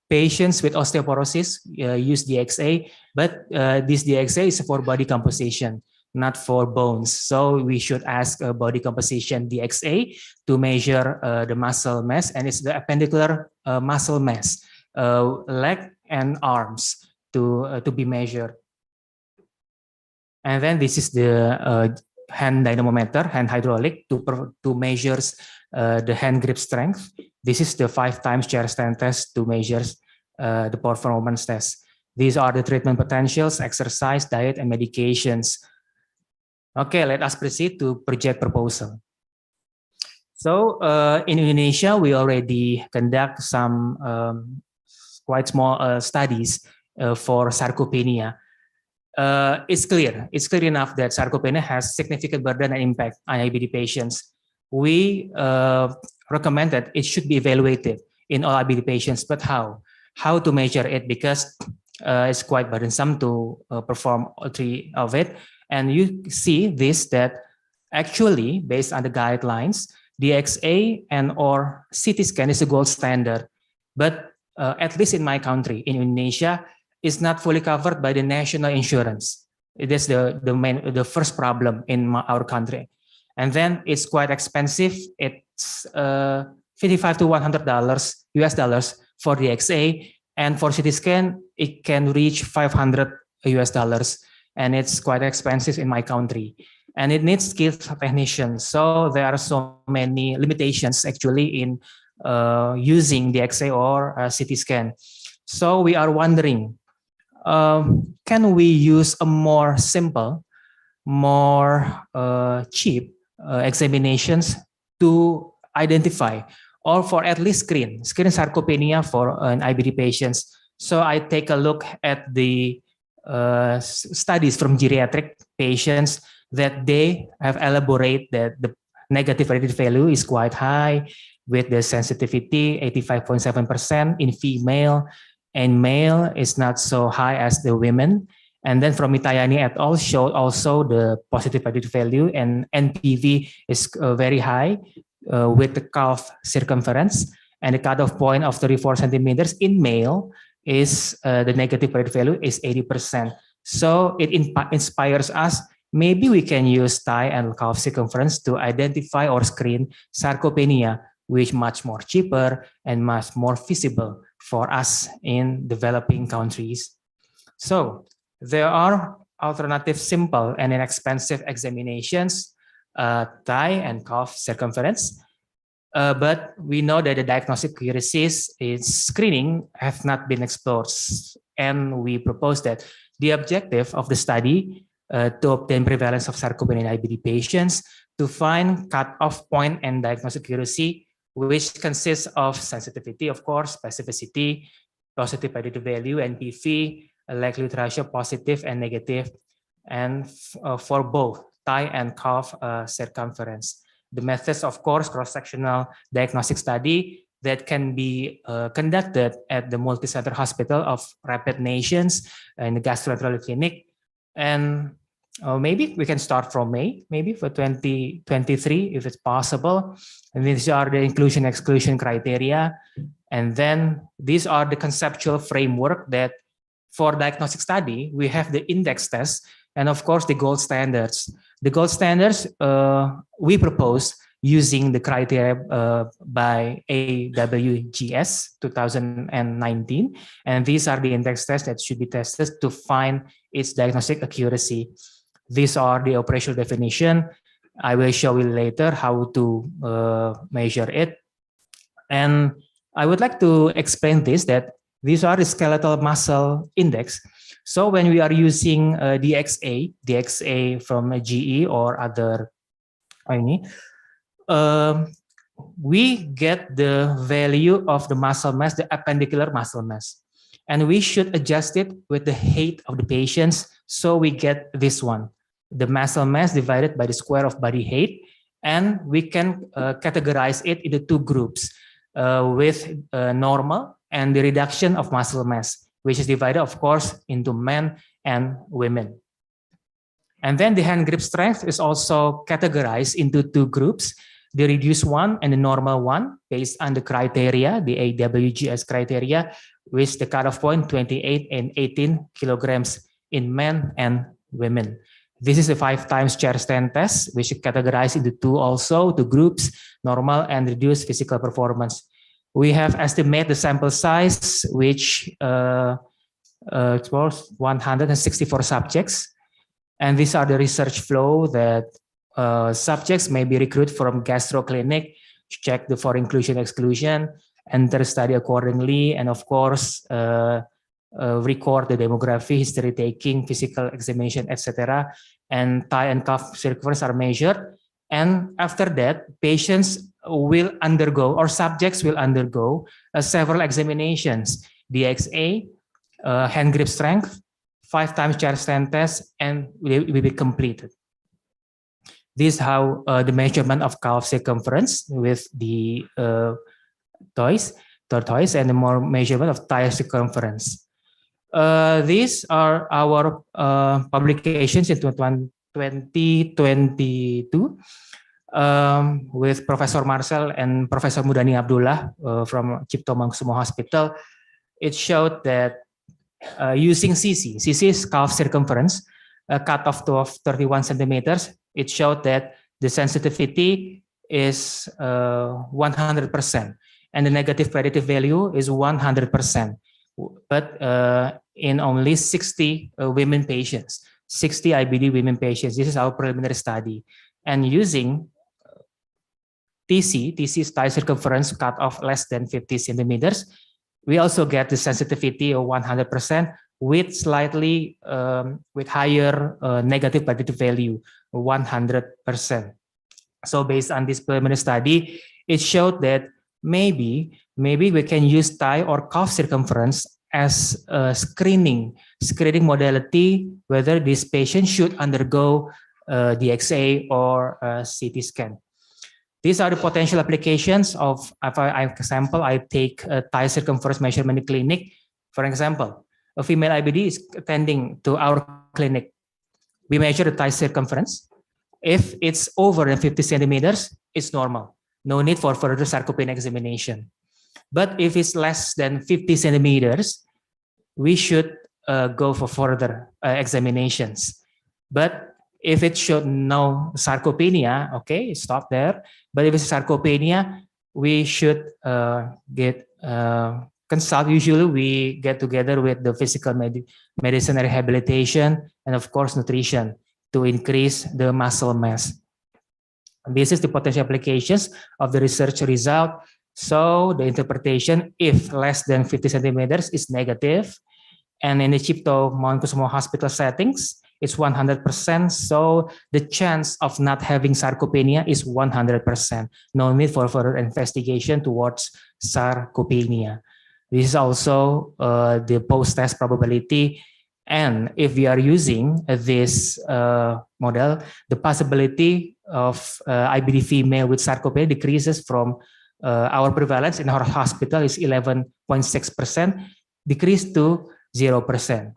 patients with osteoporosis use DXA, but this DXA is for body composition, not for bones. So we should ask body composition DXA to measure the muscle mass, and it's the appendicular muscle mass, leg and arms to be measured. And then this is the hand dynamometer, hand hydraulic to measures the hand grip strength. This is the 5 times chair stand test to measure the performance test. These are the treatment potentials, exercise, diet, and medications. Okay, let us proceed to project proposal. So in Indonesia, we already conduct some quite small studies for sarcopenia. It's clear enough that sarcopenia has significant burden and impact on IBD patients. We recommend that it should be evaluated in all IBD patients, but how? How to measure it, because it's quite burdensome to perform all 3 of it. And you see this, that actually, based on the guidelines, DXA and or CT scan is the gold standard. But at least in my country, in Indonesia, is not fully covered by the national insurance. It is the first problem in our country. And then it's quite expensive. It's $55 to $100 US dollars for the DXA, and for CT scan, it can reach $500 US dollars, and it's quite expensive in my country. And it needs skilled technicians. So there are so many limitations actually in using the DXA or CT scan. So we are wondering, can we use a more simple, more cheap examinations to identify or for at least screen sarcopenia for an IBD patients? So I take a look at the studies from geriatric patients that they have elaborated that the negative predictive value is quite high, with the sensitivity 85.7% in female, and male is not so high as the women. And then from Mitayani et al. Showed also the positive predictive value, and NPV is very high with the calf circumference, and the cutoff point of 34 centimeters in male is the negative predictive value is 80%. So it inspires us. Maybe we can use thigh and calf circumference to identify or screen sarcopenia, which much more cheaper and much more feasible for us in developing countries. So there are alternative simple and inexpensive examinations, thigh and calf circumference. But we know that the diagnostic accuracies in screening have not been explored. And we propose that the objective of the study to obtain prevalence of sarcopenia in IBD patients, to find cutoff point and diagnostic accuracy, which consists of sensitivity, of course, specificity, positive predictive value, NPV, likelihood ratio, positive and negative, and for both thigh and calf circumference. The methods, of course, cross-sectional diagnostic study that can be conducted at the multi-center hospital of Rapid Nations and the gastroenterology clinic. And maybe we can start from May, maybe for 2023, if it's possible. And these are the inclusion-exclusion criteria. And then these are the conceptual framework that for diagnostic study, we have the index test, and of course the gold standards. The gold standards we propose using the criteria by AWGS 2019. And these are the index tests that should be tested to find its diagnostic accuracy. These are the operational definition. I will show you later how to measure it. And I would like to explain this, that these are the skeletal muscle index. So when we are using DXA from a GE or other, we get the value of the muscle mass, the appendicular muscle mass. And we should adjust it with the height of the patients. So we get this one, the muscle mass divided by the square of body height. And we can categorize it into 2 groups with normal and the reduction of muscle mass, which is divided, of course, into men and women. And then the hand grip strength is also categorized into 2 groups. the reduced one and the normal one based on the criteria, the AWGS criteria, with the cutoff point 28 and 18 kilograms in men and women. This is a 5 times chair stand test, which is categorized into two groups, normal and reduced physical performance. We have estimated the sample size, which was 164 subjects. And these are the research flow that subjects may be recruited from gastro clinic to check for inclusion exclusion, enter study accordingly, and of course, record the demography, history taking, physical examination, etc. And thigh and calf circumference are measured. And after that, patients will undergo, or subjects will undergo several examinations, DXA, hand grip strength, 5 times chair stand test, and will be completed. This is how the measurement of calf circumference with the tortoise, and the more measurement of thigh circumference. These are our publications in 2022 with Professor Marcel and Professor Mudani Abdullah from Cipto Mangunkusumo Hospital. It showed that using CC is calf circumference, a cutoff of 31 centimeters, it showed that the sensitivity is 100%, and the negative predictive value is 100%. But in only 60 women patients, 60 IBD women patients. This is our preliminary study. And using TC is thigh circumference cutoff less than 50 centimeters, we also get the sensitivity of 100% with slightly with higher negative predictive value, 100%. So based on this preliminary study, it showed that maybe we can use thigh or calf circumference as a screening modality, whether this patient should undergo DXA or CT scan. These are the potential applications of, for example, I take a thigh circumference measurement in the clinic. For example, a female IBD is attending to our clinic. We measure the thigh circumference. If it's over than 50 centimeters, it's normal. No need for further sarcopenia examination. But if it's less than 50 centimeters, we should go for further examinations. But if it showed no sarcopenia, okay, stop there. But if it's sarcopenia, we should consult. Usually we get together with the physical medicine rehabilitation and of course nutrition to increase the muscle mass. This is the potential applications of the research result. So the interpretation, if less than 50 centimeters, is negative. And in the Cipto Mangunkusumo Hospital settings, it's 100%. So the chance of not having sarcopenia is 100%. No need for further investigation towards sarcopenia. This is also the post-test probability. And if we are using this model, the possibility of IBD female with sarcopenia decreases from our prevalence in our hospital is 11.6%, decreased to 0%.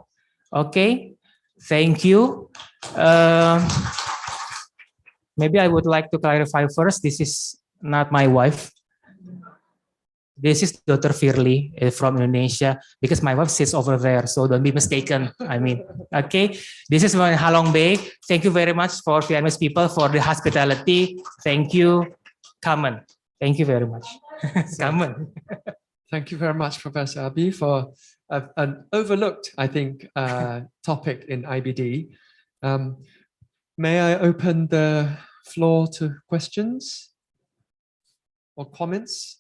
Okay, thank you. Maybe I would like to clarify first, this is not my wife. This is Dr. Firly from Indonesia, because my wife sits over there, so don't be mistaken. I mean, okay. This is my Halong Bay. Thank you very much for Vietnamese people for the hospitality. Thank you. Come on. Thank you very much. Come on. Thank you very much, Professor Abi, for an overlooked, I think, topic in IBD. May I open the floor to questions or comments?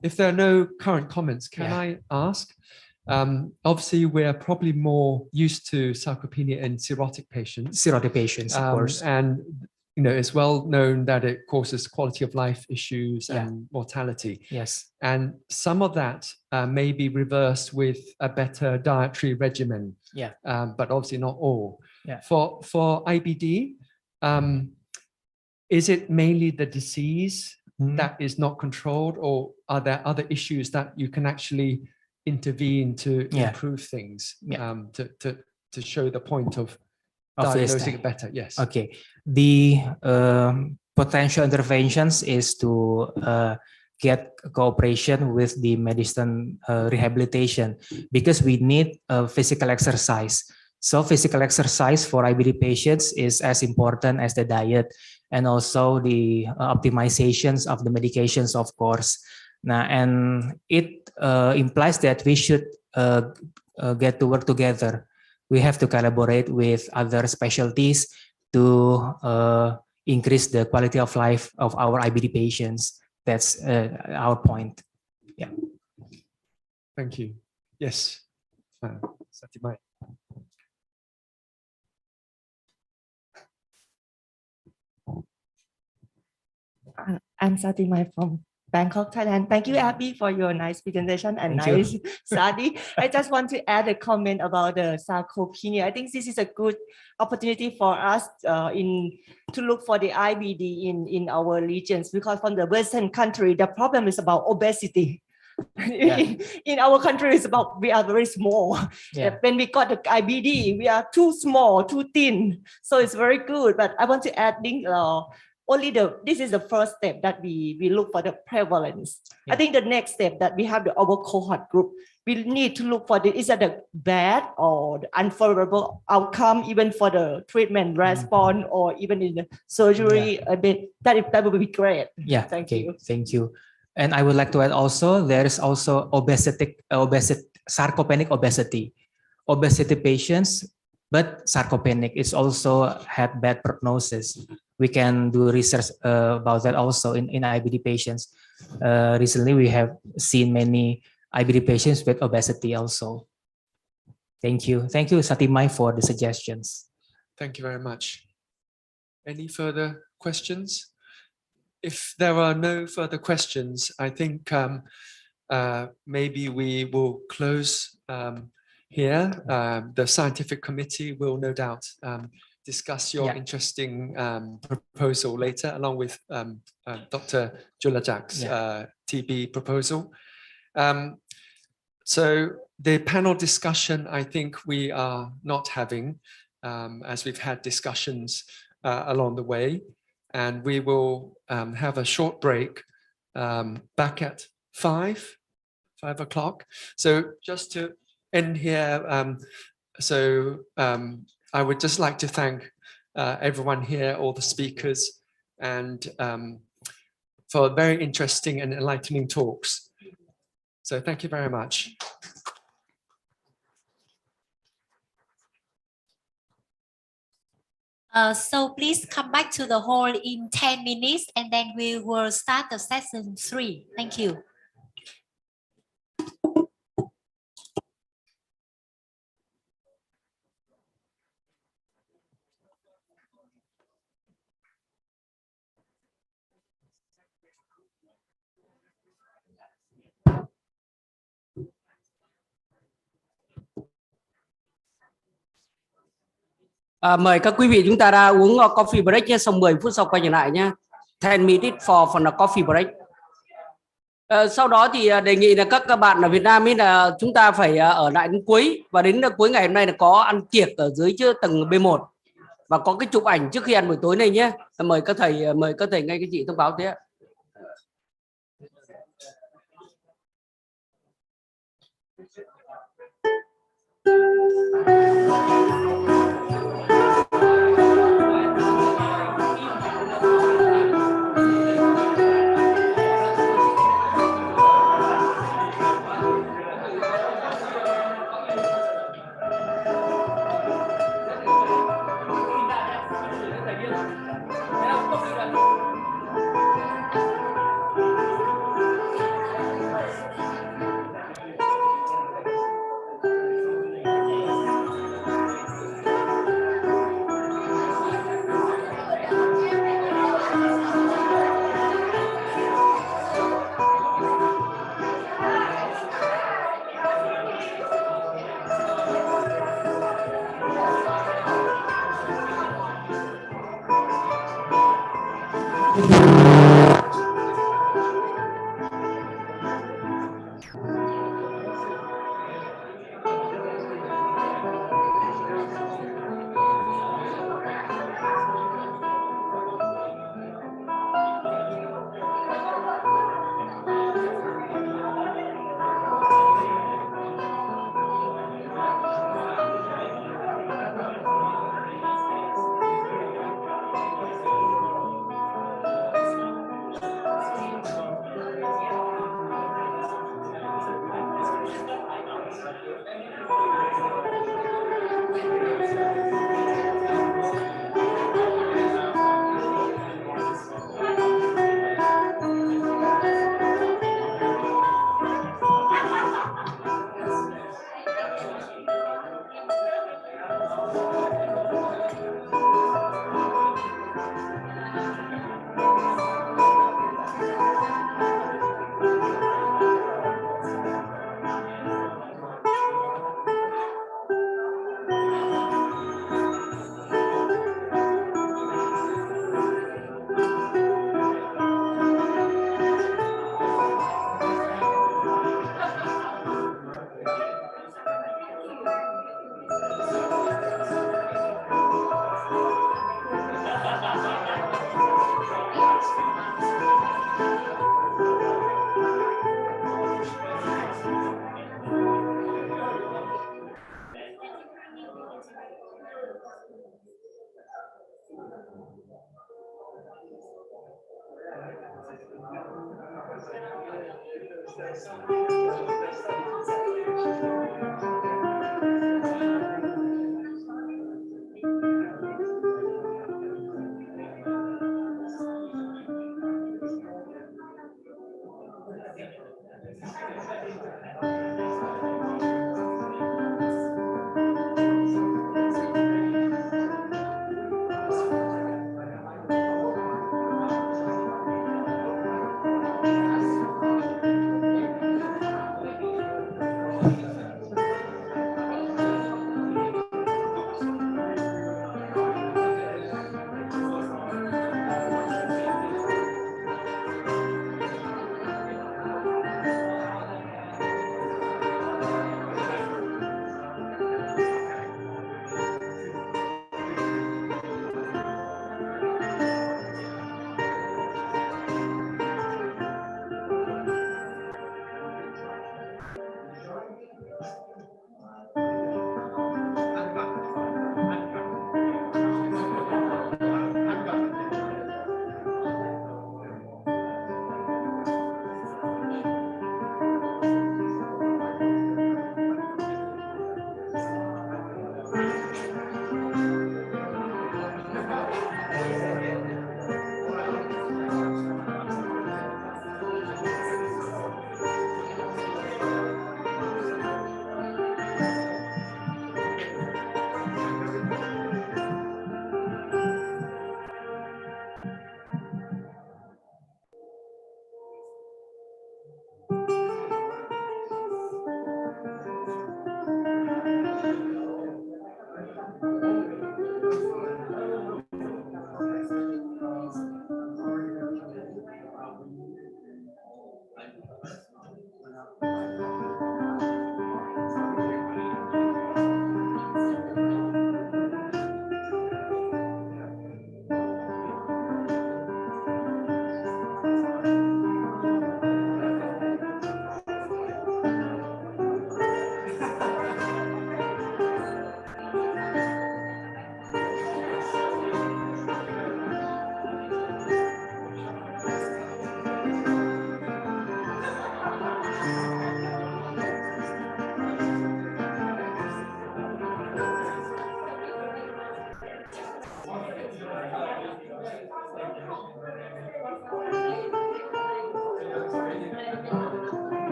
If there are no current comments, can I ask? Obviously, we're probably more used to sarcopenia in cirrhotic patients. Cirrhotic patients, of course. And you know, it's well known that it causes quality of life issues and mortality. Yes. And some of that may be reversed with a better dietary regimen. Yeah. But obviously not all. Yeah. For IBD, is it mainly the disease that is not controlled, or are there other issues that you can actually intervene to improve things, to show the point of diagnosing it better? Yes. Okay. The potential interventions is to get cooperation with the medicine rehabilitation, because we need physical exercise. So physical exercise for IBD patients is as important as the diet, and also the optimizations of the medications, of course. Now, and it implies that we should get to work together. We have to collaborate with other specialties to increase the quality of life of our IBD patients. That's our point. Yeah. Thank you. Yes. Satimai. I'm Satimai from Bangkok, Thailand. Thank you, Abby, for your nice presentation and Thank nice you. study. I just want to add a comment about the sarcopenia. I think this is a good opportunity for us to look for the IBD in our regions, because from the Western country, the problem is about obesity. Yeah. In our country, it's about we are very small. Yeah. When we got the IBD, we are too small, too thin. So it's very good. But I want to add this is the first step that we look for the prevalence. Yeah. I think the next step that we have our cohort group, we need to look for is that the bad or the unfavorable outcome, even for the treatment response or even in the surgery. A bit that would be great. Yeah. Thank Okay. you. Thank you. And I would like to add also, there is also sarcopenic obesity. Obesity patients, but sarcopenic is also had bad prognosis. We can do research about that also in IBD patients. Recently, we have seen many IBD patients with obesity also. Thank you. Thank you, Satimai, for the suggestions. Thank you very much. Any further questions? If there are no further questions, I think maybe we will close here. The scientific committee will no doubt discuss your interesting proposal later, along with Dr. Julajak's TB proposal. So the panel discussion, I think we are not having, as we've had discussions along the way. And we will have a short break back at 5 o'clock. So just to end here, I would just like to thank everyone here, all the speakers, and for very interesting and enlightening talks. So thank you very much. So please come back to the hall in 10 minutes, and then we will start the session 3. Thank you. Mời các quý vị, chúng ta đã uống coffee break nhé, xong 10 phút sau quay trở lại nhé. 10 minutes for the coffee break. Sau đó thì đề nghị là các bạn ở Việt Nam ấy là chúng ta phải ở lại đến cuối, và đến cuối ngày hôm nay là có ăn tiệc ở dưới tầng B1 và có cái chụp ảnh trước khi ăn buổi tối này nhé. Mời các thầy ngay cái chị thông báo thế ạ.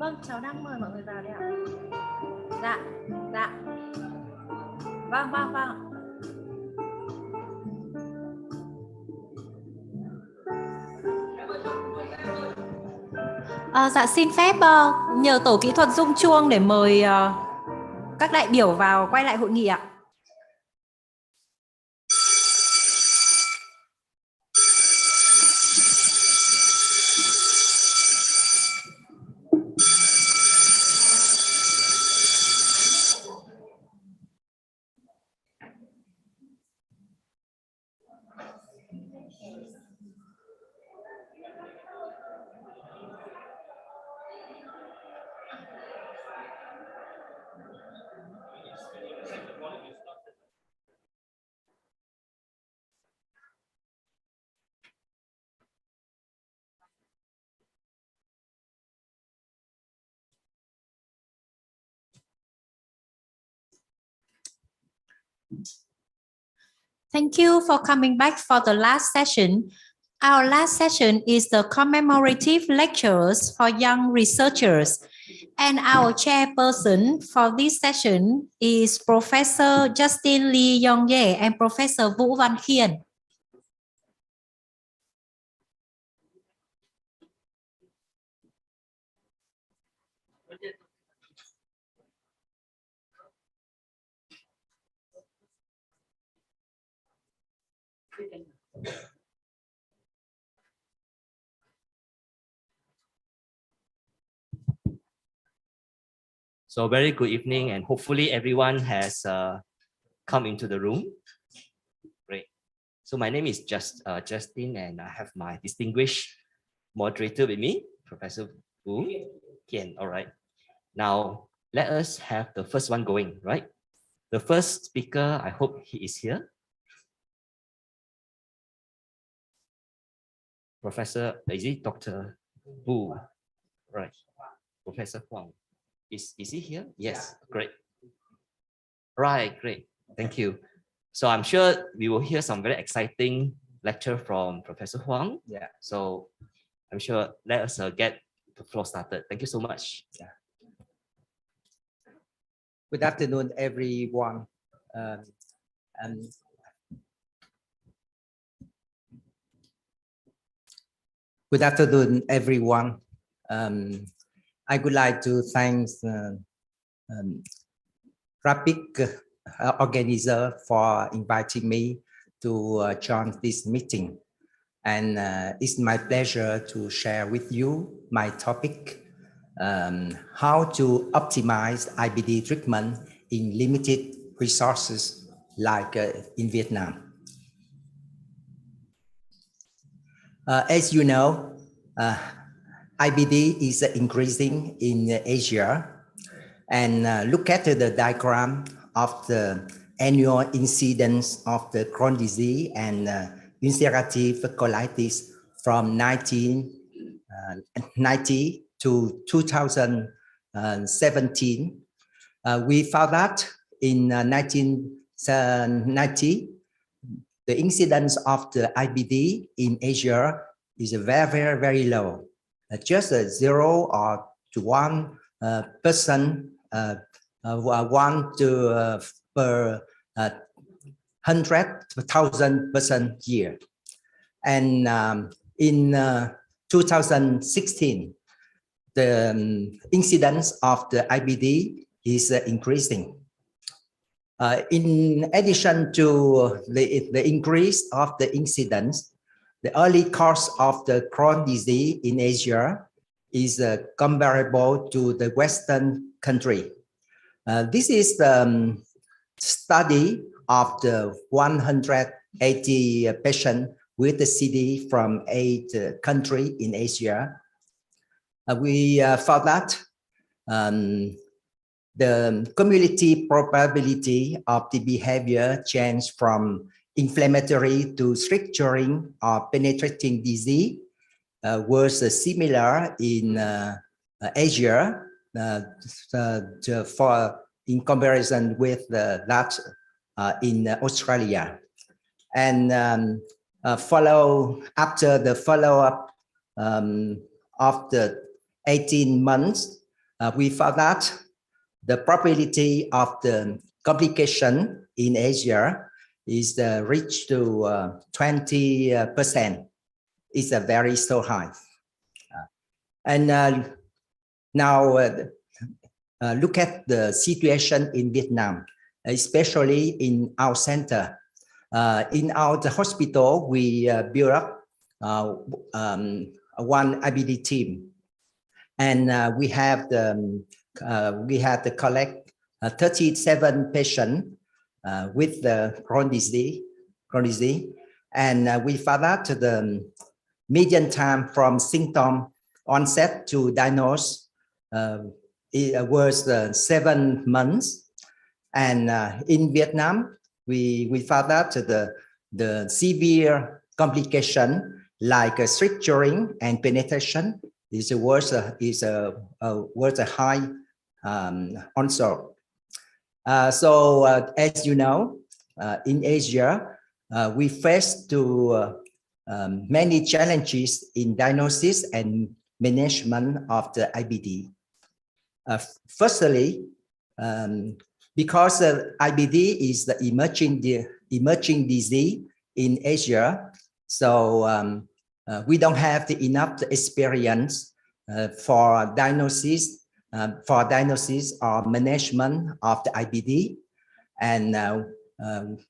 Vâng, cháu đang mời mọi người vào đây ạ. Dạ, dạ. Vâng, vâng, vâng. Dạ xin phép nhờ tổ kỹ thuật rung chuông để mời các đại biểu vào quay lại hội nghị ạ. Thank you for coming back for the last session. Our last session is the commemorative lectures for young researchers. And our chairperson for this session is Professor Justin Lee Yong-ye and Professor Vũ Văn Khiên. So very good evening, and hopefully everyone has come into the room. Great. So my name is Justin, and I have my distinguished moderator with me, Professor Vũ Khiên. All right. Now let us have the first one going, right? The first speaker, I hope he is here. Professor, is it Dr. Vũ? Right. Professor Huang. Is he here? Yes, great. Right, great. Thank you. So I'm sure we will hear some very exciting lecture from Professor Huang. Yeah. So I'm sure let us get the floor started. Thank you so much. Yeah. Good afternoon, everyone. Good afternoon, everyone. I would like to thank Rapid organizer for inviting me to join this meeting. And it's my pleasure to share with you my topic, how to optimize IBD treatment in limited resources like in Vietnam. As you know, IBD is increasing in Asia, and look at the diagram of the annual incidence of the Crohn's disease and ulcerative colitis from 1990 to 2017. We found that in 1990, the incidence of the IBD in Asia is very, very low. Just 0 or to 1%, 1 to per 100,000 person year. And in 2016, the incidence of the IBD is increasing. In addition to the increase of the incidence, the early course of the Crohn's disease in Asia is comparable to the Western country. This is the study of the 180 patients with the CD from 8 countries in Asia. We found that the cumulative probability of the behavior change from inflammatory to stricturing or penetrating disease was similar in Asia in comparison with that in Australia. And after the follow-up of the 18 months, we found that the probability of the complication in Asia is reached to 20%. It's a very so high. And now look at the situation in Vietnam, especially in our center. In our hospital, we built up one IBD team, and we had to collect 37 patients with the chronic disease, and we found out the median time from symptom onset to diagnose it was 7 months. And in Vietnam, we found out the severe complication like stricturing and penetration was a high onset. So as you know, in Asia, we face to many challenges in diagnosis and management of the IBD. Firstly, because IBD is the emerging disease in Asia, so we don't have enough experience for diagnosis or management of the IBD, and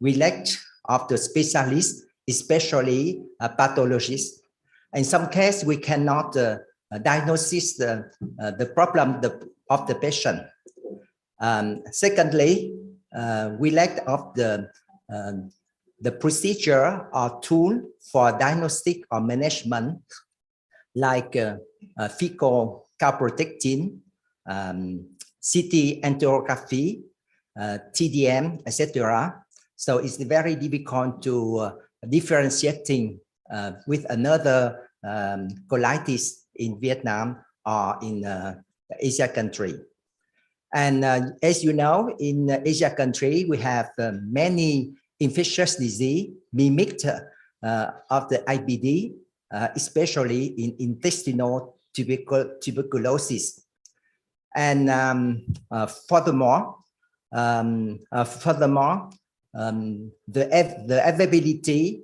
we lack of the specialists, especially pathologists. In some cases, we cannot diagnose the problem of the patient. Secondly, we lack of the procedure or tool for diagnostic or management, like fecal calprotectin, CT angiography, TDM, etc. So it's very difficult to differentiating with another colitis in Vietnam or in Asia country. And as you know, in Asia country, we have many infectious disease mimicked of the IBD, especially in intestinal tuberculosis. And furthermore, the availability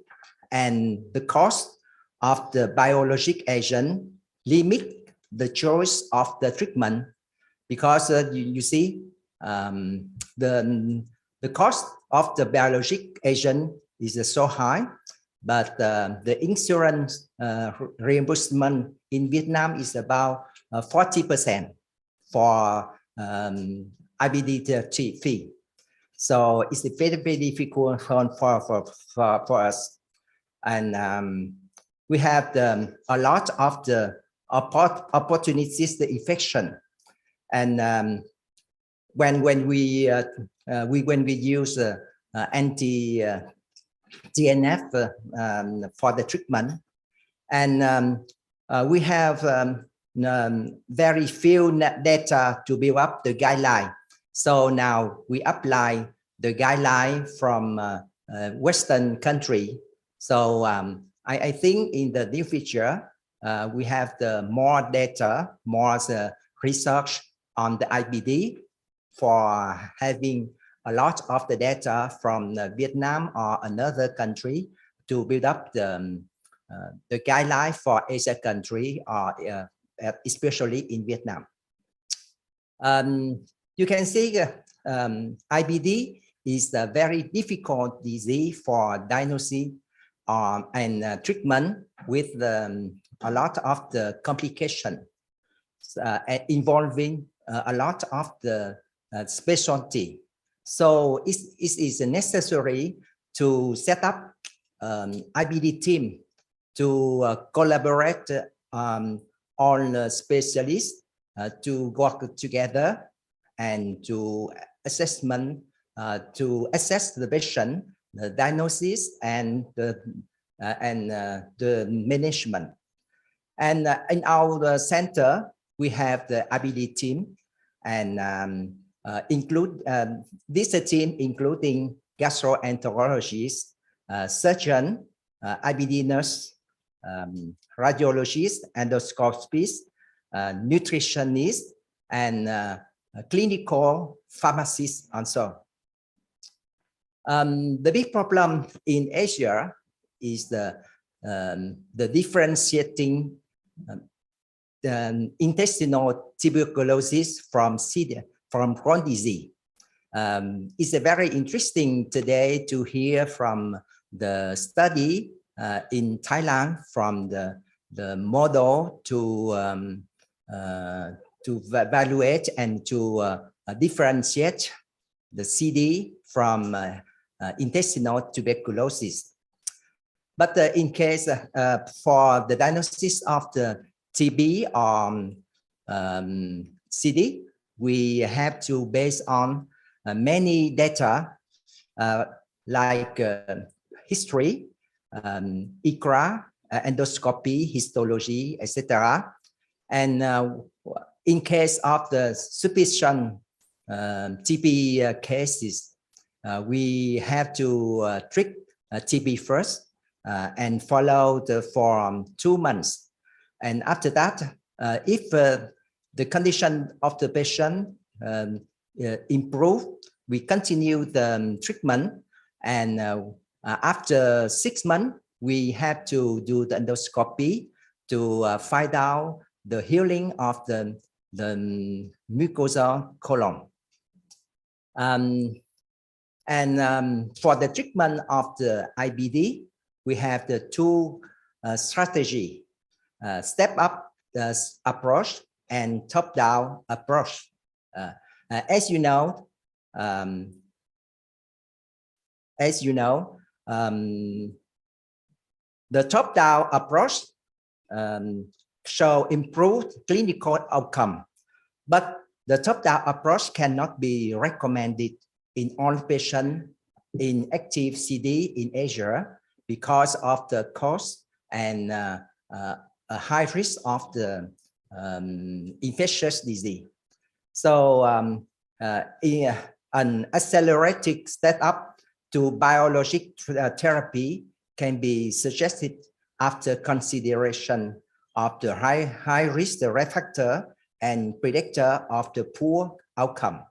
and the cost of the biologic agent limit the choice of the treatment, because you see the cost of the biologic agent is so high, but the insurance reimbursement in Vietnam is about 40% for IBD fee. So it's very, very difficult for us. And we have a lot of the opportunities, the infection. And when we use anti-TNF for the treatment, and we have very few data to build up the guideline. So now we apply the guideline from Western country. So I think in the near future, we have the more data, more research on the IBD for having a lot of the data from Vietnam or another country to build up the guideline for Asia country, or especially in Vietnam. You can see IBD is a very difficult disease for diagnosing and treatment, with a lot of the complication involving a lot of the specialty. So it is necessary to set up IBD team to collaborate all specialists to work together and to assess the patient, the diagnosis, and the management. And in our center, we have the IBD team, and include this team including gastroenterologists, surgeon, IBD nurse, radiologist, endoscopist, nutritionist, and clinical pharmacists also. The big problem in Asia is the differentiating intestinal tuberculosis from Crohn's disease. It's very interesting today to hear from the study in Thailand from the model to evaluate and to differentiate the CD from intestinal tuberculosis. But in case for the diagnosis of the TB or CD, we have to base on many data like history, ICRA, endoscopy, histology, etc. And in case of the suspicion TB cases, we have to treat TB first and follow for 2 months. And after that, if the condition of the patient improve, we continue the treatment. And after 6 months, we have to do the endoscopy to find out the healing of the mucosa colon. For the treatment of the IBD, we have the 2 strategy, step up approach and top down approach. As you know, the top down approach show improved clinical outcome, but the top down approach cannot be recommended in all patients in active CD in Asia because of the cost and a high risk of the infectious disease. So an accelerated step-up to biologic therapy can be suggested after consideration of the high risk factor and predictor of the poor outcome.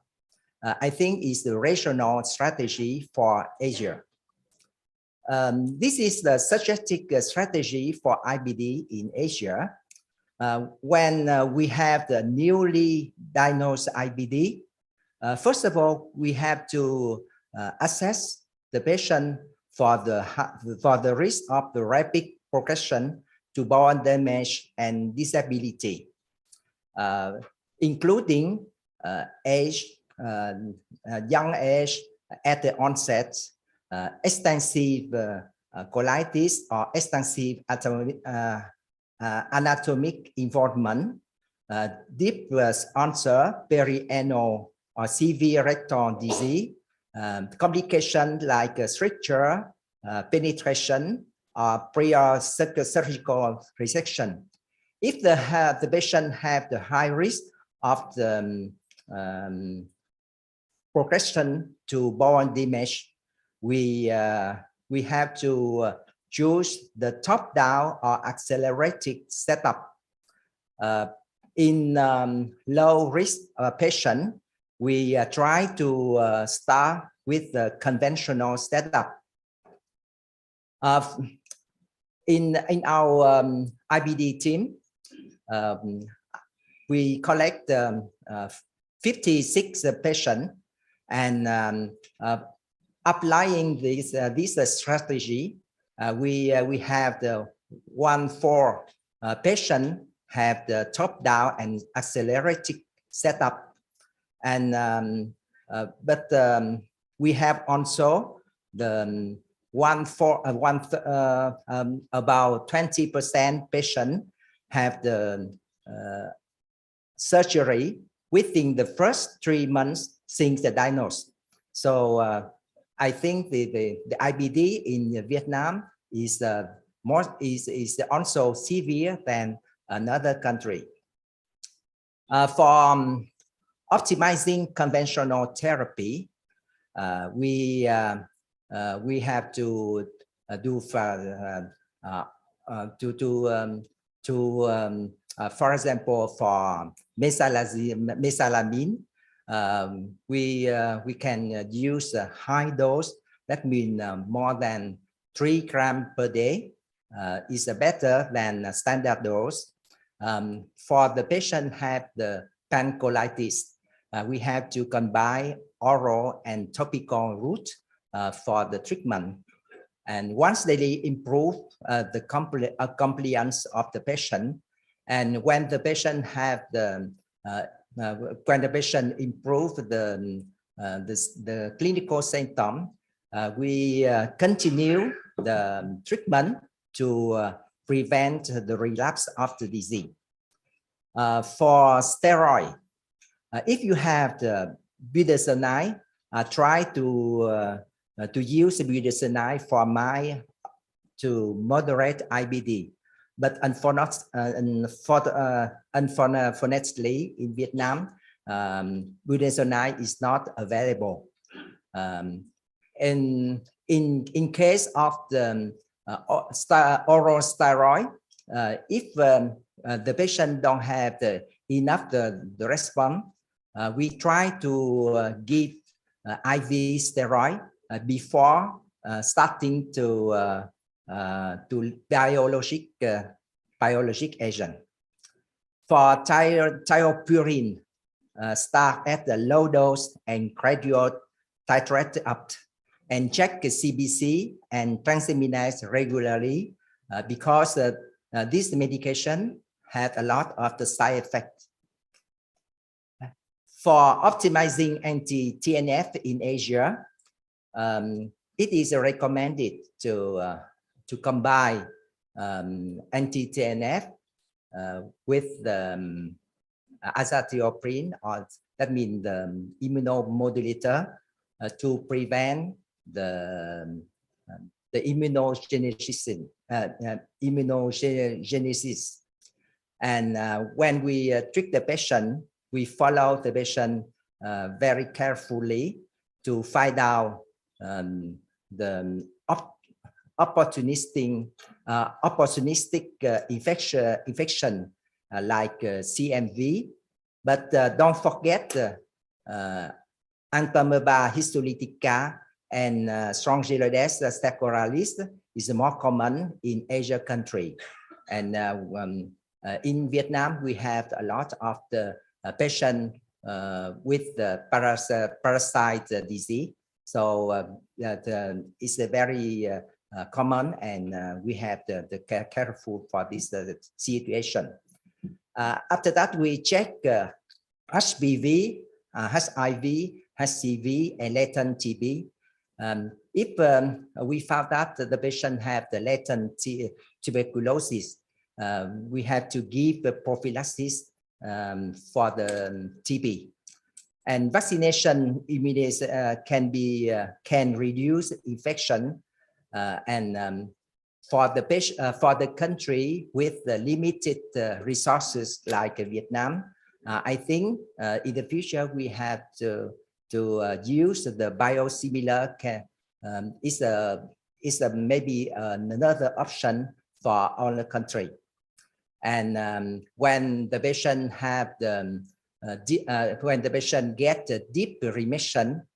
I think is the rational strategy for Asia. This is the suggested strategy for IBD in Asia. When we have the newly diagnosed IBD, first of all, we have to assess the patient for the risk of the rapid progression to bone damage and disability, including age, young age at the onset, extensive colitis or extensive anatomic involvement, deep ulcer, perianal or severe rectal disease, complications like stricture, penetration, or prior surgical resection. If the patient have the high risk of the progression to bone damage, we have to choose the top-down or accelerated setup. In low-risk patient, we try to start with the conventional setup. In our IBD team, we collect 56 patients, and applying this strategy, we have the 1/4 patient have the top-down and accelerated setup, and we have also the about 20% patient have the surgery within the first 3 months since the diagnosis. So I think the IBD in Vietnam is also severe than another country. For optimizing conventional therapy, we have to For example, for mesalamine, we can use a high dose. That means more than 3 grams per day is better than a standard dose. For the patient have the pancreatitis, we have to combine oral and topical route for the treatment. And once they improve the compliance of the patient, and when the patient have the when the patient improve the clinical symptom, we continue the treatment to prevent the relapse of the disease. For steroid, if you have the budesonide, try to use budesonide for mild to moderate IBD. But unfortunately, in Vietnam, budesonide is not available. In case of the oral steroid, if the patient don't have enough the response, we try to give IV steroid before starting to biologic agent. For thiopurine, start at the low dose and gradual titrate up, and check CBC and transaminase regularly because this medication had a lot of the side effects. For optimizing anti-TNF in Asia, it is recommended to combine anti-TNF with the azathioprine, or that means the immunomodulator, to prevent the immunogenesis. And when we treat the patient, we follow the patient very carefully to find out the opportunistic infection like CMV, but don't forget Entamoeba histolytica and Strongyloides staphylococcus is more common in Asia country. And in Vietnam, we have a lot of the patient with the parasite disease. So it's a very common, and we have the careful for this situation. After that, we check HPV, HIV, HCV, and latent TB. If we found that the patient have the latent tuberculosis, we have to give the prophylaxis for the TB. And vaccination immunization can reduce infection, and for the patient, for the country with the limited resources like Vietnam, I think in the future we have to use the biosimilar. Is maybe another option for all the country. And when the patient have the when the patient get a deep remission,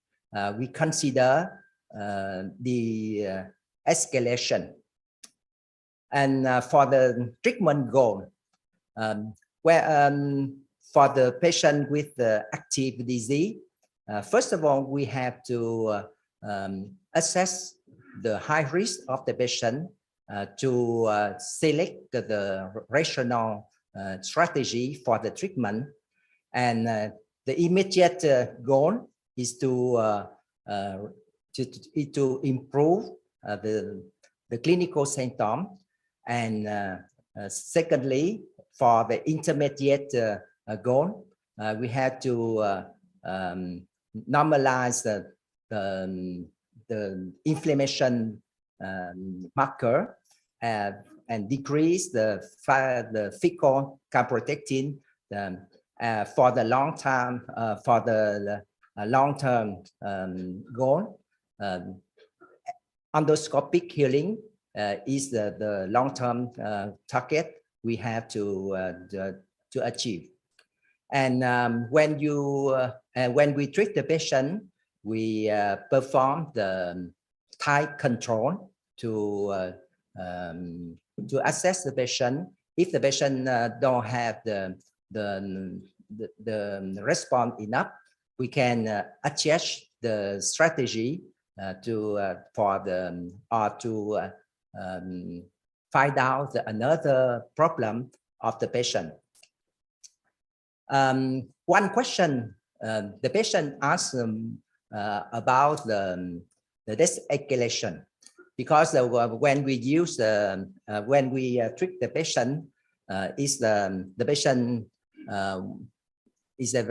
we consider the escalation. And for the treatment goal, for the patient with the active disease, first of all, we have to assess the high risk of the patient to select the rational strategy for the treatment. And the immediate goal is to improve the clinical symptom. And secondly, for the intermediate goal, we have to normalize the inflammation marker and decrease the fecal calprotectin for the long term goal. Endoscopic healing is the long-term target, we have to achieve. And when we treat the patient, we perform the tight control to assess the patient. If the patient don't have the response enough, we can adjust the strategy to find out another problem of the patient. One question the patient asked about the de-escalation, because when we use when we treat the patient, the patient is a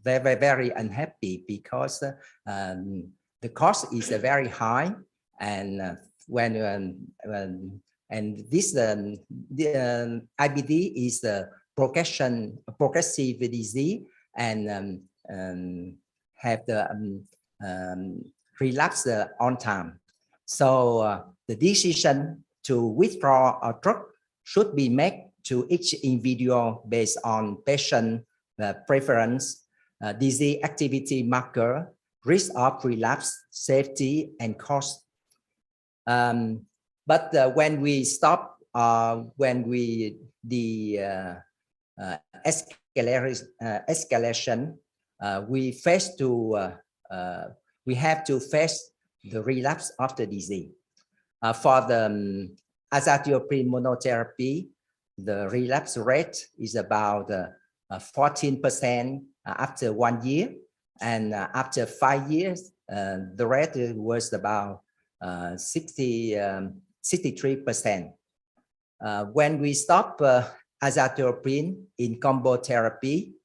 very unhappy because the cost is very high, and and this the IBD is the progressive disease, and have the relapse on time. So the decision to withdraw a drug should be made to each individual based on patient preference, disease activity marker, risk of relapse, safety, and cost. But when we stop, when we escalation, we have to face the relapse of the disease. For the azathioprine monotherapy, the relapse rate is about 14% after 1 year, and after 5 years, the rate was about 63%. When we stop azathioprine in combo therapy,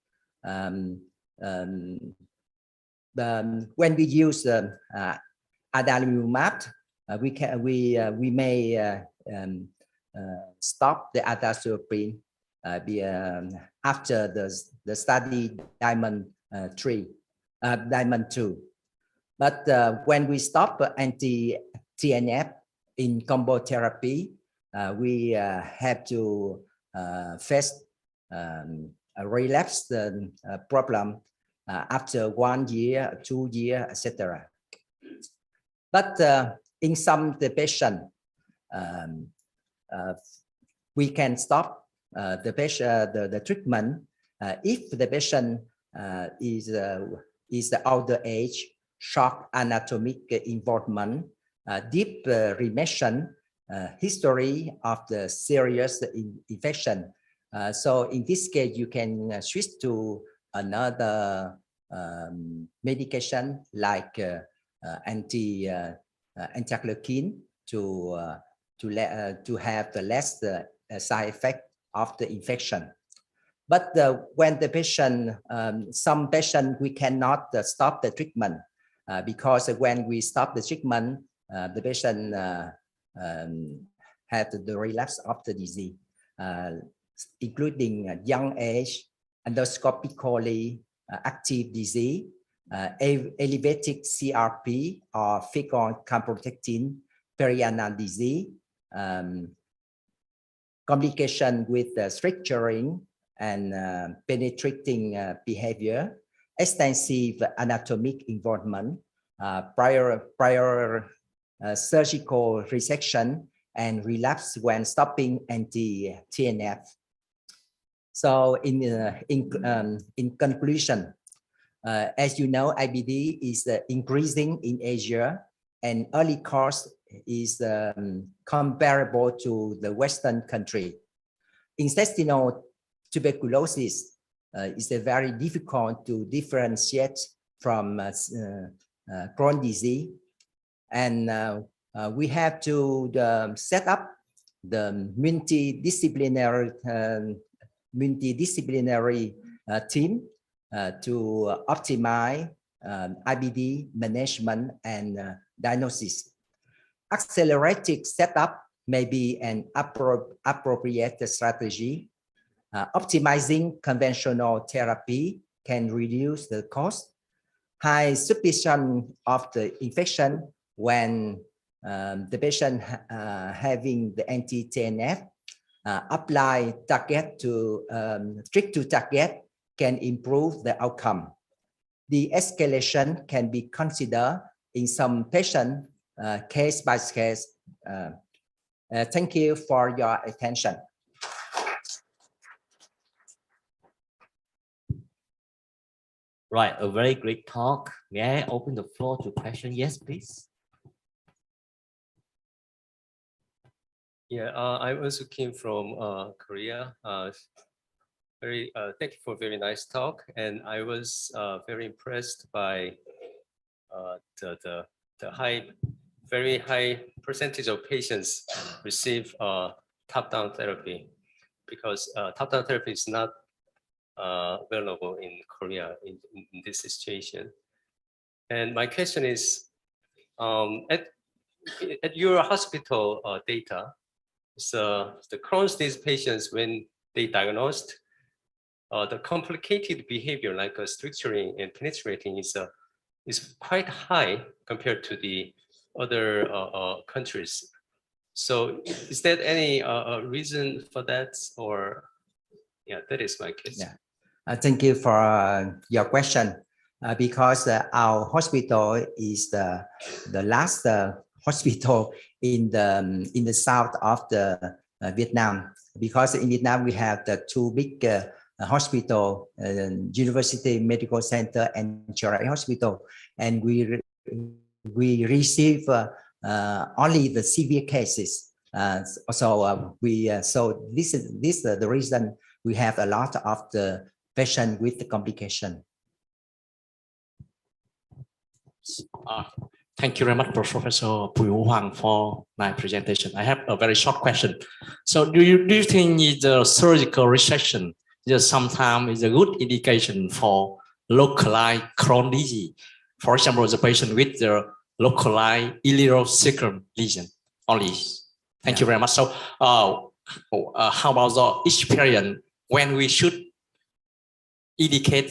when we use adalimumab, we may stop the azathioprine after the study Diamond 2. But when we stop anti-TNF in combo therapy, we have to face a relapse problem after 1 year, 2 years, etc. But in some the patient, we can stop the treatment if the patient is the older age, short anatomic involvement, deep remission, history of the serious infection. So in this case, you can switch to another medication like anti-glycan to have the less side effect of the infection. But when the patient, some patient, we cannot stop the treatment because when we stop the treatment, the patient had the relapse of the disease, including young age, endoscopically active disease, elevated CRP or fecal calprotectin, perianal disease, complication with stricturing and penetrating behavior, extensive anatomic involvement, prior surgical resection, and relapse when stopping anti-TNF. So in conclusion, as you know, IBD is increasing in Asia, and early course is comparable to the Western country. Intestinal tuberculosis is very difficult to differentiate from Crohn's disease, and we have to set up the multidisciplinary team to optimize IBD management and diagnosis. Accelerated setup may be an appropriate strategy. Optimizing conventional therapy can reduce the cost. High suspicion of the infection when the patient having the anti-TNF apply target to strict to target can improve the outcome. The escalation can be considered in some patient case by case. Thank you for your attention. Right, a very great talk. May I open the floor to question? Yes, please. Yeah, I also came from Korea. Thank you for a very nice talk, and I was very impressed by the very high percentage of patients receive top-down therapy, because top-down therapy is not available in Korea in this situation. And my question is, at your hospital data, so the Crohn's disease patients, when they diagnosed, the complicated behavior like structuring and penetrating is quite high compared to the other countries. So is there any reason for that, or yeah, that is my question. Yeah. Thank you for your question. Because our hospital is the last hospital in the south of the Vietnam. Because in Vietnam we have the two big hospital, University Medical Center and Giải Hospital, and we receive only the severe cases. So this is the reason we have a lot of the patient with the complication. Thank you very much, Professor Huang, for my presentation. I have a very short question. So do you think the surgical resection sometimes is a good indication for localized Crohn's disease? For example, the patient with the localized ileocecal lesion only. Thank you very much. So how about the experience when we should indicate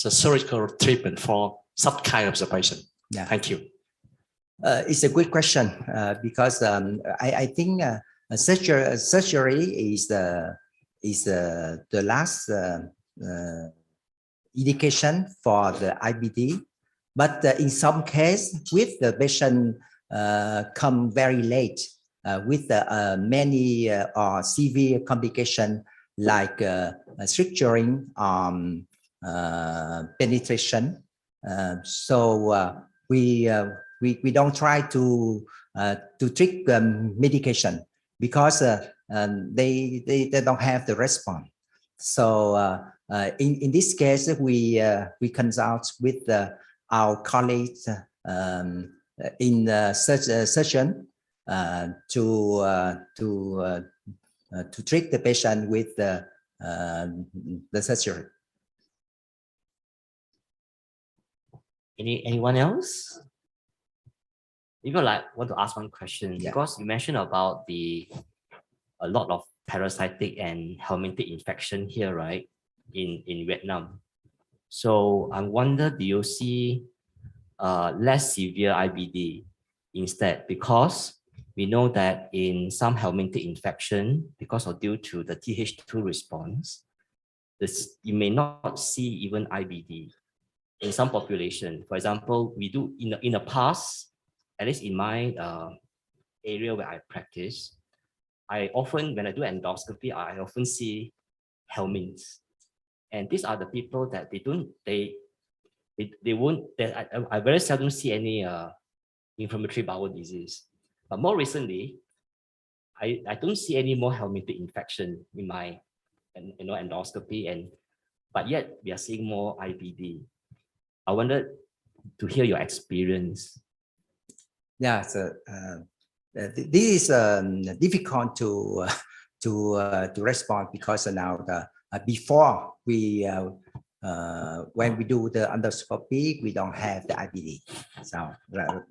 the surgical treatment for such kind of the patient? Yeah. Thank you. It's a good question because I think surgery is the last indication for the IBD, but in some case, with the patient come very late with many or severe complication like structuring, penetration. So we don't try to treat medication because they don't have the response. So in this case, we consult with our colleagues in surgeon to treat the patient with the surgery. Anyone else? Even like want to ask one question, because you mentioned about a lot of parasitic and helmintic infection here, right? In Vietnam. So I wonder, do you see less severe IBD instead? Because we know that in some helmintic infection, because of due to the Th2 response, you may not see even IBD in some population. For example, we do in the past, at least in my area where I practice, I often, when I do endoscopy, I often see helminths. And these are the people that I very seldom see any inflammatory bowel disease. But more recently, I don't see any more helmintic infection in my endoscopy, but yet we are seeing more IBD. I wanted to hear your experience. Yeah, so this is difficult to respond because now before we when we do the endoscopy, we don't have the IBD. So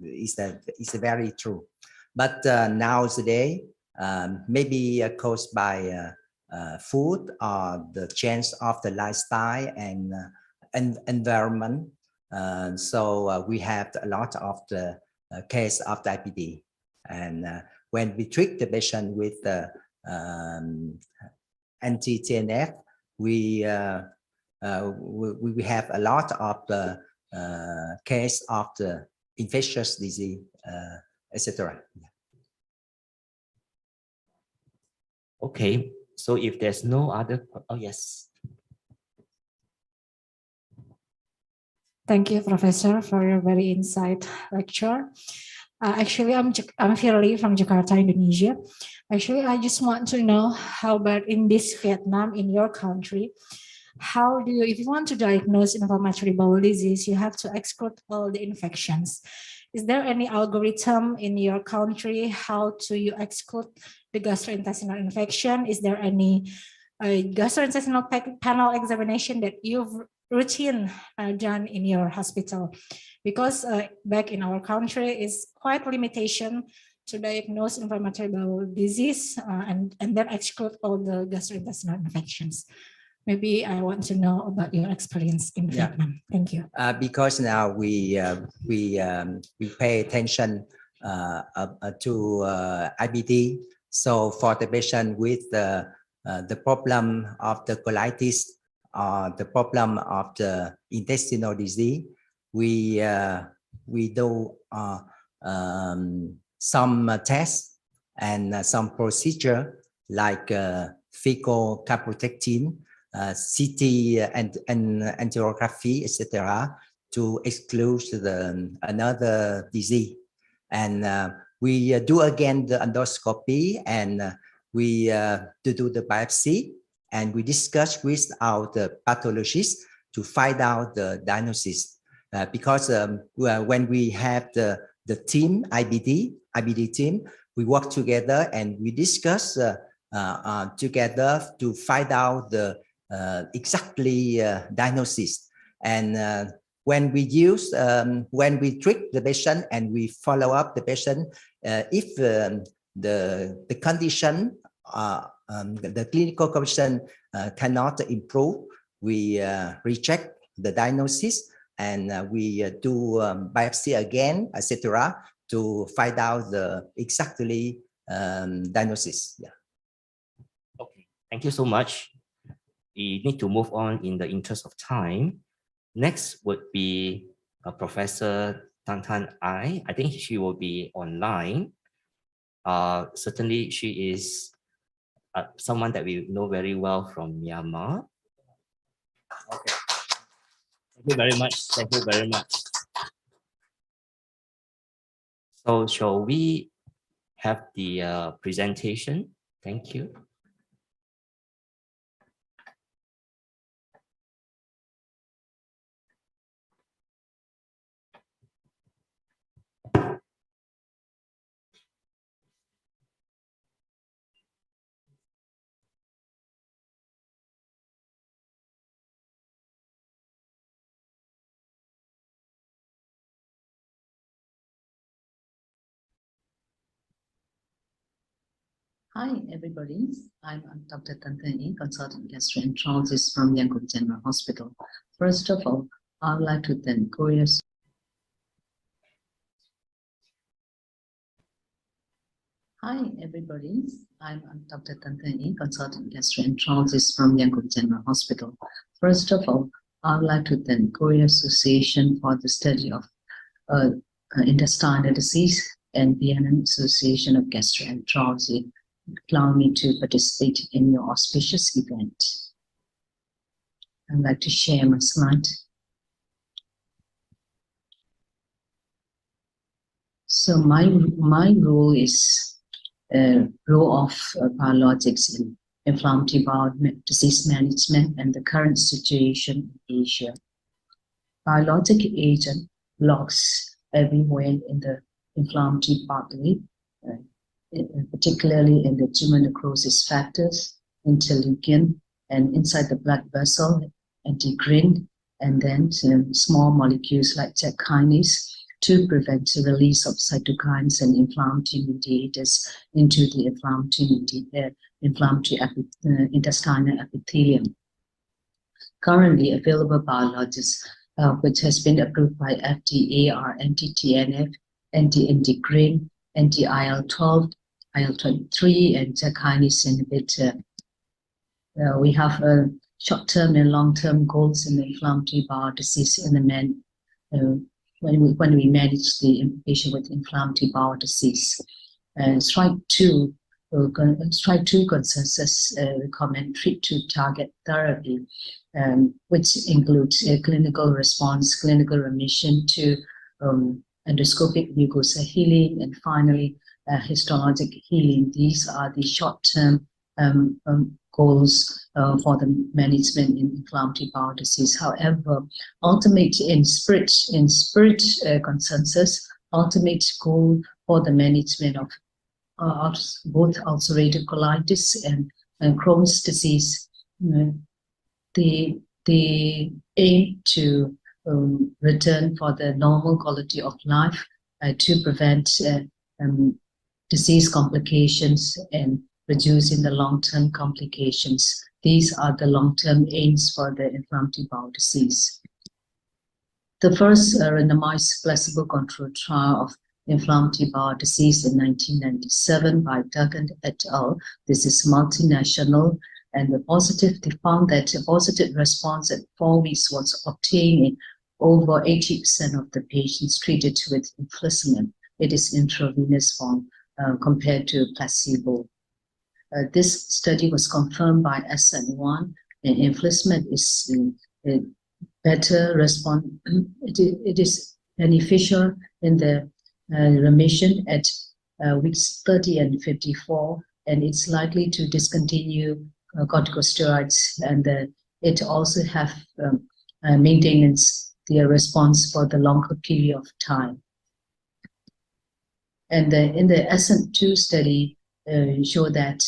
it's very true. But nowadays, maybe caused by food or the change of the lifestyle and environment. So we have a lot of the case of the IBD. And when we treat the patient with anti-TNF, we have a lot of the case of the infectious disease, etc. Okay, so if there's no other, oh yes. Thank you, Professor, for your very insight lecture. Actually, I'm Phiên I from Jakarta, Indonesia. Actually, I just want to know how about in this Vietnam, in your country, how do you, if you want to diagnose inflammatory bowel disease, you have to exclude all the infections. Is there any algorithm in your country how to you exclude the gastrointestinal infection? Is there any gastrointestinal panel examination that you've routine done in your hospital? Because back in our country is quite limitation to diagnose inflammatory bowel disease and then exclude all the gastrointestinal infections. Maybe I want to know about your experience in Vietnam. Thank you. Because now we pay attention to IBD. So for the patient with the problem of the colitis, the problem of the intestinal disease, we do some tests and some procedure like fecal calprotectin, CT and angiography, etc., to exclude another disease. And we do again the endoscopy, and we do the biopsy, and we discuss with our pathologist to find out the diagnosis. Because when we have the team, IBD team, we work together and we discuss together to find out the exactly diagnosis. And when we use, when we treat the patient and we follow up the patient, if the condition, the clinical condition cannot improve, we reject the diagnosis and we do biopsy again, etc., to find out the exactly diagnosis. Yeah. Okay, thank you so much. We need to move on in the interest of time. Next would be Professor Tan I. I think she will be online. Certainly, she is someone that we know very well from Myanmar. Okay. Thank you very much. Thank you very much. So shall we have the presentation? Thank you. Hi, everybody. I'm Dr. Tan, consultant gastroenterologist from Yangon General Hospital. First of all, I would like to thank Korea's. Hi, everybody. I'm Dr. Tan, consultant gastroenterologist from Yangon General Hospital. First of all, I would like to thank Korea Association for the study of intestinal disease and Vietnam Association of Gastroenterology allow me to participate in your auspicious event. I'd like to share my slide. So my role is role of biologics in inflammatory bowel disease management and the current situation in Asia. Biologic agent blocks everywhere in the inflammatory pathway, particularly in the tumor necrosis factors, interleukin, and inside the blood vessel, integrin, and then some small molecules like JAK kinase to prevent the release of cytokines and inflammatory mediators into the inflammatory intestinal epithelium. Currently available biologics, which has been approved by FDA, are anti-TNF, anti-integrin, anti-IL-12, IL-23 and kinase inhibitor. We have short-term and long-term goals in the inflammatory bowel disease in the men when we manage the patient with inflammatory bowel disease. Strike 2 consensus recommend treat to target therapy, which includes clinical response, clinical remission to endoscopic mucosal healing, and finally histologic healing. These are the short-term goals for the management in inflammatory bowel disease. However, ultimate in spirit consensus, ultimate goal for the management of both ulcerative colitis and Crohn's disease, they aim to return for the normal quality of life to prevent disease complications and reducing the long-term complications. These are the long-term aims for the inflammatory bowel disease. The first randomized placebo-controlled trial of inflammatory bowel disease in 1997 by Duggan et al. This is multinational, and they found that a positive response at 4 weeks was obtained in over 80% of the patients treated with infliximab. It is intravenous form compared to placebo. This study was confirmed by SN1, and infliximab is a better response. It is beneficial in the remission at weeks 30 and 54, and it's likely to discontinue corticosteroids, and it also have maintenance the response for the longer period of time. And in the SN2 study show that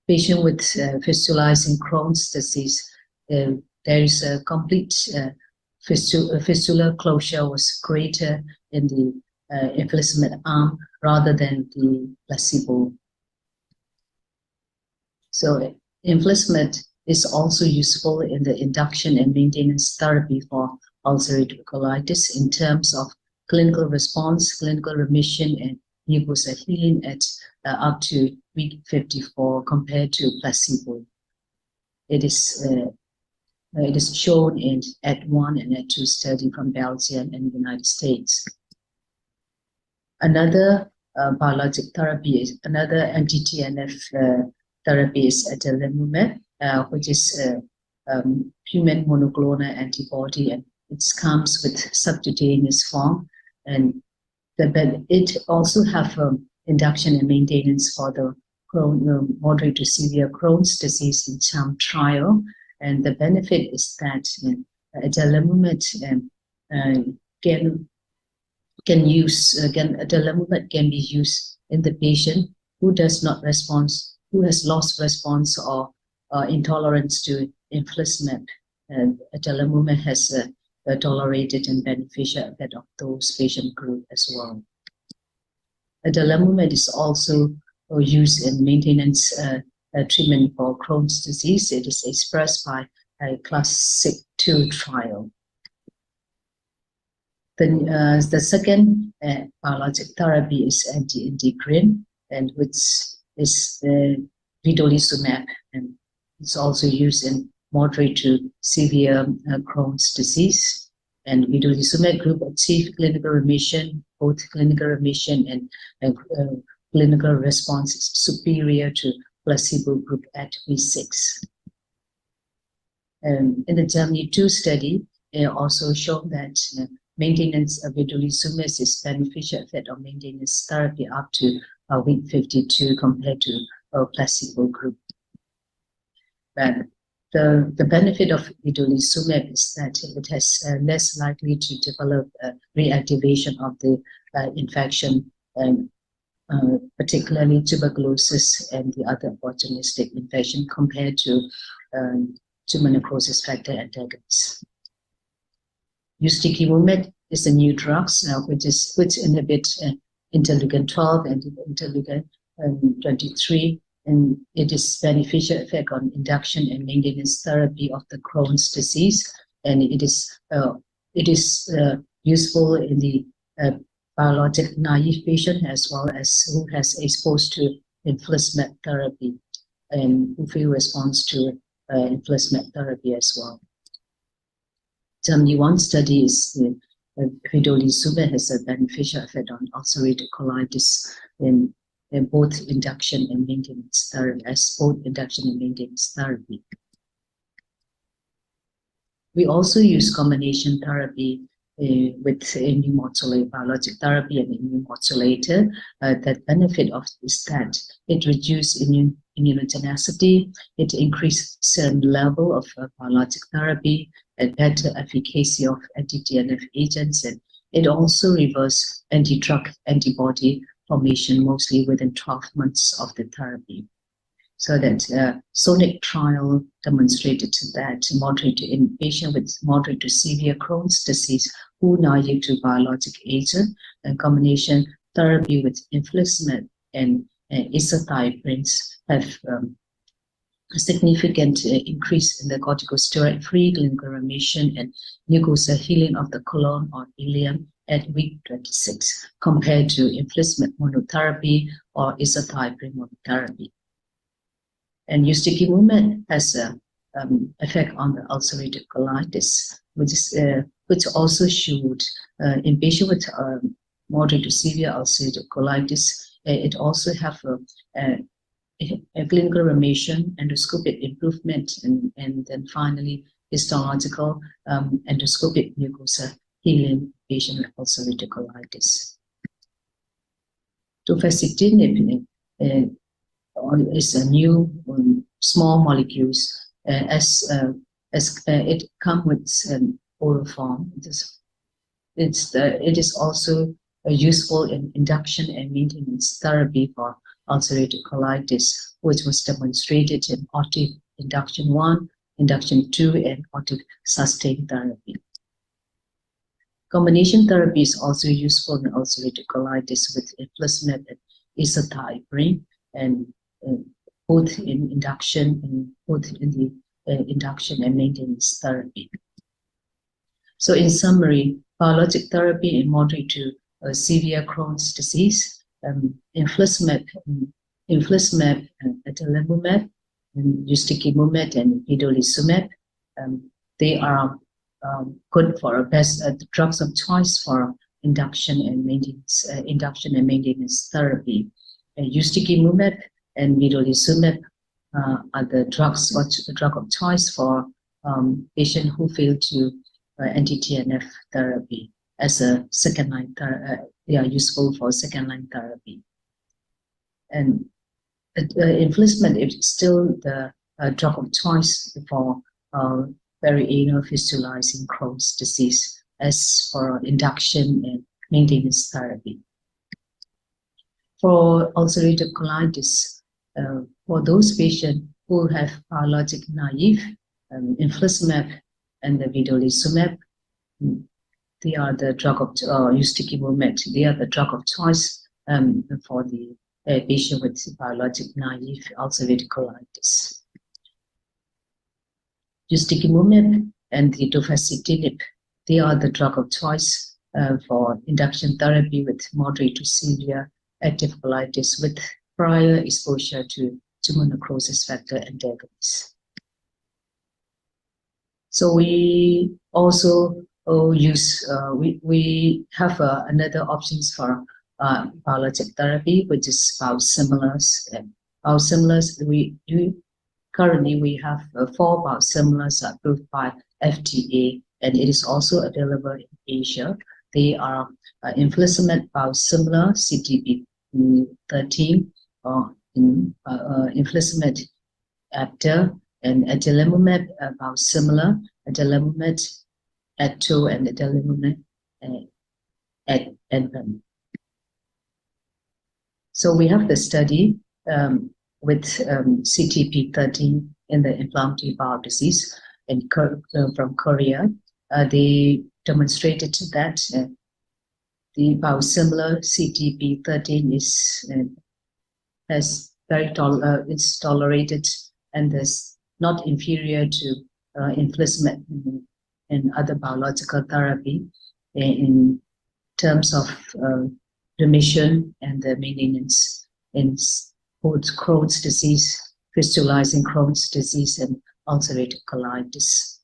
patient with fistulizing Crohn's disease, there is a complete fistula closure was greater in the infliximab arm rather than the placebo. So infliximab is also useful in the induction and maintenance therapy for ulcerative colitis in terms of clinical response, clinical remission, and mucosal healing at up to week 54 compared to placebo. It is shown in AD1 and AD2 study from Belgium and the United States. Another biologic therapy is another anti-TNF therapy is adalimumab, which is a human monoclonal antibody, and it comes with subcutaneous form, and it also have induction and maintenance for the moderate to severe Crohn's disease in CHARM trial. And the benefit is that adalimumab adalimumab can be used in the patient who does not respond, who has lost response or intolerance to infliximab. Adalimumab has a tolerated and beneficial effect of those patient group as well. Adalimumab is also used in maintenance treatment for Crohn's disease. It is expressed by a classic 2 trial. Then the second biologic therapy is anti-integrin, and which is vedolizumab, and it's also used in moderate to severe Crohn's disease. And vedolizumab group achieved clinical remission, both clinical remission and clinical response is superior to placebo group at week 6. In the Germany 2 study, it also showed that maintenance of vedolizumab is beneficial effect of maintenance therapy up to week 52 compared to a placebo group. But the benefit of vedolizumab is that it has less likely to develop reactivation of the infection, particularly tuberculosis and the other opportunistic infection compared to tumor necrosis factor antagonists. Ustekinumab is a new drug which inhibits interleukin 12 and interleukin 23, and it is beneficial effect on induction and maintenance therapy of the Crohn's disease, and it is useful in the biologic naive patient as well as who has exposed to infliximab therapy and who feel response to infliximab therapy as well. One study is vedolizumab has a beneficial effect on ulcerative colitis in both induction and maintenance therapy, We also use combination therapy with immune modulator, biologic therapy and immune modulator. That benefit of is that it reduces immunogenicity, it increases certain level of biologic therapy, and better efficacy of anti-TNF agents, and it also reverses anti-drug antibody formation mostly within 12 months of the therapy. So that SONIC trial demonstrated that in patients with moderate to severe Crohn's disease who naive to biologic agent and combination therapy with infliximab and azathioprine have a significant increase in the corticosteroid-free clinical remission and mucosal healing of the colon or ileum at week 26 compared to infliximab monotherapy or azathioprine monotherapy. And ustekinumab has an effect on the ulcerative colitis, which also showed in patients with moderate to severe ulcerative colitis, it also have a clinical remission, endoscopic improvement, and then finally histological endoscopic mucosa healing patient with ulcerative colitis. Tofacitinib is a new small molecules as it comes with oral form. It is also useful in induction and maintenance therapy for ulcerative colitis, which was demonstrated in OTIF induction 1, induction 2, and OTIF sustained therapy. Combination therapy is also useful in ulcerative colitis with infliximab and azathioprine, and both in induction and maintenance therapy. So in summary, biologic therapy in moderate to severe Crohn's disease, infliximab, adalimumab, ustekinumab, and vedolizumab, they are good for best drugs of choice for induction and maintenance therapy. Ustekinumab and vedolizumab are the drug of choice for patients who fail to anti-TNF therapy as a second line. They are useful for second line therapy. And infliximab is still the drug of choice for very anal fistulizing Crohn's disease as for induction and maintenance therapy. For ulcerative colitis, for those patients who have biologic naive, infliximab and the vedolizumab, they are the drug of ustekinumab. They are the drug of choice for the patient with biologic naive ulcerative colitis. Ustekinumab and the tofacitinib, they are the drug of choice for induction therapy with moderate to severe active colitis with prior exposure to tumor necrosis factor antagonists. So we also use, we have another options for biologic therapy, which is biosimilars. And biosimilars, currently we have 4 biosimilars approved by FDA, and it is also available in Asia. They are infliximab biosimilar CTP13, infliximab after, and adalimumab biosimilar, adalimumab Atto, and adalimumab advan. So we have the study with CTP13 in the inflammatory bowel disease from Korea. They demonstrated that the biosimilar CTP13 is tolerated and is not inferior to infliximab and other biological therapy in terms of remission and the maintenance in both Crohn's disease, fistulizing Crohn's disease, and ulcerative colitis.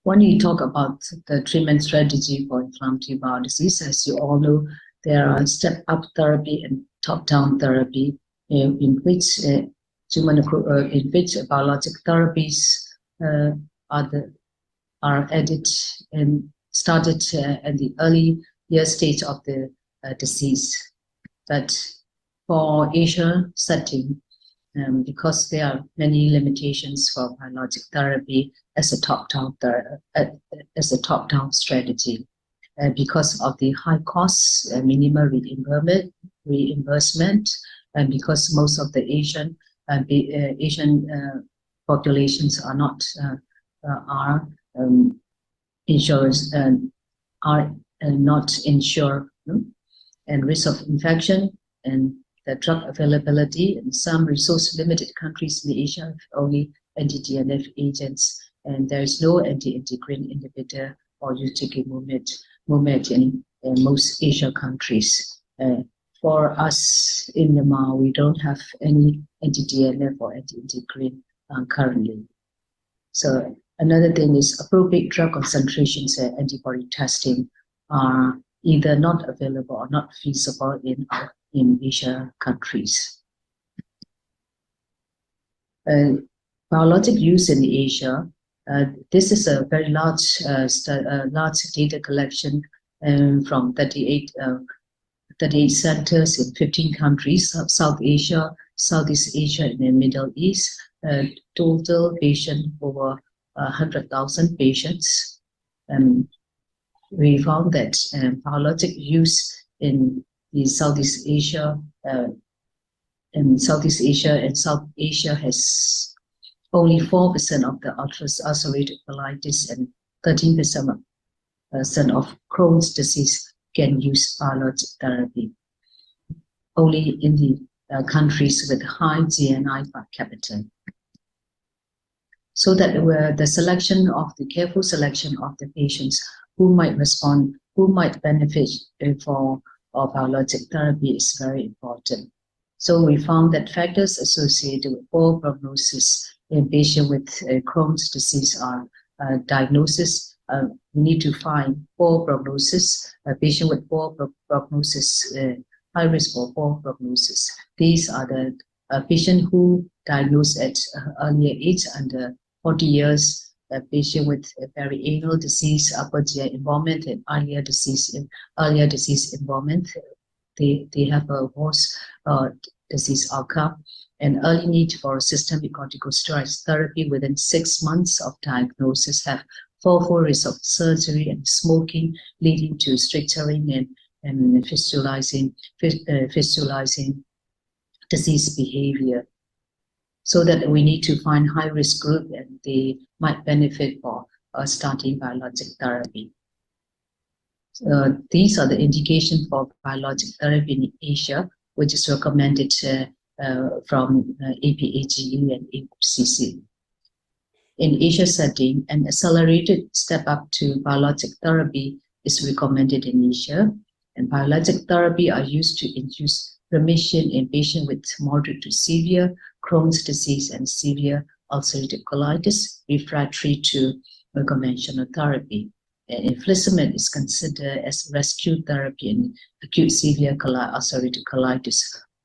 When you talk about the treatment strategy for inflammatory bowel disease, as you all know, there are step-up therapy and top-down therapy, in which biologic therapies are added and started at the early year stage of the disease. But for Asia setting, because there are many limitations for biologic therapy as a top-down strategy, because of the high costs, minimal reimbursement, and because most of the Asian populations are not insurance are not insured, and risk of infection and the drug availability in some resource-limited countries in Asia have only anti-TNF agents, and there is no anti-integrin inhibitor or ustekinumab in most Asian countries. For us in Myanmar, we don't have any anti-TNF or anti-integrin currently. So another thing is appropriate drug concentrations and antibody testing are either not available or not feasible in Asia countries. Biologic use in Asia, this is a very large data collection from 38 centers in 15 countries, South Asia, Southeast Asia, and the Middle East. Total patient over 100,000 patients. We found that biologic use in the Southeast Asia and South Asia has only 4% of the ulcerative colitis and 13% of Crohn's disease can use biologic therapy. Only in the countries with high GNI per capita. So that the careful selection of the patients who might respond, who might benefit for biologic therapy is very important. So we found that factors associated with poor prognosis in patients with Crohn's disease are diagnosis. We need to find poor prognosis, a patient with poor prognosis, high risk for poor prognosis. These are the patient who diagnosed at earlier age, under 40 years, a patient with perianal disease, upper GI involvement, and earlier disease involvement. They have a worse disease outcome, and early need for systemic corticosteroid therapy within 6 months of diagnosis, have fourfold risk of surgery and smoking, leading to stricturing and fistulizing disease behavior. So that we need to find high-risk group, and they might benefit for starting biologic therapy. These are the indications for biologic therapy in Asia, which is recommended from APAGE and ACC. In Asia setting, an accelerated step up to biologic therapy is recommended in Asia, and biologic therapy are used to induce remission in patients with moderate to severe Crohn's disease and severe ulcerative colitis refractory to conventional therapy. Infliximab is considered as rescue therapy in acute severe ulcerative colitis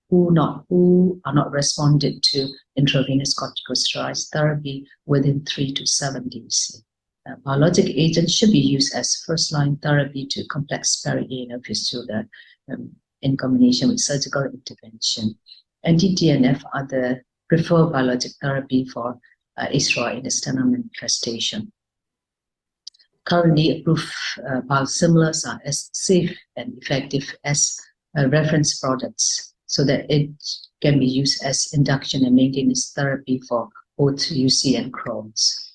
who are not responded to intravenous corticosteroid therapy within 3 to 7 days. Biologic agents should be used as first-line therapy to complex perianal fistula in combination with surgical intervention. Anti-TNF are the preferred biologic therapy for extraintestinal manifestation. Currently approved biosimilars are as safe and effective as reference products, so that it can be used as induction and maintenance therapy for both UC and Crohn's.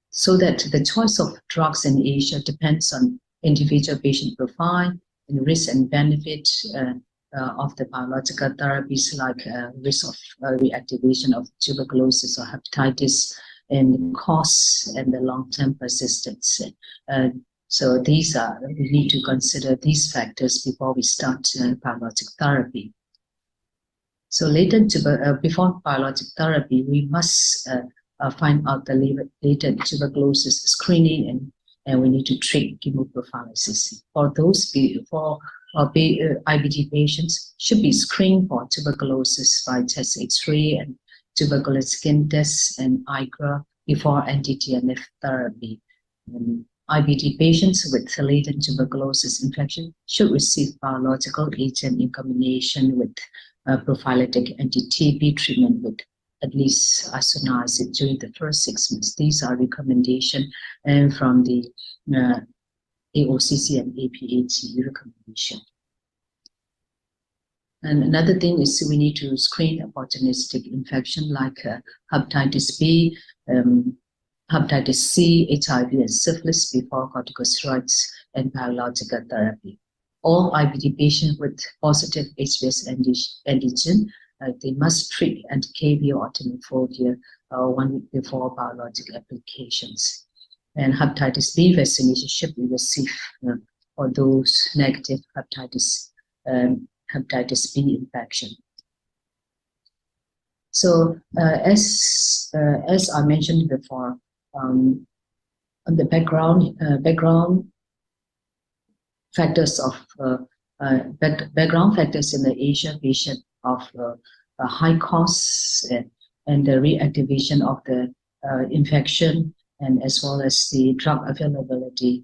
So that the choice of drugs in Asia depends on individual patient profile and risk and benefit of the biological therapies, like risk of reactivation of tuberculosis or hepatitis, and costs and the long-term persistence. So these are, we need to consider these factors before we start biologic therapy. So before biologic therapy, we must find out the latent tuberculosis screening, and we need to treat chemoprophylaxis. For those IBD patients should be screened for tuberculosis by chest X-ray and tuberculosis skin tests and IGRA before anti-TNF therapy. IBD patients with latent tuberculosis infection should receive biological agent in combination with prophylactic anti-TB treatment with at least isoniazid during the first 6 months. These are recommendations from the AOCC and APAT recommendation. And another thing is we need to screen opportunistic infection like hepatitis B, hepatitis C, HIV, and syphilis before corticosteroids and biological therapy. All IBD patients with positive HBs antigen, they must treat anti-KB or antimicrobial 1 week before biologic applications. And hepatitis B vaccination should be received for those negative hepatitis B infection. So as I mentioned before, on the background factors of background factors in the Asia patient of high costs and the reactivation of the infection, and as well as the drug availability.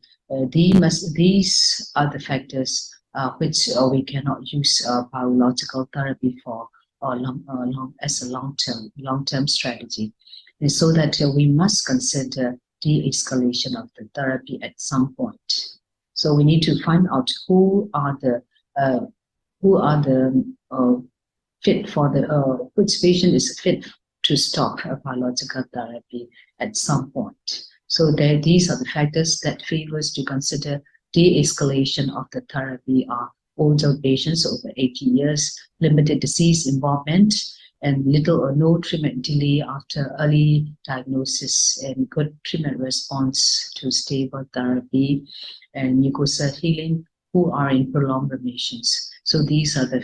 These are the factors which we cannot use biological therapy for as a long-term strategy. And so that we must consider de-escalation of the therapy at some point. So we need to find out who are the fit for the which patient is fit to stop a biological therapy at some point. So these are the factors that favors to consider de-escalation of the therapy are older patients over 80 years, limited disease involvement, and little or no treatment delay after early diagnosis, and good treatment response to stable therapy, and mucosal healing who are in prolonged remissions. So these are the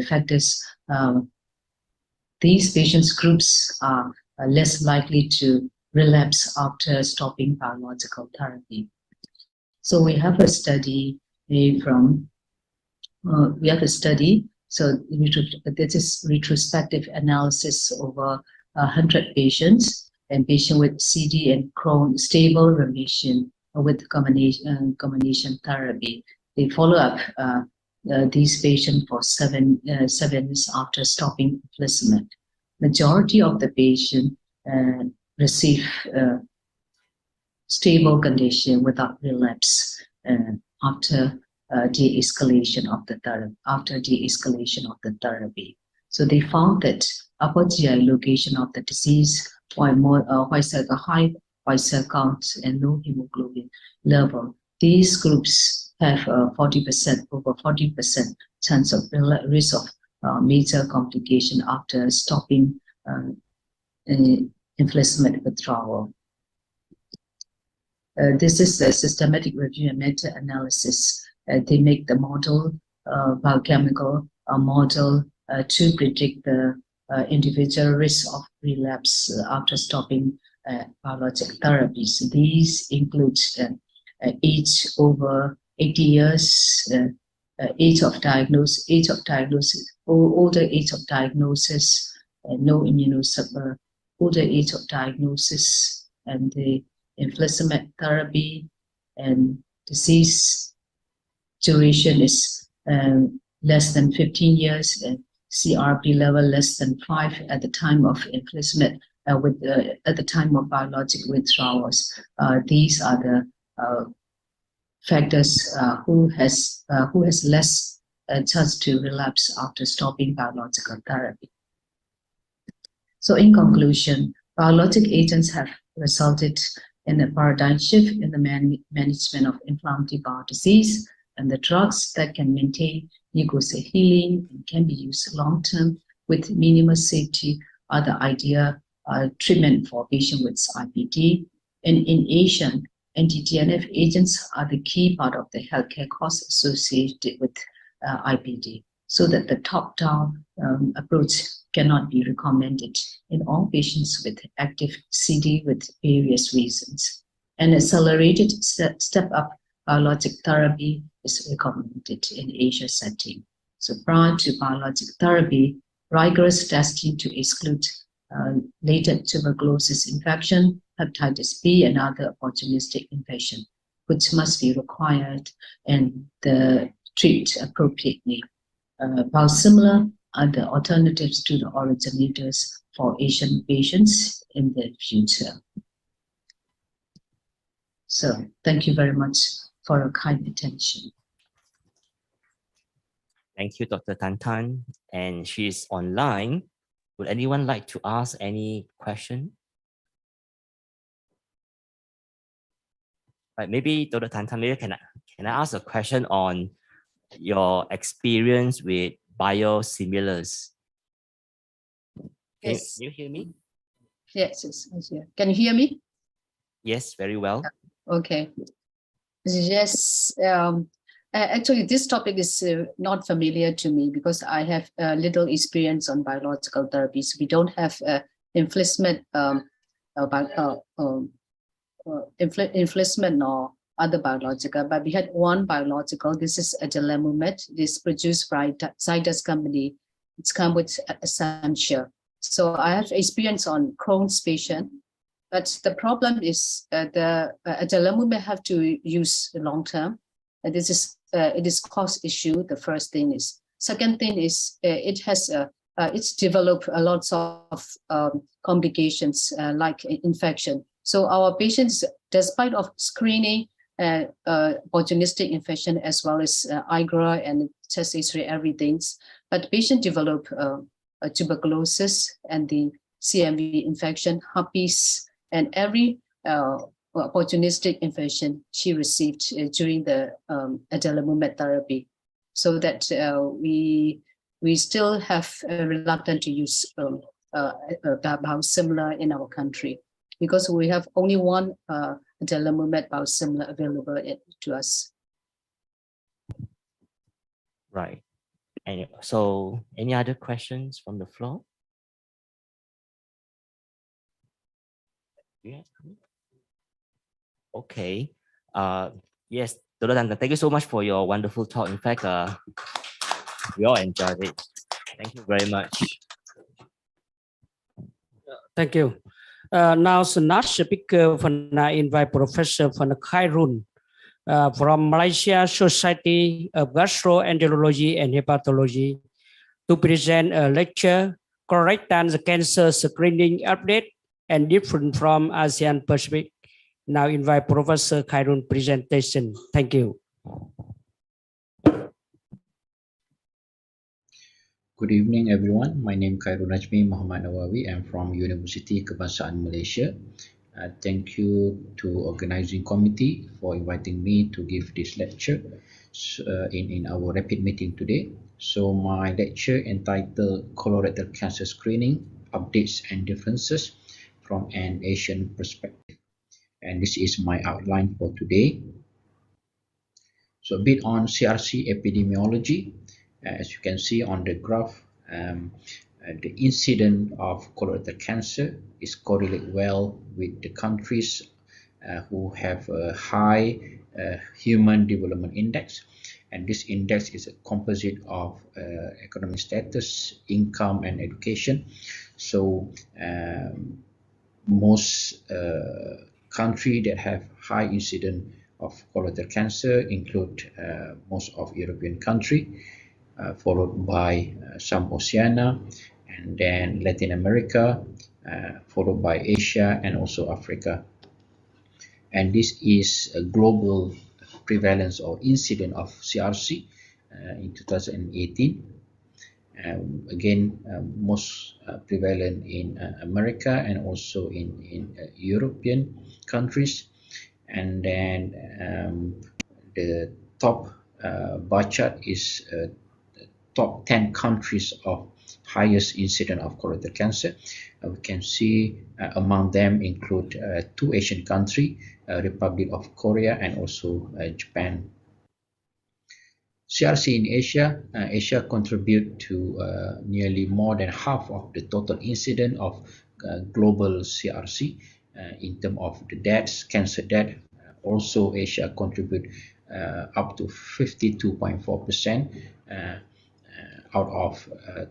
factors. These patients groups are less likely to relapse after stopping biological therapy. So we have a study So this is retrospective analysis over 100 patients, and patients with CD and Crohn stable remission with combination therapy. They follow up these patients for 7 months after stopping infliximab. Majority of the patients receive stable condition without relapse after de-escalation of the therapy. So they found that upper GI location of the disease, white cell count, and low hemoglobin level. These groups have over 40% chance of risk of major complication after stopping infliximab withdrawal. This is a systematic review and meta-analysis. They make the model, biochemical model, to predict the individual risk of relapse after stopping biologic therapies. These include age over 80 years, age of diagnosis, older age of diagnosis, no immunosuppressant, older age of diagnosis, and the infliximab therapy, and disease duration is less than 15 years, and CRP level less than 5 at the time of infliximab, at the time of biologic withdrawals. These are the factors who has less chance to relapse after stopping biological therapy. So in conclusion, biologic agents have resulted in a paradigm shift in the management of inflammatory bowel disease, and the drugs that can maintain mucosal healing and can be used long-term with minimal safety are the ideal treatment for patients with IBD. And in Asia, anti-TNF agents are the key part of the healthcare costs associated with IBD, so that the top-down approach cannot be recommended in all patients with active CD with various reasons. An accelerated step-up biologic therapy is recommended in Asia setting. So prior to biologic therapy, rigorous testing to exclude latent tuberculosis infection, hepatitis B, and other opportunistic infection, which must be required and treat appropriately. Biosimilar are the alternatives to the originators for Asian patients in the future. So thank you very much for your kind attention. Thank you, Dr. Tan Tan. And she's online. Would anyone like to ask any question? Right, maybe Dr. Tan Tan, maybe can I ask a question on your experience with biosimilars? Yes. Can you hear me? Yes, yes, yes. Can you hear me? Yes, very well. Okay. Yes. Actually, this topic is not familiar to me because I have little experience on biological therapies. We don't have inflation or other biological, but we had one biological. This is adalimumab. This produced by Zydus company. It's come with Ascensia. So I have experience on Crohn's patient, but the problem is the adalimumab have to use long term. And this is it is cost issue. The first thing is. Second thing is it has it's developed a lot of complications like infection. So our patients, despite of screening opportunistic infection as well as IGRA and chest X-ray, everything, but patient develop tuberculosis and the CMV infection, herpes, and every opportunistic infection she received during the adalimumab therapy, so that we still have reluctant to use biosimilar in our country because we have only one adalimumab biosimilar available to us. Right. And so, any other questions from the floor? Yeah. Okay. Yes, Dr. Tan, thank you so much for your wonderful talk. In fact, we all enjoyed it. Thank you very much. Thank you. Now, the next speaker, I invite Professor Khai from Malaysia Society of Gastroenterology and Hepatology to present a lecture, Colorectal Cancer Screening Update and Different from ASEAN Pacific. Now invite Professor Khai presentation. Thank you. Good evening, everyone. My name is Khairul Najmi Muhammad Nawawi. I'm from University Kebangsaan Malaysia. Thank you to organizing committee for inviting me to give this lecture in our rapid meeting today. So my lecture entitled Colorectal Cancer Screening Updates and Differences from an Asian Perspective. And this is my outline for today. So a bit on CRC epidemiology. As you can see on the graph, the incidence of colorectal cancer is correlated well with the countries who have a high human development index. And this index is a composite of economic status, income, and education. So most countries that have high incidence of colorectal cancer include most of European countries, followed by some Oceania, and then Latin America, followed by Asia and also Africa. And this is a global prevalence or incidence of CRC in 2018. Again, most prevalent in America and also in European countries. And then the top bar chart is top 10 countries of highest incidence of colorectal cancer. We can see among them include 2 Asian countries, Republic of Korea and also Japan. CRC in Asia, Asia contribute to nearly more than half of the total incidence of global CRC in terms of the deaths, cancer death. Also, Asia contribute up to 52.4% out of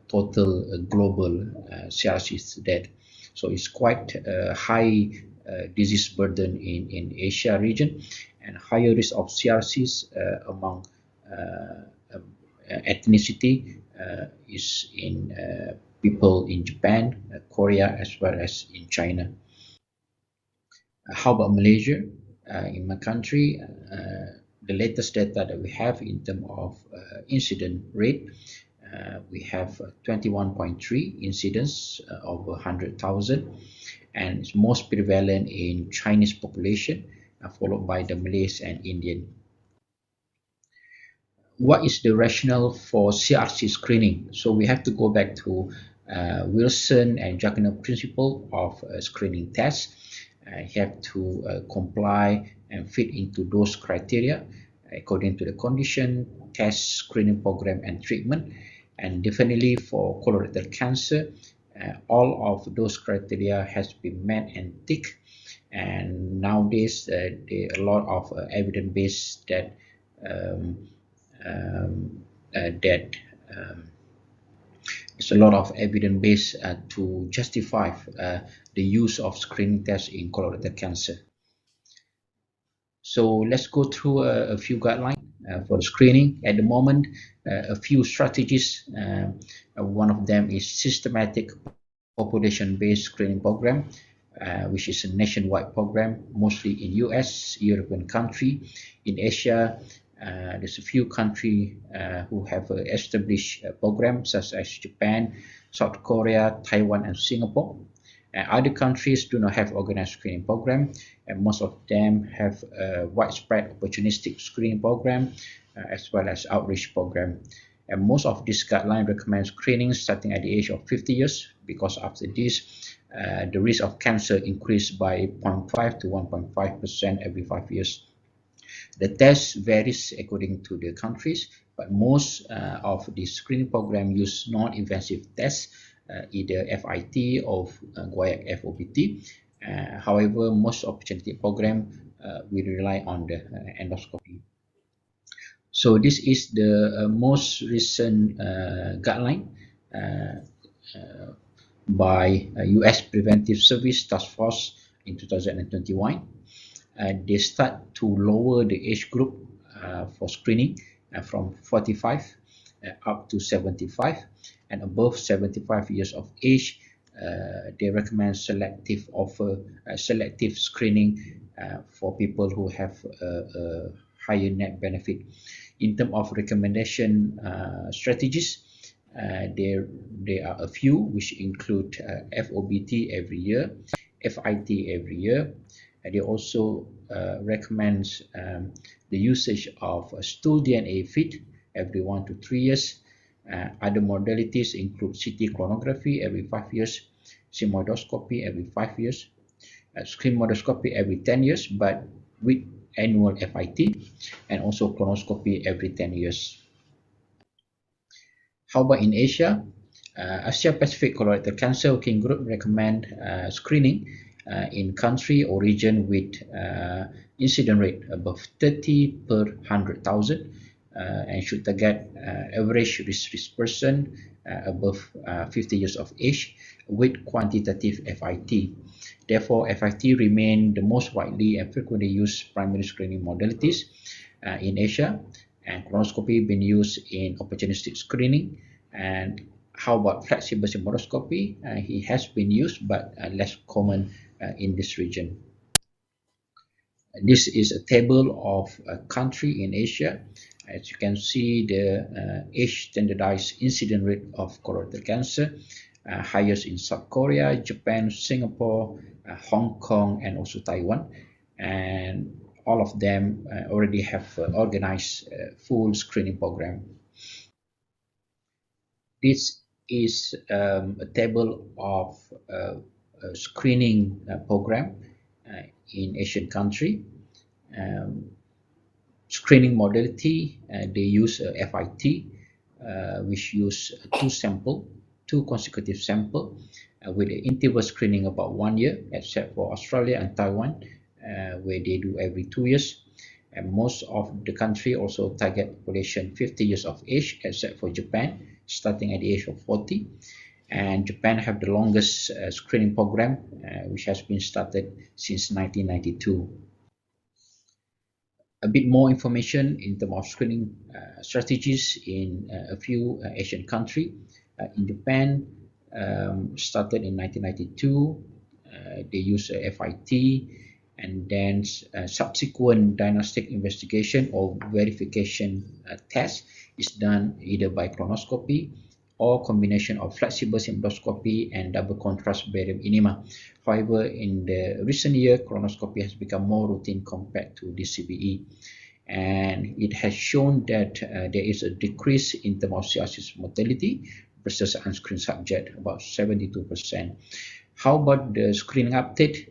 total global CRC death. So it's quite a high disease burden in Asia region, and higher risk of CRCs among ethnicity is in people in Japan, Korea, as well as in China. How about Malaysia? In my country, the latest data that we have in terms of incident rate, we have 21.3 incidents over 100,000, and it's most prevalent in Chinese population, followed by the Malays and Indian. What is the rationale for CRC screening? So we have to go back to Wilson and Jacquinot principle of screening tests. You have to comply and fit into those criteria according to the condition, test, screening program, and treatment. And definitely for colorectal cancer, all of those criteria has been met and ticked. And nowadays, there are a lot of evidence based that there's a lot of evidence base to justify the use of screening tests in colorectal cancer. So let's go through a few guidelines for the screening. At the moment, a few strategies. One of them is systematic population-based screening program, which is a nationwide program, mostly in US, European country. In Asia, there's a few countries who have established programs such as Japan, South Korea, Taiwan, and Singapore. Other countries do not have organized screening program, and most of them have a widespread opportunistic screening program as well as outreach program. And most of these guidelines recommend screening starting at the age of 50 years, because after this, the risk of cancer increased by 0.5 to 1.5% every 5 years. The test varies according to the countries, but most of the screening program use non-invasive tests, either FIT or guaiac FOBT. However, most opportunity program will rely on the endoscopy. So this is the most recent guideline by US Preventive Service Task Force in 2021. They start to lower the age group for screening from 45 up to 75, and above 75 years of age, they recommend selective screening for people who have a higher net benefit. In terms of recommendation strategies, there are a few which include FOBT every year, FIT every year. They also recommend the usage of stool DNA fit every 1 to 3 years. Other modalities include CT chronography every 5 years, sigmoidoscopy every 5 years, sphygmodoscopy every 10 years, but with annual FIT, and also colonoscopy every 10 years. How about in Asia? Asia Pacific Colorectal Cancer Working Group recommend screening in country or region with incident rate above 30 per 100,000 and should target average risk person above 50 years of age with quantitative FIT. Therefore, FIT remain the most widely and frequently used primary screening modalities in Asia, and colonoscopy been used in opportunistic screening. And how about flexible sigmoidoscopy? It has been used, but less common in this region. This is a table of a country in Asia. As you can see, the age standardized incident rate of colorectal cancer, highest in South Korea, Japan, Singapore, Hong Kong, and also Taiwan. And all of them already have organized full screening program. This is a table of a screening program in Asian country. Screening modality, they use FIT, which use two consecutive sample with the interval screening about 1 year, except for Australia and Taiwan, where they do every 2 years. And most of the country also target population 50 years of age, except for Japan, starting at the age of 40. And Japan have the longest screening program, which has been started since 1992. A bit more information in terms of screening strategies in a few Asian countries. In Japan, started in 1992, they use FIT, and then subsequent diagnostic investigation or verification test is done either by colonoscopy or combination of flexible endoscopy and double contrast barium enema. However, in the recent year, colonoscopy has become more routine compared to DCBE, and it has shown that there is a decrease in terms of cirrhosis mortality versus unscreened subject, about 72%. How about the screening update?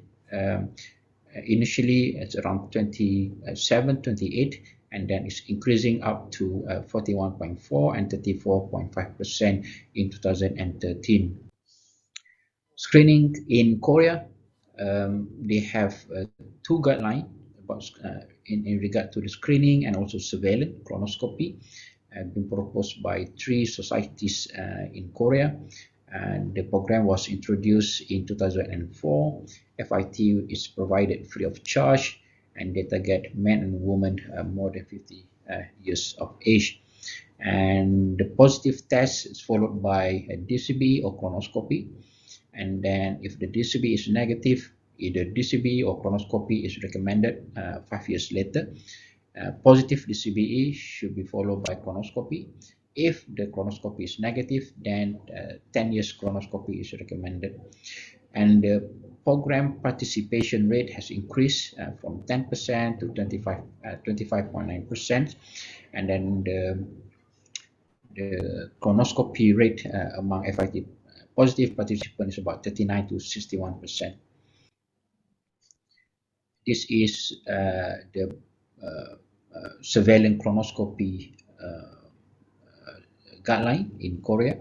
Initially, it's around 27, 28, and then it's increasing up to 41.4 and 34.5% in 2013. Screening in Korea, they have two guidelines about in regard to the screening and also surveillance colonoscopy, been proposed by 3 societies in Korea. And the program was introduced in 2004. FIT is provided free of charge, and they target men and women more than 50 years of age. And the positive test is followed by a DCB or colonoscopy. And then if the DCB is negative, either DCB or colonoscopy is recommended 5 years later. Positive DCBE should be followed by colonoscopy. If the colonoscopy is negative, then 10 years colonoscopy is recommended. And the program participation rate has increased from 10% to 25.9%. And then the colonoscopy rate among FIT positive participants is about 39 to 61%. This is the surveillance colonoscopy guideline in Korea.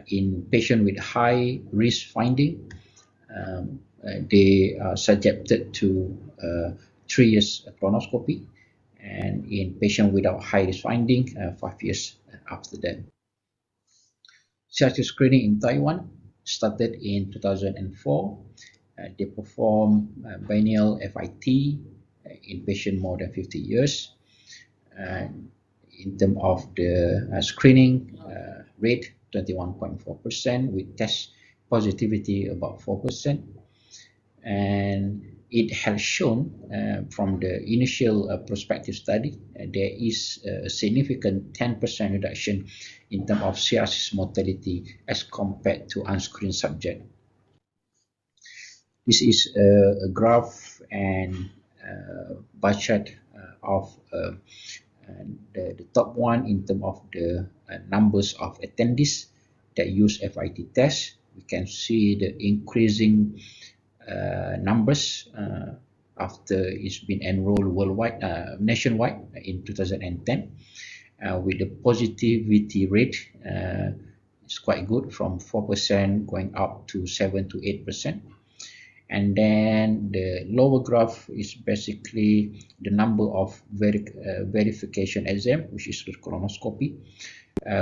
In patients with high risk finding, they are subjected to 3 years colonoscopy, and in patients without high risk finding, 5 years after that. CHảo screening in Taiwan started in 2004. They perform biennial FIT in patients more than 50 years. In terms of the screening rate, 21.4%, with test positivity about 4%. And it has shown from the initial prospective study, there is a significant 10% reduction in terms of cirrhosis mortality as compared to unscreened subject. This is a graph and bar chart of the top one in terms of the numbers of attendees that use FIT test. We can see the increasing numbers after it's been enrolled worldwide, nationwide in 2010, with the positivity rate is quite good, from 4% going up to 7 to 8%. And then the lower graph is basically the number of verification exam, which is the colonoscopy.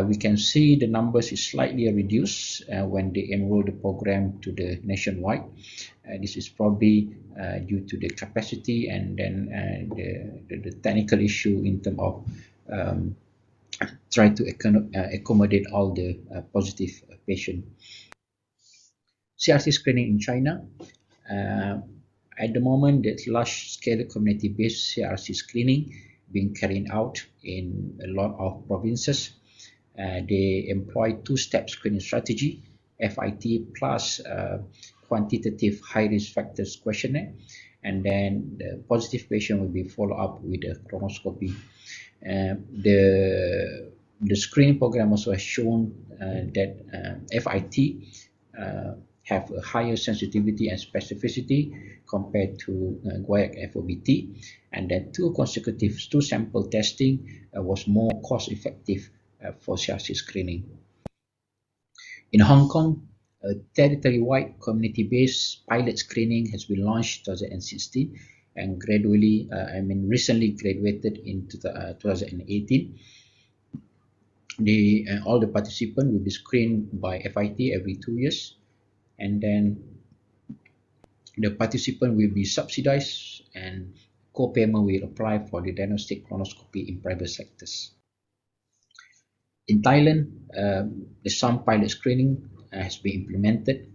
We can see the numbers is slightly reduced when they enroll the program to the nationwide. This is probably due to the capacity and then the technical issue in terms of trying to accommodate all the positive patients. CRC screening in China. At the moment, there's large-scale community-based CRC screening being carried out in a lot of provinces. They employ two-step screening strategy, FIT plus quantitative high-risk factors questionnaire, and then the positive patient will be followed up with a colonoscopy. The The screening program also has shown that FIT have a higher sensitivity and specificity compared to guaiac FOBT, and that two sample testing was more cost effective for CRC screening. In Hong Kong, a territory-wide community-based pilot screening has been launched in 2016 and gradually, recently graduated in 2018. All the participants will be screened by FIT every 2 years, and then the participant will be subsidized and co-payment will apply for the diagnostic colonoscopy in private sectors. In Thailand, the SAM pilot screening has been implemented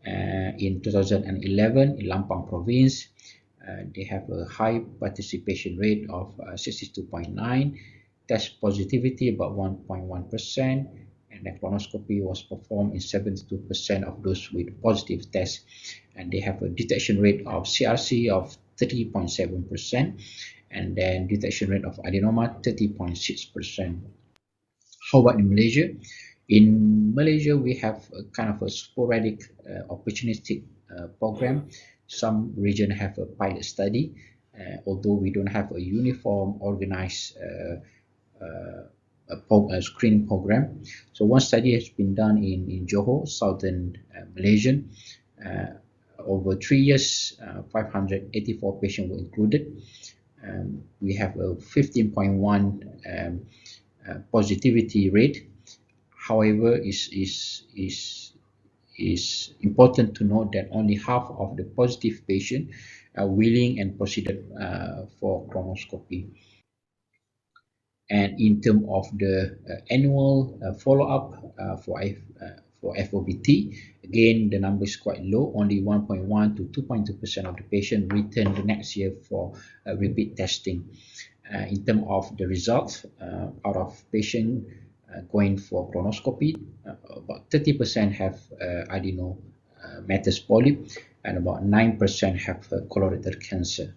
in 2011 in Lampang province. They have a high participation rate of 62.9%, test positivity about 1.1%, and the colonoscopy was performed in 72% of those with positive tests, and they have a detection rate of CRC of 30.7%, and then detection rate of adenoma 30.6%. How about in Malaysia? In Malaysia, we have a kind of a sporadic opportunistic program. Some regions have a pilot study, although we don't have a uniform organized screening program. So one study has been done in Johor, southern Malaysia. Over 3 years, 584 patients were included. We have a 15.1 positivity rate. However, is important to note that only half of the positive patients are willing and proceeded for colonoscopy. And in terms of the annual follow-up for FOBT, again, the number is quite low. Only 1.1 to 2.2% of the patients return the next year for repeat testing. In terms of the results, out of patients going for colonoscopy, about 30% have adenomatous polyp, and about 9% have colorectal cancer.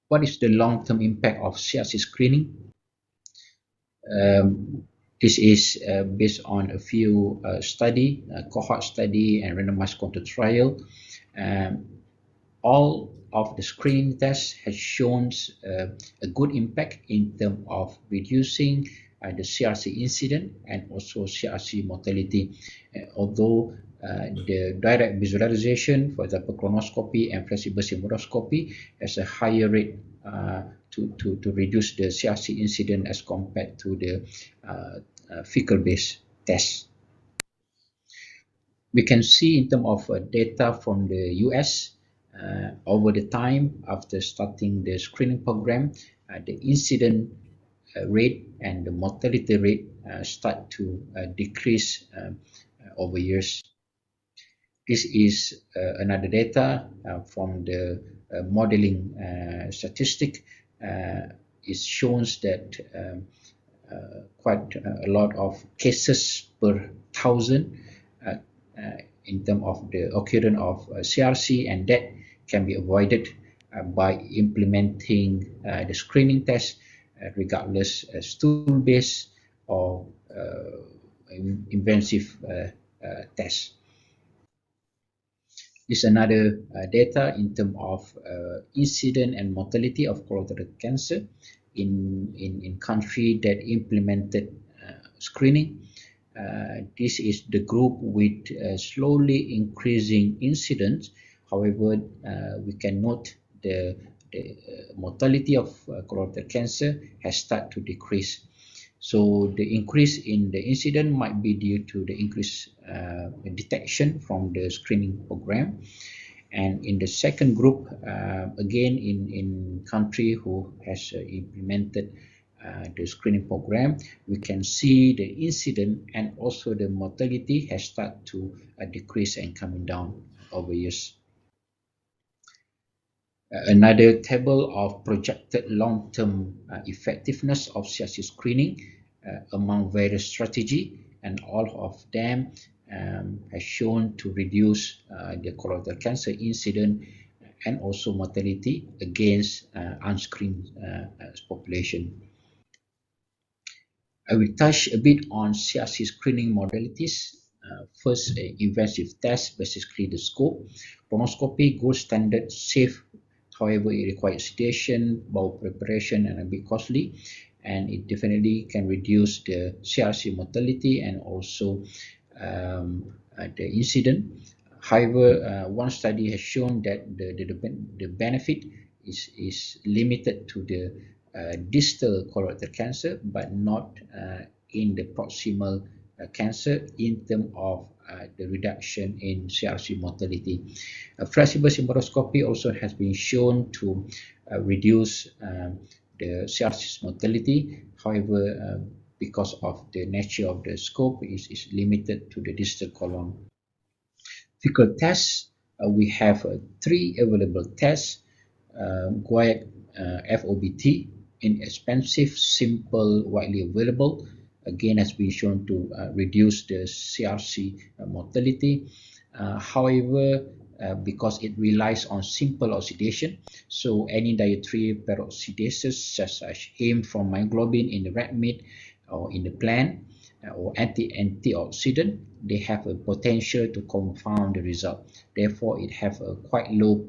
What is the long-term impact of CRC screening? This is based on a few cohort study and randomized control trial. All of the screening tests has shown a good impact in terms of reducing the CRC incident and also CRC mortality. Although the direct visualization, for example, colonoscopy and flexible sigmoidoscopy, has a higher rate to reduce the CRC incident as compared to the fecal-based test. We can see in terms of data from the US, over the time after starting the screening program, the incident rate and the mortality rate start to decrease over years. This is another data from the modeling statistic. It shows that quite a lot of cases per 1,000 in terms of the occurrence of CRC, and that can be avoided by implementing the screening test, regardless stool-based or invasive test. This is another data in terms of incidence and mortality of colorectal cancer in country that implemented screening. This is the group with slowly increasing incidence. However, we can note the mortality of colorectal cancer has started to decrease. So the increase in the incidence might be due to the increased detection from the screening program. And in the second group, again in country who has implemented the screening program, we can see the incidence and also the mortality has started to decrease and coming down over years. Another table of projected long-term effectiveness of CRC screening among various strategies, and all of them has shown to reduce the colorectal cancer incidence and also mortality against unscreened population. I will touch a bit on CRC screening modalities. First, invasive test, basically the scope. Bronchoscopy, gold standard, safe. However, it requires sedation, bowel preparation, and a bit costly. And it definitely can reduce the CRC mortality and also the incident. However, one study has shown that the benefit is limited to the distal colorectal cancer, but not in the proximal cancer in terms of the reduction in CRC mortality. Flexible symbolonoscopy also has been shown to reduce the CRC mortality. However, because of the nature of the scope, is limited to the distal colon. Fecal tests, we have 3 available tests. Guaiac FOBT, inexpensive, simple, widely available. Again, has been shown to reduce the CRC mortality. However, because it relies on simple oxidation, so any dietary peroxidases such as heme from myoglobin in the red meat or in the plant or antioxidant, they have a potential to confound the result. Therefore, it have a quite low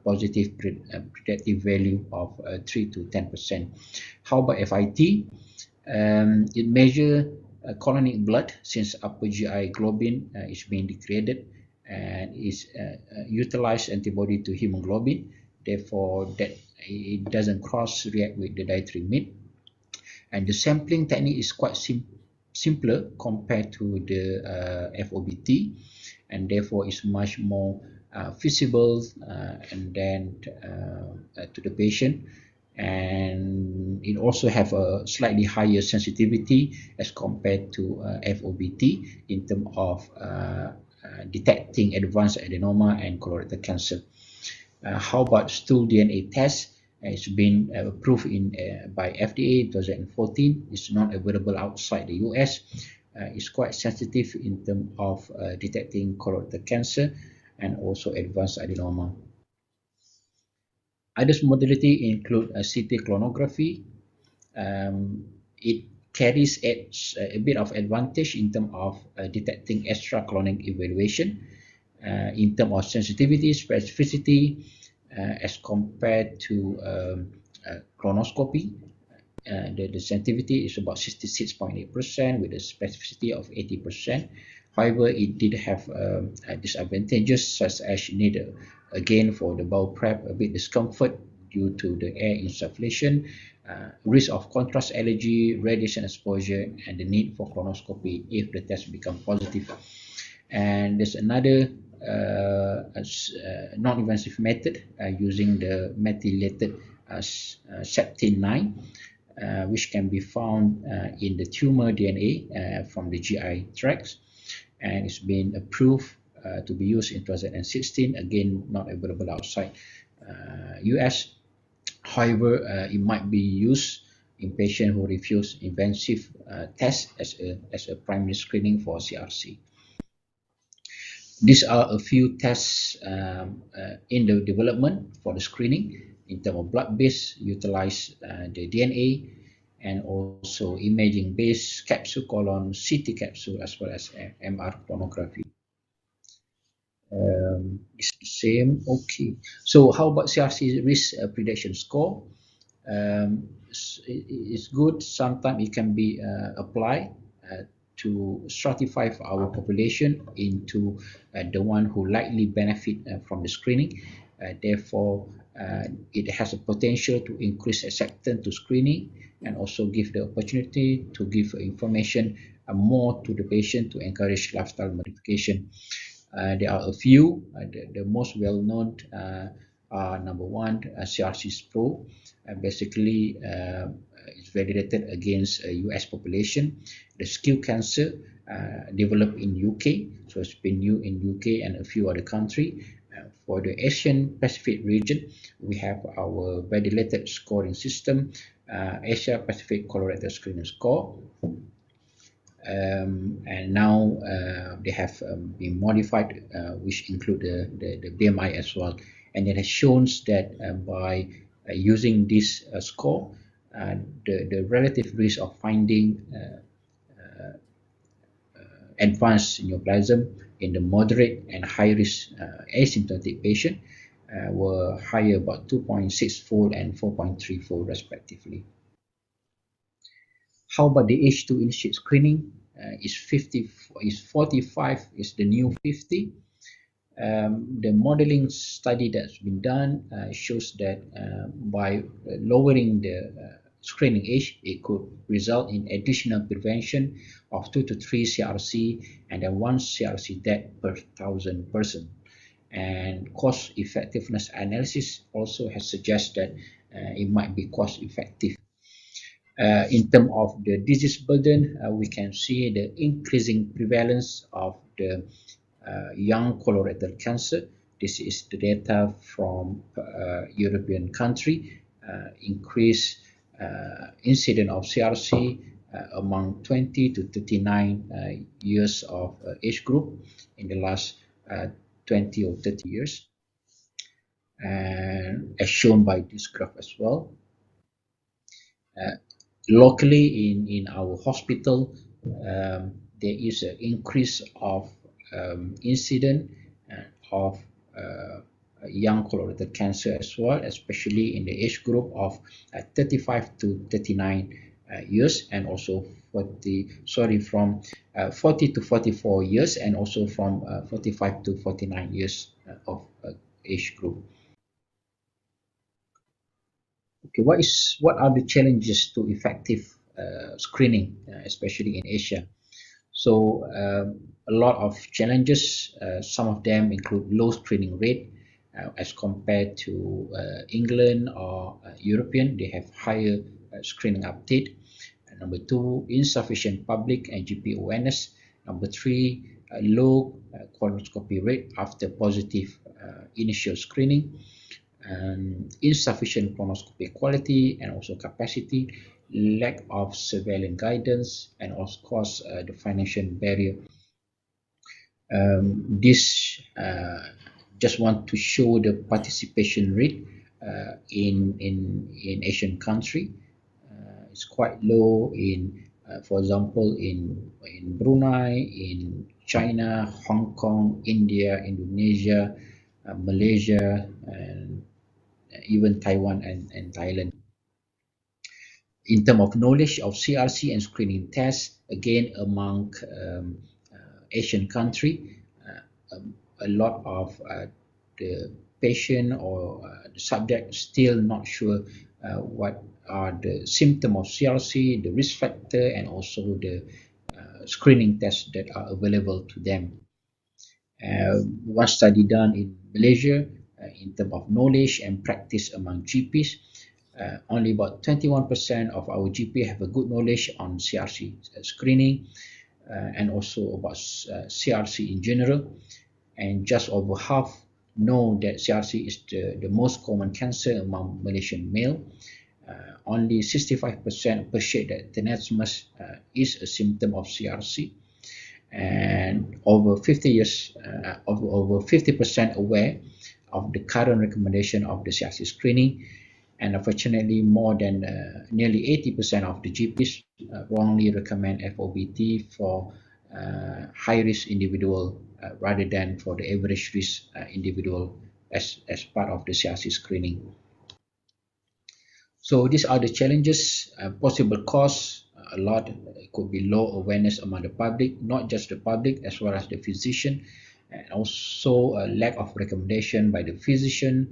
positive predictive value of 3 to 10%. How about FIT? It measures colonic blood, since upper GI globin is being degraded and is utilized antibody to hemoglobin. Therefore, that it doesn't cross-react with the dietary meat. And the sampling technique is quite simpler compared to the FOBT, and therefore is much more feasible and then to the patient. And it also have a slightly higher sensitivity as compared to FOBT in terms of detecting advanced adenoma and colorectal cancer. How about stool DNA test? It's been approved by FDA in 2014. It's not available outside the US. It's quite sensitive in terms of detecting colorectal cancer and also advanced adenoma. Other modality include CT clonography. It carries a bit of advantage in terms of detecting extra clonic evaluation in terms of sensitivity, specificity, as compared to colonoscopy. The sensitivity is about 66.8% with a specificity of 80%. However, it did have disadvantages such as need again for the bowel prep a bit discomfort due to the air insufflation, risk of contrast allergy, radiation exposure, and the need for colonoscopy if the test become positive. And there's another non-invasive method using the methylated septin-9, which can be found in the tumor DNA from the GI tracts, and it's been approved to be used in 2016. Again, not available outside US. However, it might be used in patients who refuse invasive tests as a primary screening for CRC. These are a few tests in the development for the screening. In terms of blood-based, utilize the DNA and also imaging-based capsule colon, CT capsule, as well as MR tomography. It's the same. Okay. So how about CRC risk prediction score? It's good. Sometimes it can be applied to stratify our population into the one who likely benefit from the screening. Therefore, it has a potential to increase acceptance to screening and also give the opportunity to give information more to the patient to encourage lifestyle modification. There are a few. The most well-known are number one, CRC Pro. Basically, it's validated against a US population. The skin cancer developed in UK, so it's been used in UK and a few other countries. For the Asian Pacific region, we have our validated scoring system, Asia Pacific Colorectal Screening Score. And now they have been modified, which include the BMI as well. And it has shown that by using this score, the relative risk of finding advanced neoplasm in the moderate and high risk asymptomatic patient were higher, about 2.6-fold and 4.3-fold respectively. How about the age to initiate screening? Is 45 is the new 50. The modeling study that's been done shows that by lowering the screening age, it could result in additional prevention of 2 to 3 CRC and then 1 CRC death per 1,000 person. And cost effectiveness analysis also has suggested that it might be cost effective. In terms of the disease burden, we can see the increasing prevalence of the young colorectal cancer. This is the data from European country. Increased incidence of CRC among 20 to 39 years of age group in the last 20 or 30 years, and as shown by this graph as well. Locally in our hospital, there is an increase of incidence of young colorectal cancer as well, especially in the age group of 35 to 39 years, and also from 40 to 44 years, and also from 45 to 49 years of age group. Okay, what are the challenges to effective screening, especially in Asia? So a lot of challenges. Some of them include low screening rate as compared to England or European. They have higher screening uptake. Number 2, insufficient public and GP awareness. Number 3, low colonoscopy rate after positive initial screening. Insufficient colonoscopy quality and also capacity, lack of surveillance guidance, and of course the financial barrier. This just want to show the participation rate in Asian country. It's quite low in, for example, in Brunei, in China, Hong Kong, India, Indonesia, Malaysia, and even Taiwan and Thailand. In terms of knowledge of CRC and screening tests, again among Asian country, a lot of the patient or the subject still not sure what are the symptoms of CRC, the risk factor, and also the screening tests that are available to them. One study done in Malaysia, in terms of knowledge and practice among GPs, only about 21% of our GP have a good knowledge on CRC screening and also about CRC in general, and just over half know that CRC is the most common cancer among Malaysian male. Only 65% appreciate that tenesmus is a symptom of CRC, and over 50% aware of the current recommendation of the CRC screening, and unfortunately more than nearly 80% of the GPs wrongly recommend FOBT for high-risk individual rather than for the average risk individual as part of the CRC screening. So these are the challenges. Possible cause, a lot. It could be low awareness among the public, not just the public, as well as the physician, and also a lack of recommendation by the physician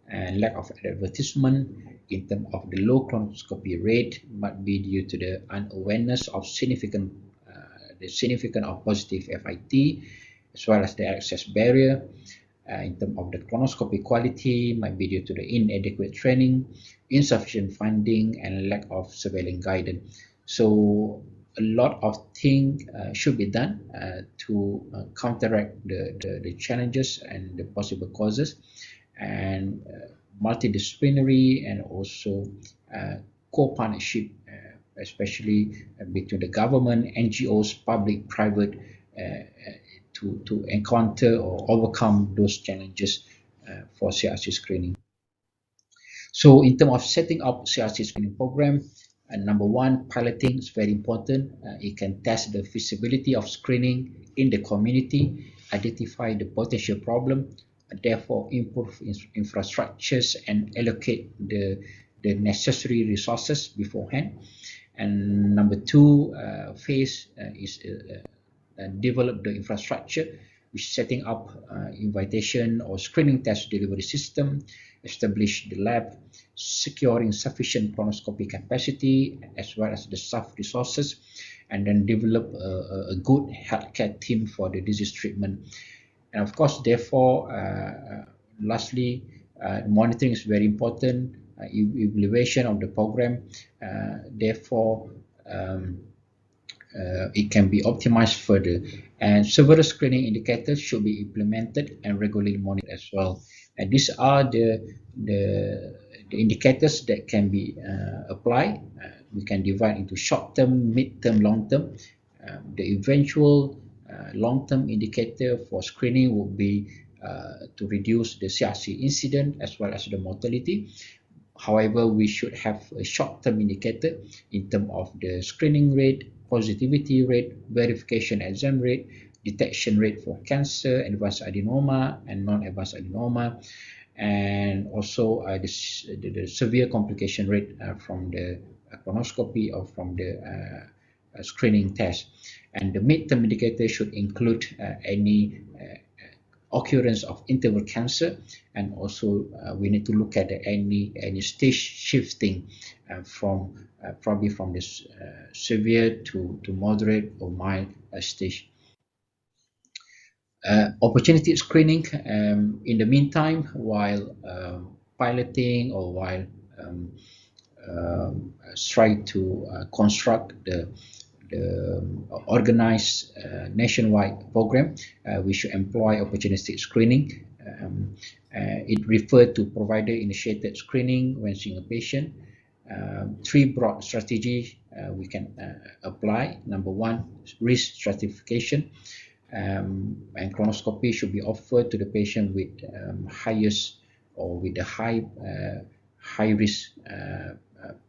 and lack of advertisement. In terms of the low colonoscopy rate, might be due to the unawareness of significance of positive FIT, as well as the access barrier. In terms of the colonoscopy quality, might be due to the inadequate training, insufficient funding, and lack of surveillance guidance. So a lot of things should be done to counteract the challenges and the possible causes, and multidisciplinary and also co-partnership, especially between the government, NGOs, public, private, to encounter or overcome those challenges for CRC screening. So in terms of setting up CRC screening program, number one, piloting is very important. It can test the feasibility of screening in the community, identify the potential problem, therefore improve infrastructures and allocate the necessary resources beforehand. And number two phase is develop the infrastructure, which is setting up invitation or screening test delivery system, establish the lab, securing sufficient colonoscopy capacity as well as the staff resources, and then develop a good healthcare team for the disease treatment. And of course, therefore, lastly, monitoring is very important, evaluation of the program. Therefore, it can be optimized further, and several screening indicators should be implemented and regularly monitored as well. And these are the indicators that can be applied. We can divide into short-term, mid-term, long-term. The eventual long-term indicator for screening would be to reduce the CRC incident as well as the mortality. However, we should have a short-term indicator in terms of the screening rate, positivity rate, verification exam rate, detection rate for cancer, advanced adenoma and non-advanced adenoma, and also the severe complication rate from the colonoscopy or from the screening test. And the midterm indicator should include any occurrence of interval cancer, and also we need to look at any stage shifting from probably from this severe to moderate or mild stage. Opportunity screening. In the meantime, while piloting or while trying to construct the organized nationwide program, we should employ opportunistic screening. It referred to provider-initiated screening when seeing a patient. Three broad strategies we can apply. Number one, risk stratification. And colonoscopy should be offered to the patient with highest or with the high risk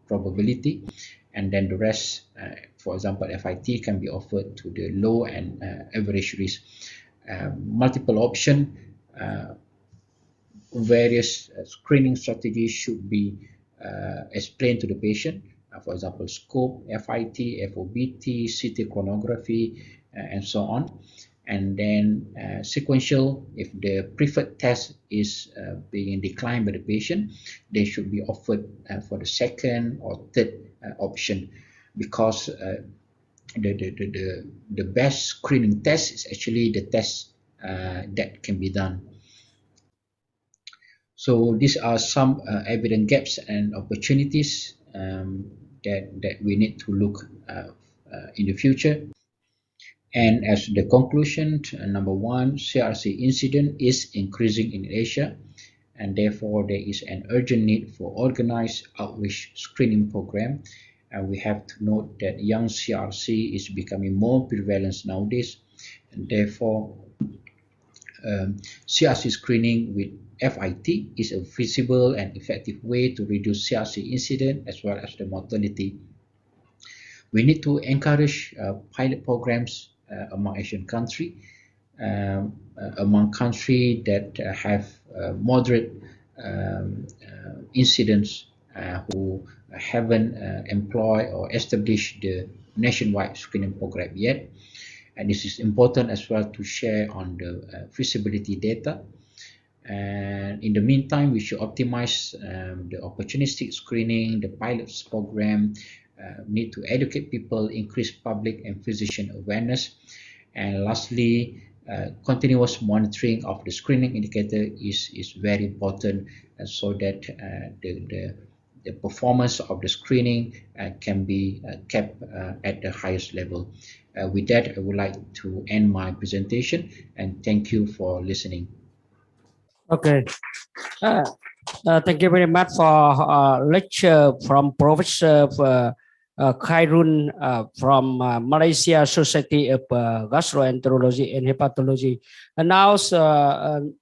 probability, and then the rest, for example, FIT can be offered to the low and average risk. Multiple option, various screening strategies should be explained to the patient. For example, scope, FIT, FOBT, CT chronography, and so on. And then sequential, if the preferred test is being declined by the patient, they should be offered for the second or third option, because the best screening test is actually the test that can be done. So these are some evident gaps and opportunities that we need to look in the future. And as the conclusion, number one, CRC incident is increasing in Asia, and therefore there is an urgent need for organized outreach screening program. And we have to note that young CRC is becoming more prevalent nowadays, and therefore CRC screening with FIT is a feasible and effective way to reduce CRC incident as well as the mortality. We need to encourage pilot programs among Asian countries, among countries that have moderate incidents who haven't employed or established the nationwide screening program yet. And this is important as well to share on the feasibility data. And in the meantime, we should optimize the opportunistic screening, the pilots program, need to educate people, increase public and physician awareness. And lastly, continuous monitoring of the screening indicator is very important, so that the performance of the screening can be kept at the highest level. With that, I would like to end my presentation, and thank you for listening. Okay. Thank you very much for lecture from Professor Hyun from Malaysia Society of Gastroenterology and Hepatology. And now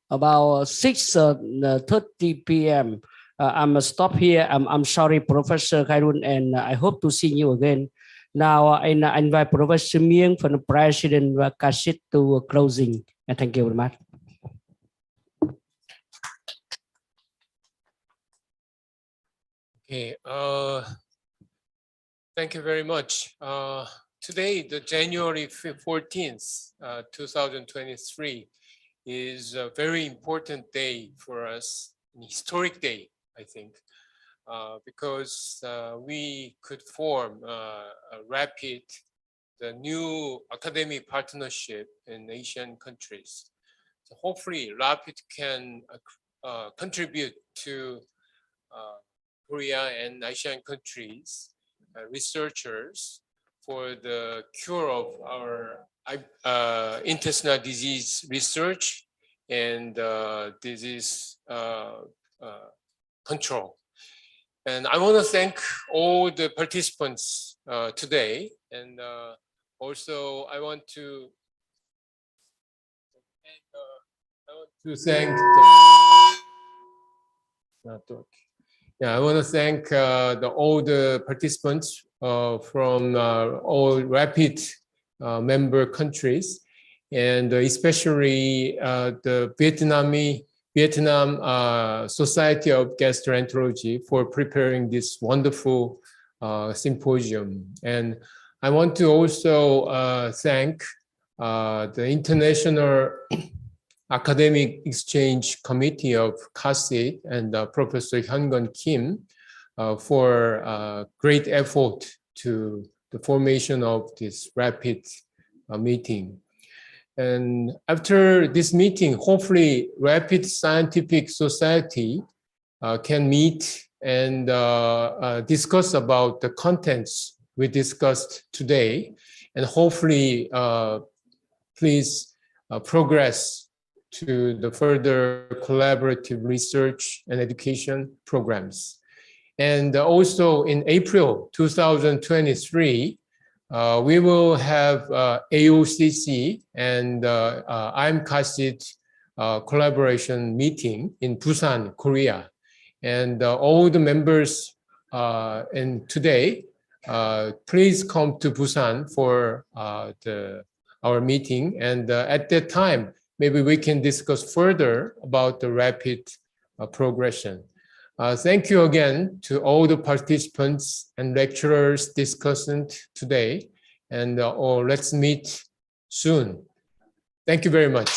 about 6:30 p.m. I'm stop here. I'm sorry, Professor Hyun, and I hope to see you again. Now I invite Professor Myung from the President Kasit to closing. And thank you very much. Okay. Thank you very much. Today, the January 14th, 2023, is a very important day for us, an historic day, I think, because we could form the new academic partnership in Asian countries. So hopefully, RAPID can contribute to Korea and Asian countries, researchers, for the cure of our intestinal disease research and disease control. And I want to thank all the participants today. And also I want to thank all the participants from all RAPID member countries, and especially the Vietnam Society of Gastroenterology for preparing this wonderful symposium. And I want to also thank the International Academic Exchange Committee of CASIT and Professor Hyun Gun Kim for great effort to the formation of this RAPID meeting. And after this meeting, hopefully RAPID Scientific Society can meet and discuss about the contents we discussed today, and hopefully please progress to the further collaborative research and education programs. And also in April 2023, we will have AOCC and IMCASIT collaboration meeting in Busan, Korea. And all the members today, please come to Busan for our meeting. And at that time, maybe we can discuss further about the RAPID progression. Thank you again to all the participants and lecturers discussing today, and let's meet soon. Thank you very much.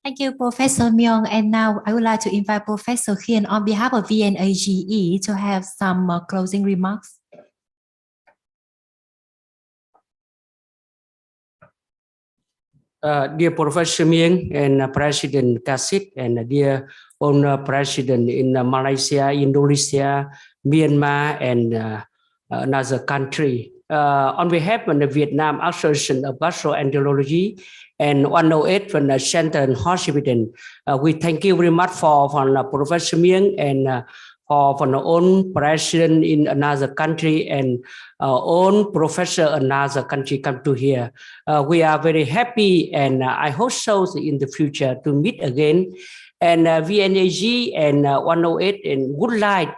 Thank you, Professor Myung. And now I would like to invite Professor Hyun on behalf of VNAGE to have some closing remarks. Dear Professor Myung and President Kasit, and dear own President in Malaysia, Indonesia, Myanmar, and another country. On behalf of the Vietnam Association of Gastroenterology and 108 from the Center and Hospital, we thank you very much for Professor Myung and for the own president in another country and own professor in another country come to here. We are very happy, and I hope so in the future to meet again. And VNAG and 108 and would like to